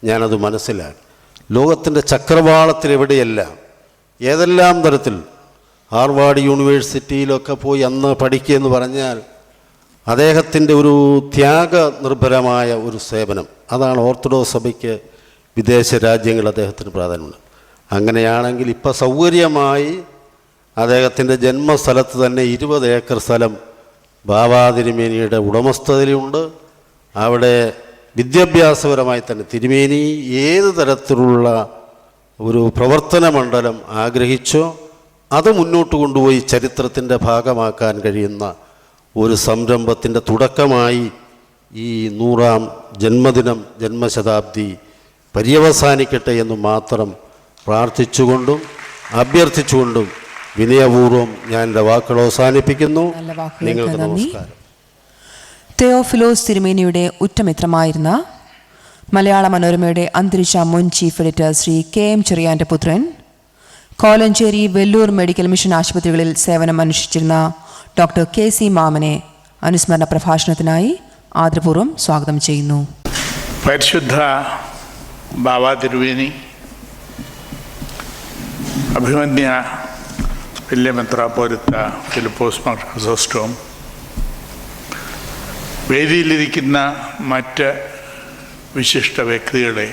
ഞാനത് മനസ്സിലാക്കി. ലോകത്തിൻ്റെ ചക്രവാളത്തിൽ എവിടെയെല്ലാം ഏതെല്ലാം തരത്തിൽ ഹാർവാർഡ് യൂണിവേഴ്സിറ്റിയിലൊക്കെ പോയി അന്ന് പഠിക്കുകയെന്ന് പറഞ്ഞാൽ അദ്ദേഹത്തിൻ്റെ ഒരു ത്യാഗനിർഭരമായ ഒരു സേവനം, അതാണ് ഓർത്തഡോക്സ് സഭയ്ക്ക് വിദേശ രാജ്യങ്ങൾ അദ്ദേഹത്തിന് പ്രാധാന്യമുണ്ട്. അങ്ങനെയാണെങ്കിൽ ഇപ്പോൾ സൗകര്യമായി അദ്ദേഹത്തിൻ്റെ ജന്മസ്ഥലത്ത് തന്നെ 20 ഏക്കർ സ്ഥലം ബാബാ തിരുമേനിയുടെ ഉടമസ്ഥതയിലുണ്ട്. അവിടെ വിദ്യാഭ്യാസപരമായി തന്നെ തിരുമേനി ഏത് തരത്തിലുള്ള ഒരു പ്രവർത്തന മണ്ഡലം ആഗ്രഹിച്ചോ അത് മുന്നോട്ട് കൊണ്ടുപോയി ചരിത്രത്തിൻ്റെ ഭാഗമാക്കാൻ കഴിയുന്ന ഒരു സംരംഭത്തിൻ്റെ തുടക്കമായി ഈ 100ാം ജന്മദിനം ജന്മശതാബ്ദി പര്യവസാനിക്കട്ടെ എന്ന് മാത്രം പ്രാർത്ഥിച്ചുകൊണ്ടും അഭ്യർത്ഥിച്ചുകൊണ്ടും വിനയപൂർവ്വം ഞാൻ എൻ്റെ വാക്കുകൾ അവസാനിപ്പിക്കുന്നു. നിങ്ങൾക്ക് നമസ്കാരം. തെയോഫിലോസ് തിരുമേനിയുടെ ഉറ്റമിത്രമായിരുന്ന മലയാള മനോരമയുടെ അന്തരിച്ച മുൻ ചീഫ് എഡിറ്റർ ശ്രീ KM ചെറിയാൻ്റെ പുത്രൻ, കോലഞ്ചേരി വെല്ലൂർ മെഡിക്കൽ മിഷൻ ആശുപത്രികളിൽ സേവനം അനുഷ്ഠിച്ചിരുന്ന ഡോക്ടർ KC മാമനെ അനുസ്മരണ പ്രഭാഷണത്തിനായി ആദരപൂർവ്വം സ്വാഗതം ചെയ്യുന്നു. പരിശുദ്ധ ബാബാ തിരുമേനി, അഭിമന്യ വലിയ മെത്രാപ്പോലിത്ത ഫിലിപ്പോസ് മാർ ക്രിസോസ്റ്റോം, വേദിയിലിരിക്കുന്ന മറ്റ് വിശിഷ്ട വ്യക്തികളെ,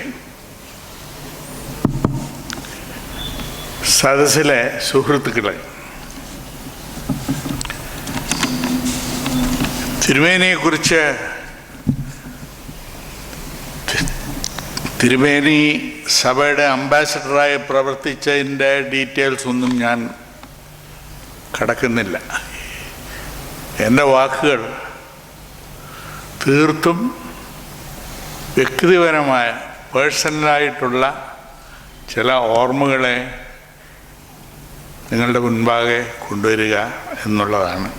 സദസ്സിലെ സുഹൃത്തുക്കളെ, തിരുമേനിയെക്കുറിച്ച് തിരുമേനി സഭയുടെ അംബാസഡറായി പ്രവർത്തിച്ചതിൻ്റെ ഡീറ്റെയിൽസ് ഒന്നും ഞാൻ കടക്കുന്നില്ല. എൻ്റെ വാക്കുകൾ തീർത്തും വ്യക്തിപരമായ പേഴ്സണലായിട്ടുള്ള ചില ഓർമ്മകളെ നിങ്ങളുടെ മുൻപാകെ കൊണ്ടുവരിക എന്നുള്ളതാണ്.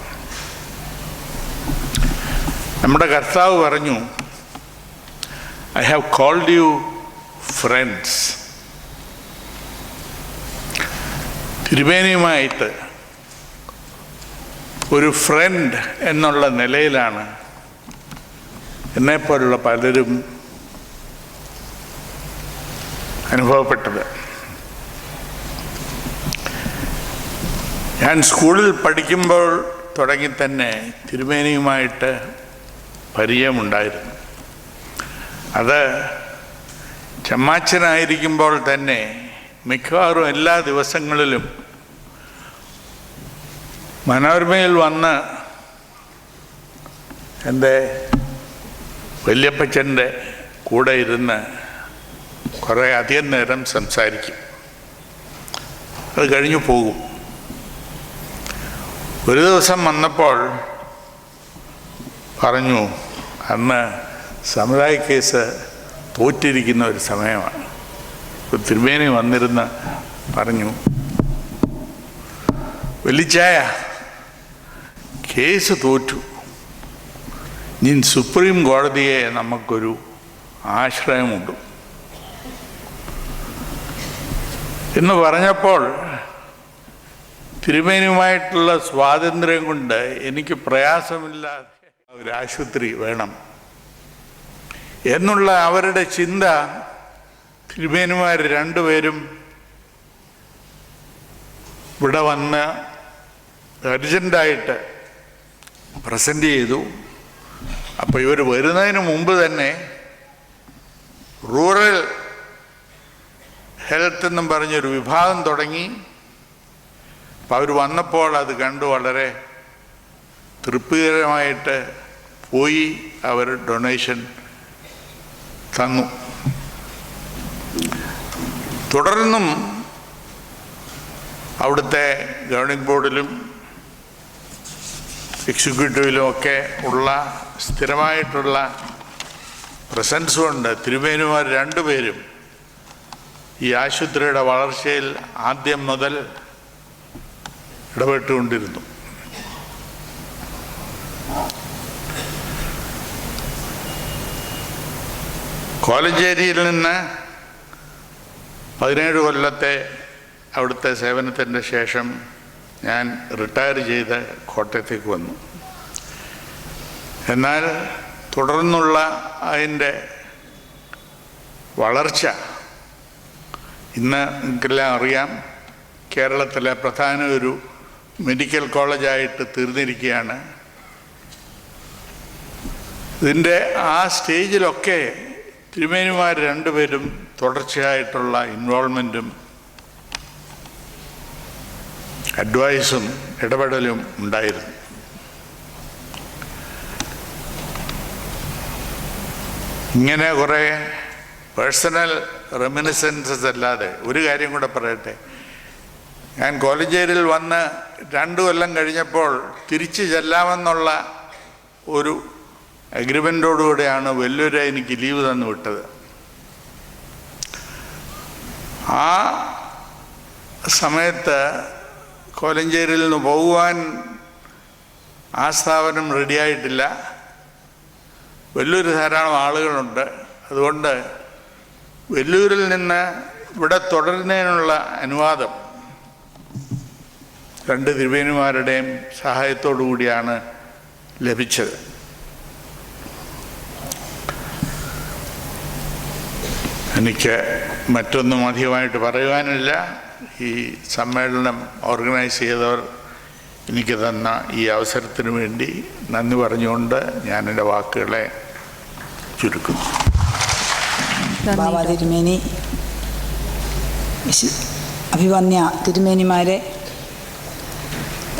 നമ്മുടെ കർത്താവ് പറഞ്ഞു, I have called you friends. തിരുമേനിയുമായിട്ട് ഒരു ഫ്രണ്ട് എന്നുള്ള നിലയിലാണ് എന്നെപ്പോലുള്ള പലരും അനുഭവപ്പെട്ടത്. ഞാൻ സ്കൂളിൽ പഠിക്കുമ്പോൾ തുടങ്ങി തന്നെ തിരുമേനിയുമായിട്ട് പരിചയമുണ്ടായിരുന്നു. അത് ചമ്മാച്ചനായിരിക്കുമ്പോൾ തന്നെ മിക്കവാറും എല്ലാ ദിവസങ്ങളിലും മനോരമയിൽ വന്ന് എൻ്റെ വല്യപ്പച്ചൻ്റെ കൂടെ ഇരുന്ന് കുറേ അധികം നേരം സംസാരിക്കും. അത് കഴിഞ്ഞു പോകും. ഒരു ദിവസം വന്നപ്പോൾ പറഞ്ഞു, അന്ന് സമുദായ കേസ് തോറ്റിരിക്കുന്ന ഒരു സമയമാണ്. തിരുമേനി വന്നിരുന്ന് പറഞ്ഞു, വലിച്ചായ കേസ് തോറ്റു, ഇനി സുപ്രീം കോടതിയെ നമുക്കൊരു ആശ്രയമുണ്ട് എന്ന് പറഞ്ഞപ്പോൾ തിരുമേനിയുമായിട്ടുള്ള സ്വാതന്ത്ര്യം കൊണ്ട് എനിക്ക് പ്രയാസമില്ലാതെ ഒരു ആശുപത്രി വേണം എന്നുള്ള അവരുടെ ചിന്ത തിരുമേനിമാർ രണ്ടുപേരും ഇവിടെ വന്ന് അർജൻ്റായിട്ട് പ്രസൻറ്റ് ചെയ്തു. അപ്പോൾ ഇവർ വരുന്നതിന് മുമ്പ് തന്നെ റൂറൽ ഹെൽത്ത് എന്നും പറഞ്ഞൊരു വിഭാഗം തുടങ്ങി. അപ്പോൾ അവർ വന്നപ്പോൾ അത് കണ്ടു വളരെ തൃപ്തികരമായിട്ട് പോയി അവർ ഡൊണേഷൻ തന്നു. തുടർന്നും അവിടുത്തെ ഗവർണിംഗ് ബോർഡിലും എക്സിക്യൂട്ടീവിലും ഒക്കെ ഉള്ള സ്ഥിരമായിട്ടുള്ള പ്രസൻസ് കൊണ്ട് തിരുമേനിമാർ രണ്ടുപേരും ഈ ആശുപത്രിയുടെ വളർച്ചയിൽ ആദ്യം മുതൽ ഇടപെട്ടുകൊണ്ടിരുന്നു. കോലഞ്ചേരിയിൽ നിന്ന് 17 കൊല്ലത്തെ അവിടുത്തെ സേവനത്തിൻ്റെ ശേഷം ഞാൻ റിട്ടയർ ചെയ്ത് കോട്ടയത്തേക്ക് വന്നു. എന്നാൽ തുടർന്നുള്ള അതിൻ്റെ വളർച്ച ഇന്ന് നിങ്ങൾക്കെല്ലാം അറിയാം, കേരളത്തിലെ പ്രധാന ഒരു മെഡിക്കൽ കോളേജായിട്ട് തീർന്നിരിക്കുകയാണ്. ഇതിൻ്റെ ആ സ്റ്റേജിലൊക്കെ തിരുമേനിമാർ രണ്ടുപേരും തുടർച്ചയായിട്ടുള്ള ഇൻവോൾവ്മെൻറ്റും അഡ്വൈസും ഇടപെടലും ഉണ്ടായിരുന്നു. ഇങ്ങനെ കുറേ പേഴ്സണൽ റെമിനിസൻസസ് അല്ലാതെ ഒരു കാര്യം കൂടെ പറയട്ടെ. ഞാൻ കോലഞ്ചേരിയിൽ വന്ന് 2 കൊല്ലം കഴിഞ്ഞപ്പോൾ തിരിച്ചു ചെല്ലാമെന്നുള്ള ഒരു അഗ്രിമെൻറ്റോടുകൂടെയാണ് വെല്ലൂര് എനിക്ക് ലീവ് തന്നു വിട്ടത്. ആ സമയത്ത് കോലഞ്ചേരിയിൽ നിന്ന് പോകുവാൻ ആ സ്ഥാപനം റെഡിയായിട്ടില്ല. വെല്ലൂർ ധാരാളം ആളുകളുണ്ട്. അതുകൊണ്ട് വെല്ലൂരിൽ നിന്ന് ഇവിടെ തുടരുന്നതിനുള്ള അനുവാദം 2 തിരുമേനിമാരുടെയും സഹായത്തോടു കൂടിയാണ് ലഭിച്ചത്. എനിക്ക് മറ്റൊന്നും അധികമായിട്ട് പറയുവാനില്ല. ഈ സമ്മേളനം ഓർഗനൈസ് ചെയ്തവർ എനിക്ക് തന്ന ഈ അവസരത്തിന് വേണ്ടി നന്ദി പറഞ്ഞുകൊണ്ട് ഞാൻ എൻ്റെ വാക്കുകളെ ചുരുക്കുന്നു. ബാബ തിരുമേനി, അഭിവന്യ തിരുമേനിമാരെ,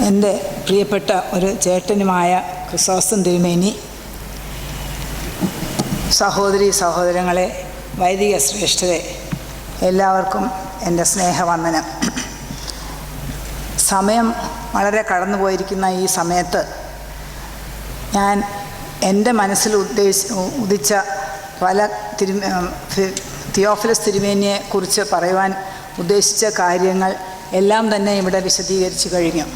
എൻ്റെ പ്രിയപ്പെട്ട ഒരു ചേട്ടനുമായ ക്രിസോസ്റ്റം തിരുമേനി, സഹോദരി സഹോദരങ്ങളെ, വൈദിക ശ്രേഷ്ഠരെ, എല്ലാവർക്കും എൻ്റെ സ്നേഹവന്ദനം. സമയം വളരെ കടന്നുപോയിരിക്കുന്ന ഈ സമയത്ത് ഞാൻ എൻ്റെ മനസ്സിൽ ഉദിച്ച പല തിയോഫിലസ് തിരുമേനിയെ കുറിച്ച് പറയുവാൻ ഉദ്ദേശിച്ച കാര്യങ്ങൾ എല്ലാം തന്നെ ഇവിടെ വിശദീകരിച്ചു കഴിഞ്ഞു.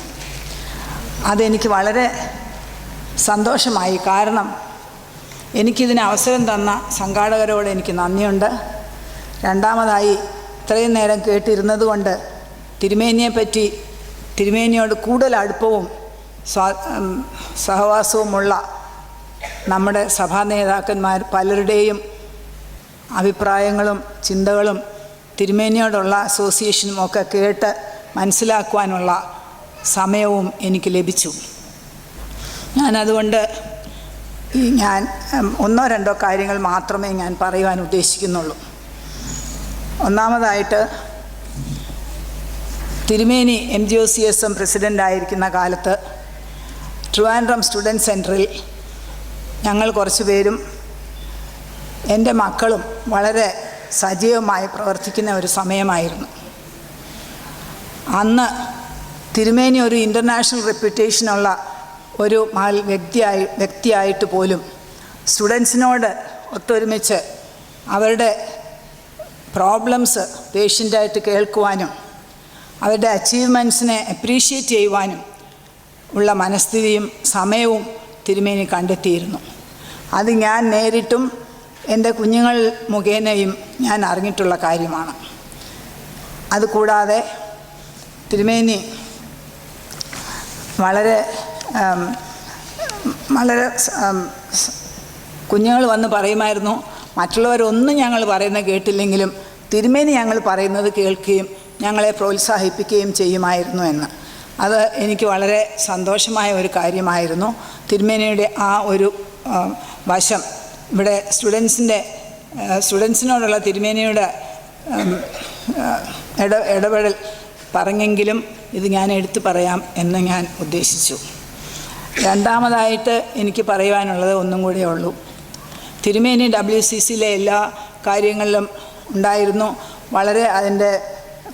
അതെനിക്ക് വളരെ സന്തോഷമായി. കാരണം എനിക്കിതിന് അവസരം തന്ന സംഘാടകരോട് എനിക്ക് നന്ദിയുണ്ട്. രണ്ടാമതായി ഇത്രയും നേരം കേട്ടിരുന്നത് കൊണ്ട് തിരുമേനിയോട് കൂടുതൽ അടുപ്പവും സഹവാസവുമുള്ള നമ്മുടെ സഭാ നേതാക്കന്മാർ പലരുടെയും അഭിപ്രായങ്ങളും ചിന്തകളും തിരുമേനിയോടുള്ള അസോസിയേഷനും ഒക്കെ കേട്ട് മനസ്സിലാക്കുവാനുള്ള സമയവും എനിക്ക് ലഭിച്ചു. ഞാനതുകൊണ്ട് ഞാൻ 1-2 കാര്യങ്ങൾ മാത്രമേ ഞാൻ പറയുവാൻ ഉദ്ദേശിക്കുന്നുള്ളൂ. ഒന്നാമതായിട്ട്, തിരുമേനി MGOCSM പ്രസിഡൻ്റായിരിക്കുന്ന കാലത്ത് ട്രിവാൻഡ്രം സ്റ്റുഡൻറ് സെൻറ്ററിൽ ഞങ്ങൾ കുറച്ച് പേരും എൻ്റെ മക്കളും വളരെ സജീവമായി പ്രവർത്തിക്കുന്ന ഒരു സമയമായിരുന്നു. അന്ന് തിരുമേനി ഒരു ഇൻ്റർനാഷണൽ റെപ്യൂട്ടേഷനുള്ള ഒരു വ്യക്തിയായിട്ട് പോലും സ്റ്റുഡൻസിനോട് ഒത്തൊരുമിച്ച് അവരുടെ പ്രോബ്ലംസ് പേഷ്യൻ്റായിട്ട് കേൾക്കുവാനും അവരുടെ അച്ചീവ്മെൻറ്റ്സിനെ അപ്രീഷിയേറ്റ് ചെയ്യുവാനും ഉള്ള മനസ്ഥിതിയും സമയവും തിരുമേനി കണ്ടെത്തിയിരുന്നു. അത് ഞാൻ നേരിട്ടും എൻ്റെ കുഞ്ഞുങ്ങൾ മുഖേനയും ഞാൻ അറിഞ്ഞിട്ടുള്ള കാര്യമാണ്. അതുകൂടാതെ തിരുമേനി വളരെ കുഞ്ഞുങ്ങൾ വന്ന് പറയുമായിരുന്നു, മറ്റുള്ളവരൊന്നും ഞങ്ങൾ പറയുന്നത് കേട്ടില്ലെങ്കിലും തിരുമേനി ഞങ്ങൾ പറയുന്നത് കേൾക്കുകയും ഞങ്ങളെ പ്രോത്സാഹിപ്പിക്കുകയും ചെയ്യുമായിരുന്നു എന്ന്. അത് എനിക്ക് വളരെ സന്തോഷമായ ഒരു കാര്യമായിരുന്നു. തിരുമേനിയുടെ ആ ഒരു വശം ഇവിടെ സ്റ്റുഡൻസിനോടുള്ള തിരുമേനിയുടെ ഇടപെടൽ പറഞ്ഞെങ്കിലും ഇത് ഞാൻ എടുത്തു പറയാം എന്ന് ഞാൻ ഉദ്ദേശിച്ചു. രണ്ടാമതായിട്ട് എനിക്ക് പറയുവാനുള്ളത് ഒന്നും കൂടിയേ ഉള്ളൂ. തിരുമേനി WCCയിലെ എല്ലാ കാര്യങ്ങളിലും ഉണ്ടായിരുന്നു. വളരെ അതിൻ്റെ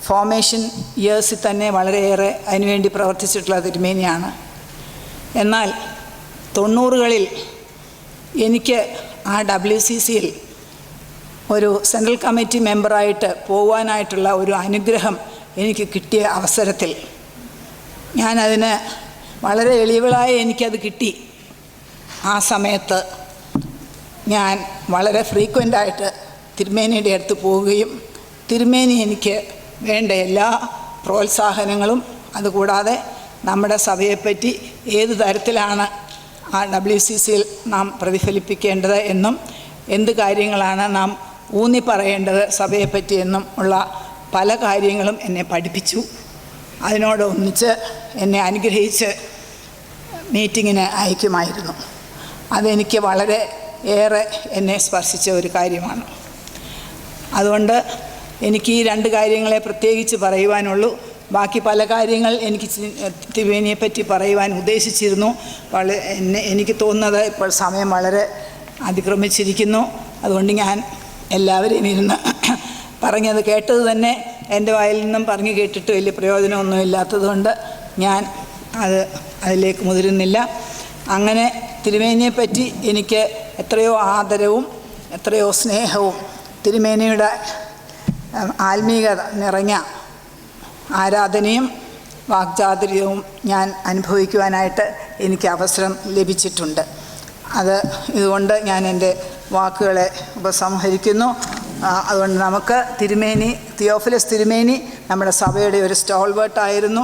ഫോർമേഷൻ ഇയേഴ്സിൽ തന്നെ വളരെയേറെ അതിനുവേണ്ടി പ്രവർത്തിച്ചിട്ടുള്ള തിരുമേനിയാണ്. എന്നാൽ 90കളിൽ എനിക്ക് ആ WCCയിൽ ഒരു സെൻട്രൽ കമ്മിറ്റി മെമ്പറായിട്ട് പോകാനായിട്ടുള്ള ഒരു അനുഗ്രഹം എനിക്ക് കിട്ടിയ അവസരത്തിൽ ഞാനതിന് വളരെ എളിയവളായി എനിക്കത് കിട്ടി. ആ സമയത്ത് ഞാൻ വളരെ ഫ്രീക്വൻ്റായിട്ട് തിരുമേനിയുടെ അടുത്ത് പോവുകയും തിരുമേനി എനിക്ക് വേണ്ട എല്ലാ പ്രോത്സാഹനങ്ങളും അതുകൂടാതെ നമ്മുടെ സഭയെപ്പറ്റി ഏത് തരത്തിലാണ് ആ WCCയിൽ നാം പ്രതിഫലിപ്പിക്കേണ്ടത് എന്നും എന്ത് കാര്യങ്ങളാണ് നാം ഊന്നി പറയേണ്ടത് സഭയെപ്പറ്റി എന്നും ഉള്ള പല കാര്യങ്ങളും എന്നെ പഠിപ്പിച്ചു. അതിനോടൊന്നിച്ച് എന്നെ അനുഗ്രഹിച്ച് മീറ്റിങ്ങിന് അയക്കുമായിരുന്നു. അതെനിക്ക് വളരെ ഏറെ എന്നെ സ്പർശിച്ച ഒരു കാര്യമാണ്. അതുകൊണ്ട് എനിക്ക് ഈ 2 കാര്യങ്ങളെ പ്രത്യേകിച്ച് പറയുവാനുള്ളൂ. ബാക്കി പല കാര്യങ്ങൾ എനിക്ക് തിരുമേനിയെപ്പറ്റി പറയുവാൻ ഉദ്ദേശിച്ചിരുന്നു. എനിക്ക് തോന്നുന്നത് ഇപ്പോൾ സമയം വളരെ അതിക്രമിച്ചിരിക്കുന്നു. അതുകൊണ്ട് ഞാൻ എല്ലാവരെയും ഇരുന്ന് പറഞ്ഞത് കേട്ടത് തന്നെ എൻ്റെ വായിൽ നിന്നും പറഞ്ഞു കേട്ടിട്ട് വലിയ പ്രയോജനമൊന്നുമില്ലാത്തതുകൊണ്ട് ഞാൻ അതിലേക്ക് മുതിരുന്നില്ല. അങ്ങനെ തിരുമേനിയെപ്പറ്റി എനിക്ക് എത്രയോ ആദരവും എത്രയോ സ്നേഹവും തിരുമേനിയുടെ ആത്മീയത നിറഞ്ഞ ആരാധനയും വാക്ചാതുര്യവും ഞാൻ അനുഭവിക്കുവാനായിട്ട് എനിക്ക് അവസരം ലഭിച്ചിട്ടുണ്ട്. ഇതുകൊണ്ട് ഞാൻ എൻ്റെ വാക്കുകളെ ഉപസംഹരിക്കുന്നു. അതുകൊണ്ട് നമുക്ക് തിയോഫിലസ് തിരുമേനി നമ്മുടെ സഭയുടെ ഒരു സ്റ്റോൾവേർട്ടായിരുന്നു.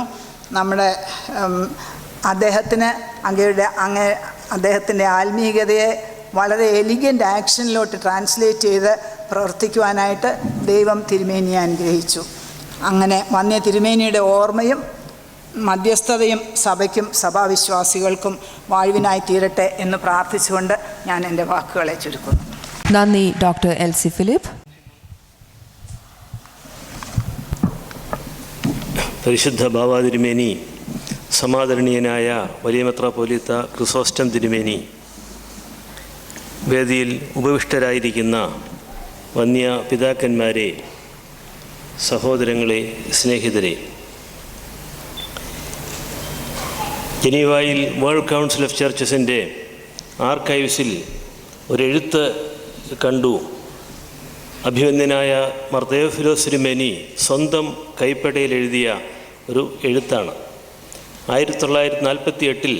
നമ്മുടെ അദ്ദേഹത്തിൻ്റെ ആത്മീയതയെ വളരെ എലിഗൻ്റ് ആക്ഷനിലോട്ട് ട്രാൻസ്ലേറ്റ് ചെയ്ത് പ്രവർത്തിക്കുവാനായിട്ട് ദൈവം തിരുമേനിയെ അനുഗ്രഹിച്ചു. അങ്ങനെ വന്യ തിരുമേനിയുടെ ഓർമ്മയും മധ്യസ്ഥതയും സഭയ്ക്കും സഭാവിശ്വാസികൾക്കും വാഴ്വിനായി തീരട്ടെ എന്ന് പ്രാർത്ഥിച്ചുകൊണ്ട് ഞാൻ എൻ്റെ വാക്കുകളെ ചുരുക്കുന്നു. നന്ദി ഡോക്ടർ എൽസി ഫിലിപ്പ്. പരിശുദ്ധ ബാവ തിരുമേനി, സമാദരണീയനായ വലിയ മെത്രാപ്പോലീത്ത ക്രിസോസ്റ്റം തിരുമേനി, വേദിയിൽ ഉപവിഷ്ടരായിരിക്കുന്ന വന്യ പിതാക്കന്മാരെ, സഹോദരങ്ങളെ, സ്നേഹിതരെ, ജനീവയിൽ വേൾഡ് കൗൺസിൽ ഓഫ് ചർച്ചസിൻ്റെ ആർക്കൈവ്സിൽ ഒരെഴുത്ത് കണ്ടു. അഭിവന്ദ്യനായ മാർ തെയോഫിലോസ് തിരുമേനി സ്വന്തം കൈപ്പടയിൽ എഴുതിയ ഒരു എഴുത്താണ്. 1948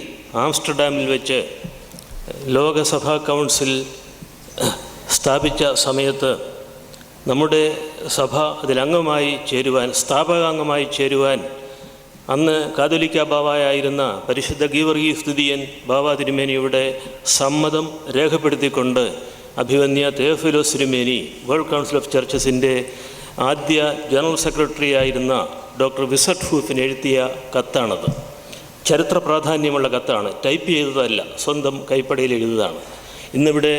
ആംസ്റ്റർഡാമിൽ വെച്ച് ലോകസഭാ കൗൺസിൽ സ്ഥാപിച്ച സമയത്ത് നമ്മുടെ സഭ അതിലംഗമായി ചേരുവാൻ, സ്ഥാപകാംഗമായി ചേരുവാൻ അന്ന് കാതോലിക്ക ബാവായായിരുന്ന പരിശുദ്ധ ഗീവർഗീസ് തുതിയൻ ബാവ തിരുമേനിയുടെ സമ്മതം രേഖപ്പെടുത്തിക്കൊണ്ട് അഭിവന്യ തെയോഫിലോസ് തിരുമേനി വേൾഡ് കൗൺസിൽ ഓഫ് ചർച്ചസിൻ്റെ ആദ്യ ജനറൽ സെക്രട്ടറി ആയിരുന്ന ഡോക്ടർ വിസട്ട് ഹൂഫിന് എഴുതിയ കത്താണത്. ചരിത്ര പ്രാധാന്യമുള്ള കത്താണ്. ടൈപ്പ് ചെയ്തതല്ല, സ്വന്തം കൈപ്പടയിൽ എഴുതിയതാണ്. ഇന്നിവിടെ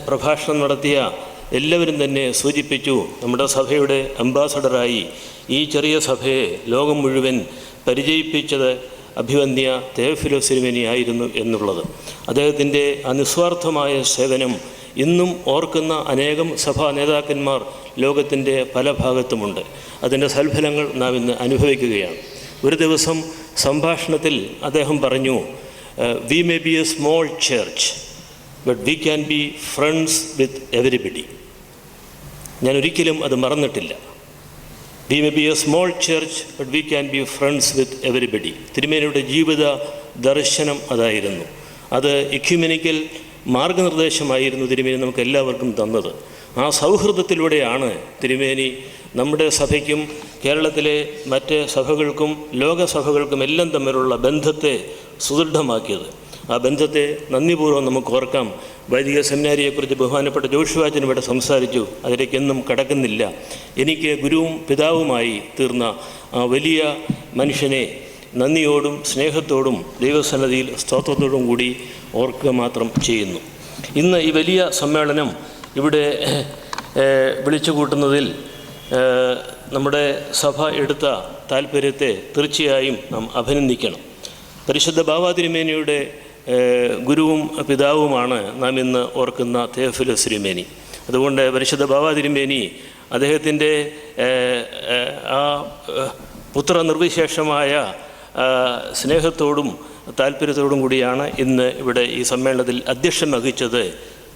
പ്രഭാഷണം നടത്തിയ എല്ലാവരും തന്നെ സൂചിപ്പിച്ചു, നമ്മുടെ സഭയുടെ അംബാസഡറായി ഈ ചെറിയ സഭയെ ലോകം മുഴുവൻ പരിചയിപ്പിച്ചത് അഭിവന്ദ്യ തെയോഫിലോസ് തിരുമേനി ആയിരുന്നു എന്നുള്ളത്. അദ്ദേഹത്തിൻ്റെ നിസ്വാർത്ഥമായ സേവനം ഇന്നും ഓർക്കുന്ന അനേകം സഭാ നേതാക്കന്മാർ ലോകത്തിൻ്റെ പല ഭാഗത്തുമുണ്ട്. അതിൻ്റെ സൽഫലങ്ങൾ നാം ഇന്ന് അനുഭവിക്കുകയാണ്. ഒരു ദിവസം സംഭാഷണത്തിൽ അദ്ദേഹം പറഞ്ഞു, we may be A small church but we can be friends with everybody. ഞാൻ ഒരിക്കലും അത് മറന്നിട്ടില്ല. We may be A small church but we can be friends with everybody. തിരുമേനിയുടെ ജീവിത ദർശനം അതായിരുന്നു. അത് ഇക്യുമെനിക്കൽ മാർഗനിർദ്ദേശമായിരുന്നു തിരുമേനി നമുക്ക് എല്ലാവർക്കും തന്നത്. ആ സൗഹൃദത്തിലൂടെയാണ് തിരുമേനി നമ്മുടെ സഭയ്ക്കും കേരളത്തിലെ മറ്റ് സഭകൾക്കും ലോകസഭകൾക്കും എല്ലാം തമ്മിലുള്ള ബന്ധത്തെ സുദൃഢമാക്കിയത്. ആ ബന്ധത്തെ നന്ദിപൂർവ്വം നമുക്ക് ഓർക്കാം. വൈദിക സെമിനാരിയെക്കുറിച്ച് ബഹുമാനപ്പെട്ട ജോഷുവാച്ചൻ ഇവിടെ സംസാരിച്ചു. അതിലേക്കെന്നും കടക്കുന്നില്ല. എനിക്ക് ഗുരുവും പിതാവുമായി തീർന്ന ആ വലിയ മനുഷ്യനെ നന്ദിയോടും സ്നേഹത്തോടും ദൈവസന്നിധിയിൽ സ്തോത്രത്തോടും കൂടി ഓർക്കുക മാത്രം ചെയ്യുന്നു. ഇന്ന് ഈ വലിയ സമ്മേളനം ഇവിടെ വിളിച്ചു കൂട്ടുന്നതിൽ നമ്മുടെ സഭ എടുത്ത താല്പര്യത്തെ തീർച്ചയായും നാം അഭിനന്ദിക്കണം. പരിശുദ്ധ ബാവ തിരുമേനിയുടെ ഗുരുവും പിതാവുമാണ് നാം ഇന്ന് ഓർക്കുന്ന തെയോഫിലോസ് തിരുമേനി. അതുകൊണ്ട് പരിശുദ്ധ ബാവ തിരുമേനി അദ്ദേഹത്തിൻ്റെ ആ പുത്രനിർവിശേഷമായ സ്നേഹത്തോടും താല്പര്യത്തോടും കൂടിയാണ് ഇന്ന് ഇവിടെ ഈ സമ്മേളനത്തിൽ അധ്യക്ഷം വഹിച്ചത്.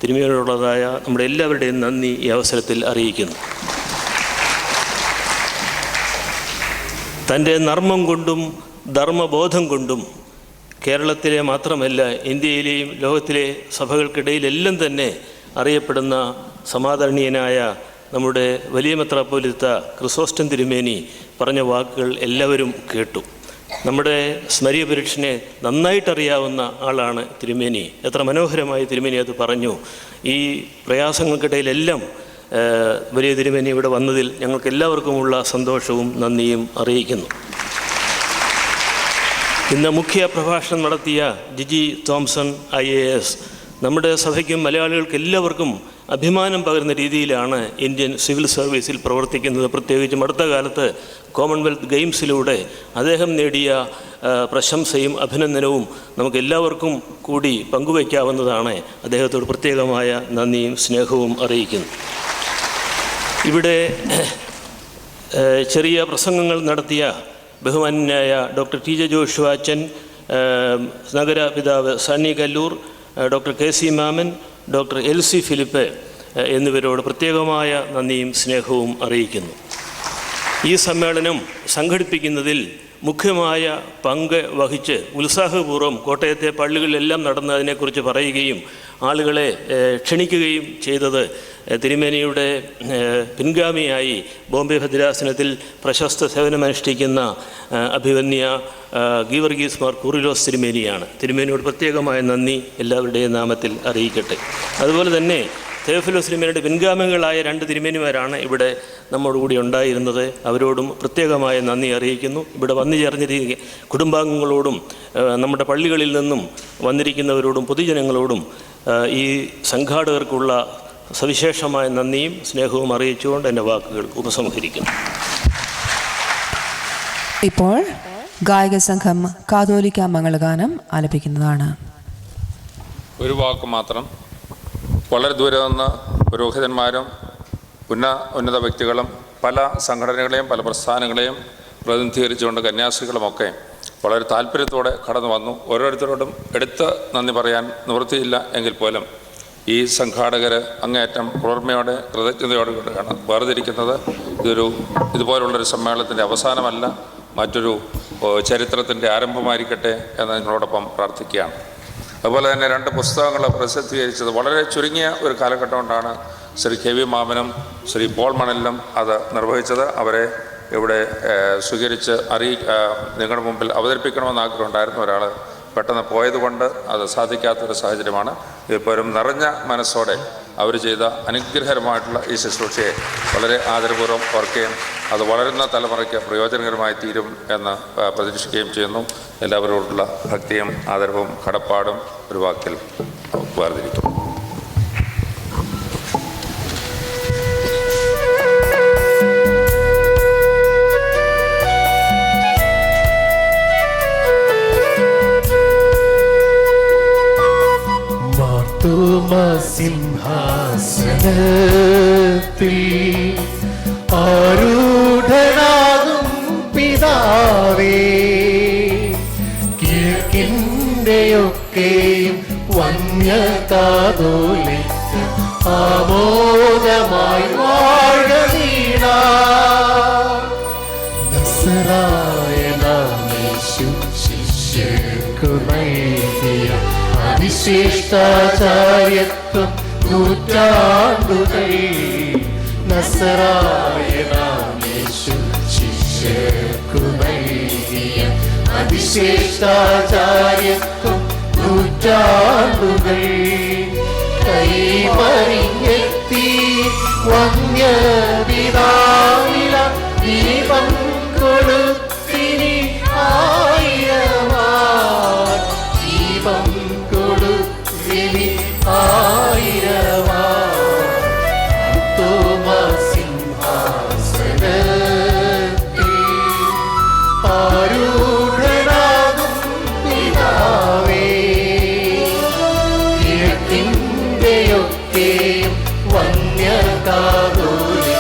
തിരുമേനിയോടുള്ളതായ നമ്മുടെ എല്ലാവരുടെയും നന്ദി ഈ അവസരത്തിൽ അറിയിക്കുന്നു. തൻ്റെ നർമ്മം കൊണ്ടും ധർമ്മബോധം കൊണ്ടും കേരളത്തിലെ മാത്രമല്ല ഇന്ത്യയിലെയും ലോകത്തിലെ സഭകൾക്കിടയിലെല്ലാം തന്നെ അറിയപ്പെടുന്ന സമാദരണീയനായ നമ്മുടെ വലിയ മെത്രാപ്പോലീത്ത ക്രിസോസ്റ്റം തിരുമേനി പറഞ്ഞ വാക്കുകൾ എല്ലാവരും കേട്ടു. നമ്മുടെ സ്മരീയ പുരുഷനെ നന്നായിട്ടറിയാവുന്ന ആളാണ് തിരുമേനി. എത്ര മനോഹരമായി തിരുമേനി അത് പറഞ്ഞു. ഈ പ്രയാസങ്ങൾക്കിടയിലെല്ലാം വലിയ തിരുമേനി ഇവിടെ വന്നതിൽ ഞങ്ങൾക്ക് എല്ലാവർക്കുമുള്ള സന്തോഷവും നന്ദിയും അറിയിക്കുന്നു. ഇന്ന് മുഖ്യ പ്രഭാഷണം നടത്തിയ ജിജി തോംസൺ IAS നമ്മുടെ സഭയ്ക്കും മലയാളികൾക്ക് എല്ലാവർക്കും അഭിമാനം പകരുന്ന രീതിയിലാണ് ഇന്ത്യൻ സിവിൽ സർവീസിൽ പ്രവർത്തിക്കുന്നത്. പ്രത്യേകിച്ചും അടുത്ത കാലത്ത് കോമൺവെൽത്ത് ഗെയിംസിലൂടെ അദ്ദേഹം നേടിയ പ്രശംസയും അഭിനന്ദനവും നമുക്ക് എല്ലാവർക്കും കൂടി പങ്കുവയ്ക്കാവുന്നതാണ്. അദ്ദേഹത്തോട് പ്രത്യേകമായ നന്ദിയും സ്നേഹവും അറിയിക്കുന്നു. ഇവിടെ ചെറിയ പ്രസംഗങ്ങൾ നടത്തിയ ബഹുമാന്യനായ ഡോക്ടർ ടി ജെ ജോഷുവ അച്ഛൻ, നഗരപിതാവ് Sunny Kallur, doctor K C Mammen, doctor L C Philip എന്നിവരോട് പ്രത്യേകമായ നന്ദിയും സ്നേഹവും അറിയിക്കുന്നു. ഈ സമ്മേളനം സംഘടിപ്പിക്കുന്നതിൽ മുഖ്യമായ പങ്ക് വഹിച്ച് ഉത്സാഹപൂർവ്വം കോട്ടയത്തെ പള്ളികളിലെല്ലാം നടന്ന് അതിനെക്കുറിച്ച് പറയുകയും ആളുകളെ ക്ഷണിക്കുകയും ചെയ്തത് തിരുമേനിയുടെ പിൻഗാമിയായി ബോംബെ ഭദ്രാസനത്തിൽ പ്രശസ്ത സേവനമനുഷ്ഠിക്കുന്ന അഭിവന്യ ഗീവർഗീസ് മാർ കൂറിലോസ് തിരുമേനിയാണ്. തിരുമേനിയോട് പ്രത്യേകമായ നന്ദി എല്ലാവരുടെയും നാമത്തിൽ അറിയിക്കട്ടെ. അതുപോലെ തന്നെ തെയോഫിലോസ് തിരുമേനിയുടെ പിൻഗാമികളായ 2 തിരുമേനിമാരാണ് ഇവിടെ നമ്മോടുകൂടി ഉണ്ടായിരുന്നത്. അവരോടും പ്രത്യേകമായ നന്ദി അറിയിക്കുന്നു. ഇവിടെ വന്നു ചേർന്നിരിക്കുന്ന കുടുംബാംഗങ്ങളോടും നമ്മുടെ പള്ളികളിൽ നിന്നും വന്നിരിക്കുന്നവരോടും പൊതുജനങ്ങളോടും ഈ സംഘാടകർക്കുള്ള സവിശേഷമായ നന്ദിയും സ്നേഹവും അറിയിച്ചുകൊണ്ട് എൻ്റെ വാക്കുകൾ ഉപസംഹരിക്കുന്നു. ഇപ്പോൾ ഗായക സംഘം കാതോലിക്ക മംഗളഗാനം ആലപിക്കുന്നതാണ്. ഒരു വാക്ക് മാത്രം. വളരെ ദൂരെ നിന്ന് പുരോഹിതന്മാരും ഉന്നത വ്യക്തികളും പല സംഘടനകളെയും പല പ്രസ്ഥാനങ്ങളെയും പ്രതിനിധീകരിച്ചുകൊണ്ട് കന്യാസ്ത്രീകളുമൊക്കെ വളരെ താല്പര്യത്തോടെ കടന്നു വന്നു. ഓരോരുത്തരോടും എടുത്ത് നന്ദി പറയാൻ നിവൃത്തിയില്ല എങ്കിൽ പോലും ഈ സംഘാടകർ അങ്ങേയറ്റം കുളിർമയോടെ കൃതജ്ഞതയോടെയാണ് വേർതിരിക്കുന്നത്. ഇതുപോലുള്ളൊരു സമ്മേളനത്തിൻ്റെ അവസാനമല്ല, മറ്റൊരു ചരിത്രത്തിൻ്റെ ആരംഭമായിരിക്കട്ടെ എന്ന് നിങ്ങളോടൊപ്പം പ്രാർത്ഥിക്കുകയാണ്. അതുപോലെ തന്നെ 2 പുസ്തകങ്ങൾ പ്രസിദ്ധീകരിച്ചത് വളരെ ചുരുങ്ങിയ ഒരു കാലഘട്ടം കൊണ്ടാണ് ശ്രീ കെ വി മാമനും ശ്രീ പോൾ മണലിലും അത് നിർവഹിച്ചത്. അവരെ ഇവിടെ സ്വീകരിച്ച് നിങ്ങളുടെ മുമ്പിൽ അവതരിപ്പിക്കണമെന്ന് ആഗ്രഹമുണ്ടായിരുന്ന ഒരാൾ പെട്ടെന്ന് പോയതുകൊണ്ട് അത് സാധിക്കാത്തൊരു സാഹചര്യമാണ്. ഇപ്പോഴും നിറഞ്ഞ മനസ്സോടെ അവർ ചെയ്ത അനുഗ്രഹകരമായിട്ടുള്ള ഈ ശുശ്രൂഷയെ വളരെ ആദരപൂർവ്വം ഓർക്കുകയും അത് വളരുന്ന തലമുറയ്ക്ക് പ്രയോജനകരമായി തീരും എന്ന് പ്രതീക്ഷിക്കുകയും ചെയ്യുന്നു. എല്ലാവരോടുള്ള ഭക്തിയും ആദരവും കടപ്പാടും ഒരു വാക്കിൽ വേർതിരിക്കും. സിംഹാസനത്തിൽ ആരൂഢനാകും പിതാവേ, കിഴക്കിൻ്റെയൊക്കെയും വന്യകാതോലിക്ക ആമോദമായി വാഴവീണ നസറായനാമേശു ശിഷ്യർക്കു നൽകിയ അതിശ്രേഷ്ഠാചാര്യത്വം നൂറ്റാണ്ടുകൾ നസറായനാമേശു ശിഷ്യർക്കു നൽകിയ അതിശ്രേഷ്ഠാചാര്യത്വം നൂറ്റാണ്ടുകൾ കൈമറിഞ്ഞെത്തി വന്യപിതാവില ദീപം കൊടുത്തിനി ആയിരമാർ ദീപം കൊടുത്തിനി ആയിരമാർ സിംഹാസനത്തിൽ ആരൂഢനാകും പിതാവേ, കിഴക്കിൻ്റെയൊക്കെയും വന്യകാതോലിക്ക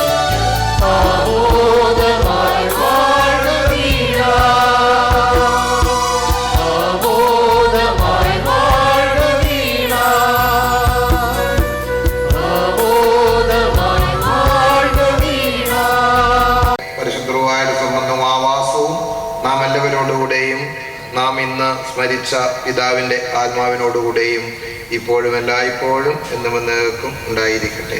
ആമോദമായി വാഴവീണ ആമോദമായി വാഴവീണ ആമോദമായി വാഴവീണ. പരിശുദ്ധമായ സംബന്ധവും ആവാസവും നാം എല്ലാവരോടുകൂടെയും നാം ഇന്ന് സ്മരിച്ച പിതാവിൻ്റെ ആത്മാവിനോടുകൂടെയും ഇപ്പോഴും എല്ലായ്പ്പോഴും എന്നും എന്നേക്കും ഉണ്ടായിരിക്കട്ടെ.